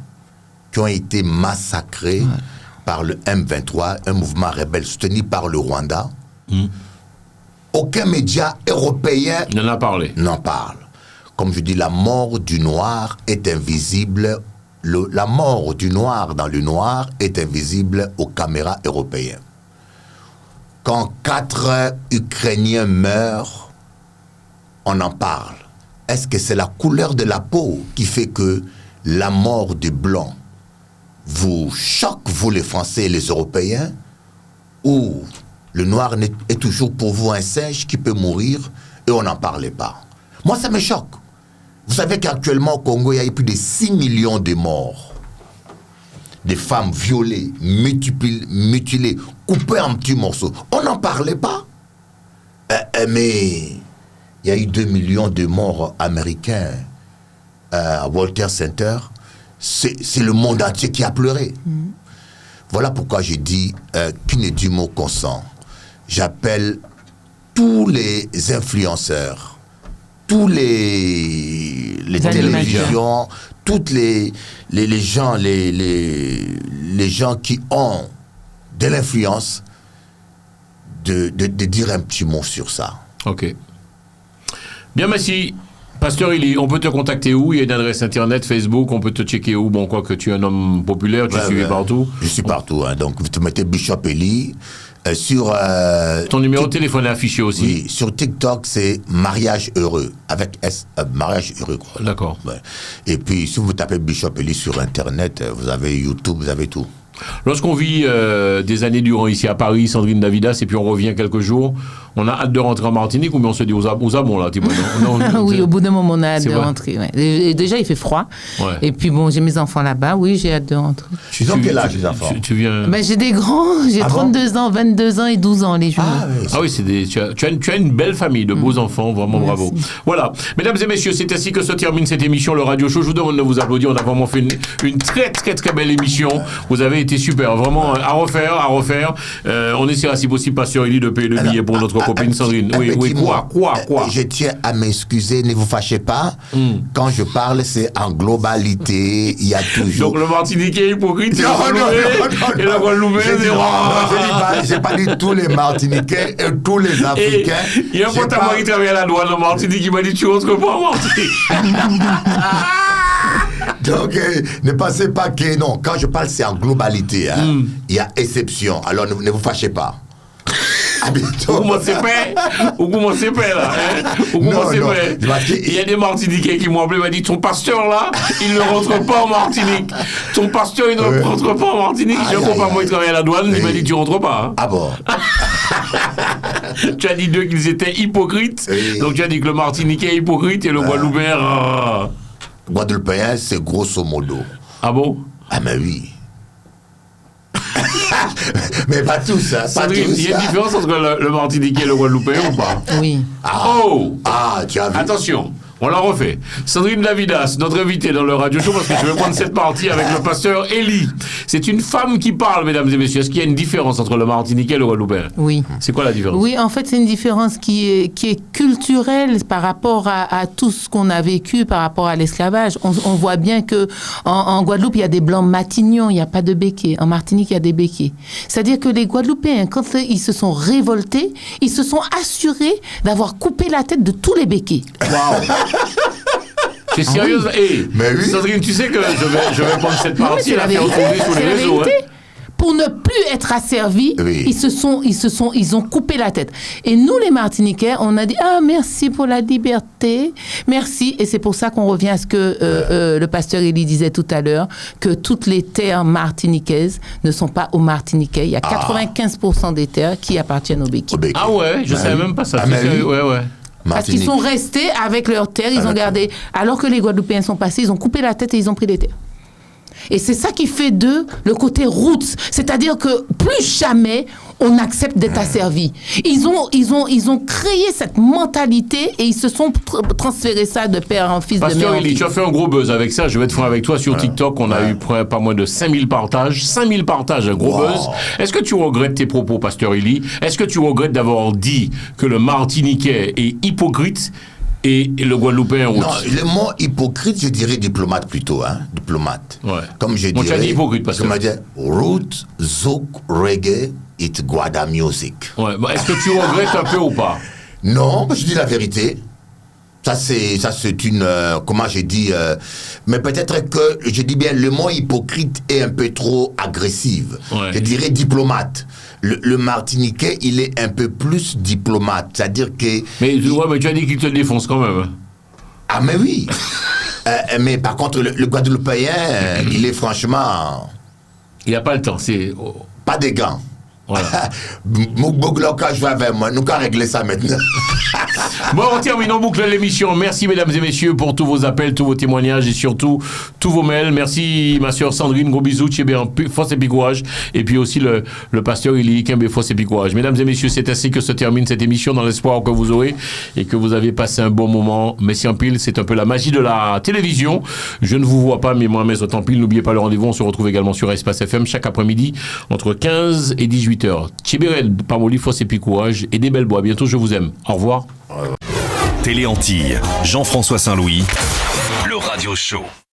[SPEAKER 3] qui ont été massacrés par le M23, un mouvement rebelle soutenu par le Rwanda. Aucun média européen
[SPEAKER 2] Il en a parlé.
[SPEAKER 3] n'en parle. Comme je dis, la mort du noir est invisible. La mort du noir dans le noir est invisible aux caméras européennes. Quand 4 Ukrainiens meurent, on en parle. Est-ce que c'est la couleur de la peau qui fait que la mort des Blancs vous choque, vous les Français et les Européens, ou le noir est toujours pour vous un singe qui peut mourir et on n'en parlait pas? Moi, ça me choque. Vous savez qu'actuellement au Congo, il y a eu plus de 6 millions de morts. Des femmes violées, mutilées, coupées en petits morceaux. On n'en parlait pas. Mais il y a eu 2 millions de morts américains à Walter Center. C'est le monde entier qui a pleuré. Voilà pourquoi je dis qu'il n'est du mot consent. J'appelle tous les influenceurs, tous les télévisions, toutes les gens qui ont de l'influence de dire un petit mot sur ça.
[SPEAKER 2] Ok. Bien, merci. Pasteur Élie, on peut te contacter où? Il y a une adresse internet, Facebook, on peut te checker où? Bon, quoi que tu es un homme populaire, tu suis partout.
[SPEAKER 3] Je suis partout, hein, donc vous te mettez Bishop Élie. Sur
[SPEAKER 2] ton numéro de téléphone est affiché aussi.
[SPEAKER 3] Oui, sur TikTok, c'est Mariage Heureux, avec S, Mariage Heureux.
[SPEAKER 2] D'accord.
[SPEAKER 3] Ouais. Et puis, si vous tapez Bishop Élie sur Internet, vous avez YouTube, vous avez tout.
[SPEAKER 2] Lorsqu'on vit des années durant ici à Paris, Sandrine Davidas, et puis on revient quelques jours, on a hâte de rentrer en Martinique ou bien on se dit aux abons là,
[SPEAKER 4] oui, au bout d'un moment on a hâte de
[SPEAKER 2] vrai.
[SPEAKER 4] rentrer. Ouais. Et déjà il fait froid.
[SPEAKER 2] Ouais.
[SPEAKER 4] Et puis bon, j'ai mes enfants là-bas, oui, j'ai hâte de rentrer.
[SPEAKER 3] Ils ont quel âge les enfants?
[SPEAKER 2] Tu viens...
[SPEAKER 4] Ben, j'ai des grands, j'ai 32 ans, 22 ans et 12 ans les jumeaux.
[SPEAKER 2] Ah oui, tu as une belle famille de beaux enfants, vraiment bravo. Voilà. Mesdames et messieurs, c'est ainsi que se termine cette émission, le Radio Show. Je vous demande de vous applaudir. On a vraiment fait une très très très belle émission. Vous avez été super, vraiment à refaire. On essaiera si possible, Pasteur Élie, de payer le billet pour notre copine Sandrine. Oui, quoi?
[SPEAKER 3] Je tiens à m'excuser, ne vous fâchez pas. Quand je parle, c'est en globalité. Il y a toujours.
[SPEAKER 2] Donc le Martiniquais hypocrite,
[SPEAKER 3] Non,
[SPEAKER 2] et le Guadeloupéen, c'est
[SPEAKER 3] je n'ai pas dit tous les Martiniquais et tous les Africains.
[SPEAKER 2] Il y a un pote à moi qui travaille à la douane en Martinique qui m'a dit tu rentres pas en Martinique.
[SPEAKER 3] Donc, ne pensez pas que non. Quand je parle, c'est en globalité. Hein. Il y a exception. Alors, ne vous fâchez pas. À bientôt.
[SPEAKER 2] Ou comment c'est fait là? Ou comment c'est fait? Il y a des Martiniquais qui m'ont appelé, m'a dit ton pasteur là, il ne rentre pas en Martinique. Ton pasteur, il ne rentre pas en Martinique. J'ai un copain, moi, il travaille à la douane, il m'a dit tu rentres pas. Hein.
[SPEAKER 3] Ah bon?
[SPEAKER 2] Tu as dit d'eux qu'ils étaient hypocrites. Donc tu as dit que le Martiniquais est hypocrite et le Guadeloupéen.
[SPEAKER 3] Guadeloupéen, c'est grosso modo.
[SPEAKER 2] Ah bon?
[SPEAKER 3] Ah, mais oui. Mais pas tous, hein.
[SPEAKER 2] Sandrine, il y a une différence entre le Martiniquais et le Guadeloupéen ou pas?
[SPEAKER 4] Oui.
[SPEAKER 3] Tu as vu.
[SPEAKER 2] Attention, on la refait. Sandrine Davidas, notre invitée dans le radio show, parce que je vais prendre cette partie avec le pasteur Élie. C'est une femme qui parle, mesdames et messieurs. Est-ce qu'il y a une différence entre le Martiniquais et le Guadeloupéen?
[SPEAKER 4] Oui.
[SPEAKER 2] C'est quoi la différence?
[SPEAKER 4] Oui, en fait, c'est une différence qui est culturelle par rapport à tout ce qu'on a vécu par rapport à l'esclavage. On voit bien que en Guadeloupe, il y a des blancs matignons, il n'y a pas de béquets. En Martinique, il y a des béquets. C'est-à-dire que les Guadeloupéens, quand ils se sont révoltés, ils se sont assurés d'avoir coupé la tête de tous les béquets.
[SPEAKER 2] Waouh! Tu es sérieuse?
[SPEAKER 3] Mais oui.
[SPEAKER 2] Sandrine, tu sais que je vais prendre cette partie et la faire retrouver sur les réseaux.
[SPEAKER 4] Pour ne plus être asservis,
[SPEAKER 3] Oui.
[SPEAKER 4] ils ont coupé la tête. Et nous, les Martiniquais, on a dit merci pour la liberté, merci. Et c'est pour ça qu'on revient à ce que le pasteur Élie disait tout à l'heure, que toutes les terres martiniquaises ne sont pas aux Martiniquais. Il y a 95% des terres qui appartiennent aux béquets.
[SPEAKER 2] Ah ouais, je savais même pas ça. Ouais.
[SPEAKER 4] Parce qu'ils sont restés avec leurs terres, ils ont gardé. Alors que les Guadeloupéens sont passés, ils ont coupé la tête et ils ont pris les terres. Et c'est ça qui fait d'eux le côté roots. C'est-à-dire que plus jamais on accepte d'être asservi. Ils ont créé cette mentalité et ils se sont transférés ça de père en fils,
[SPEAKER 2] Pasteur
[SPEAKER 4] de mère en
[SPEAKER 2] Élie,
[SPEAKER 4] fils.
[SPEAKER 2] tu as fait un gros buzz avec ça. Je vais être franc avec toi. Sur TikTok, on a eu pas moins de 5000 partages. 5000 partages, un gros buzz. Est-ce que tu regrettes tes propos, Pasteur Élie? Est-ce que tu regrettes d'avoir dit que le Martiniquais est hypocrite et le Guadeloupéen route?
[SPEAKER 3] Non, le mot hypocrite, je dirais diplomate plutôt, hein, diplomate.
[SPEAKER 2] Ouais.
[SPEAKER 3] Comme je
[SPEAKER 2] Bon, tu as
[SPEAKER 3] dirais.
[SPEAKER 2] dit hypocrite parce que.
[SPEAKER 3] Comme je dis, root, zouk, reggae, it guada music.
[SPEAKER 2] Ouais. Bah, est-ce que tu regrettes un peu ou pas?
[SPEAKER 3] Non, je dis la vérité. Ça c'est une, comment j'ai dit, mais peut-être que, je dis bien, le mot hypocrite est un peu trop agressif.
[SPEAKER 2] Ouais.
[SPEAKER 3] Je dirais diplomate. Le Martiniquais, il est un peu plus diplomate. C'est-à-dire que...
[SPEAKER 2] Mais tu as dit qu'il te défonce quand même.
[SPEAKER 3] Ah, mais oui. Mais par contre, le Guadeloupéen, il est franchement...
[SPEAKER 2] Il n'y a pas le temps. C'est...
[SPEAKER 3] Pas des gants.
[SPEAKER 2] Voilà.
[SPEAKER 3] Mougloka, je vais avec moi. Nous allons régler ça maintenant.
[SPEAKER 2] Bon, on termine, on boucle l'émission. Merci, mesdames et messieurs, pour tous vos appels, tous vos témoignages et surtout tous vos mails. Merci, ma sœur Sandrine. Gros bisous, Tchébéan, force et picourage. Et puis aussi le pasteur Élie Kembe, force et picourage. Mesdames et messieurs, c'est ainsi que se termine cette émission dans l'espoir que vous aurez et que vous avez passé un bon moment. Messi en pile, c'est un peu la magie de la télévision. Je ne vous vois pas, mais moi, mais autant pile, n'oubliez pas le rendez-vous. On se retrouve également sur Espace FM chaque après-midi entre 15 et 18h. Tchébérel, Pamoli, force et picourage et des belles bois. À bientôt, je vous aime. Au revoir.
[SPEAKER 1] Télé Antilles, Jean-François Saint-Louis, le radio show.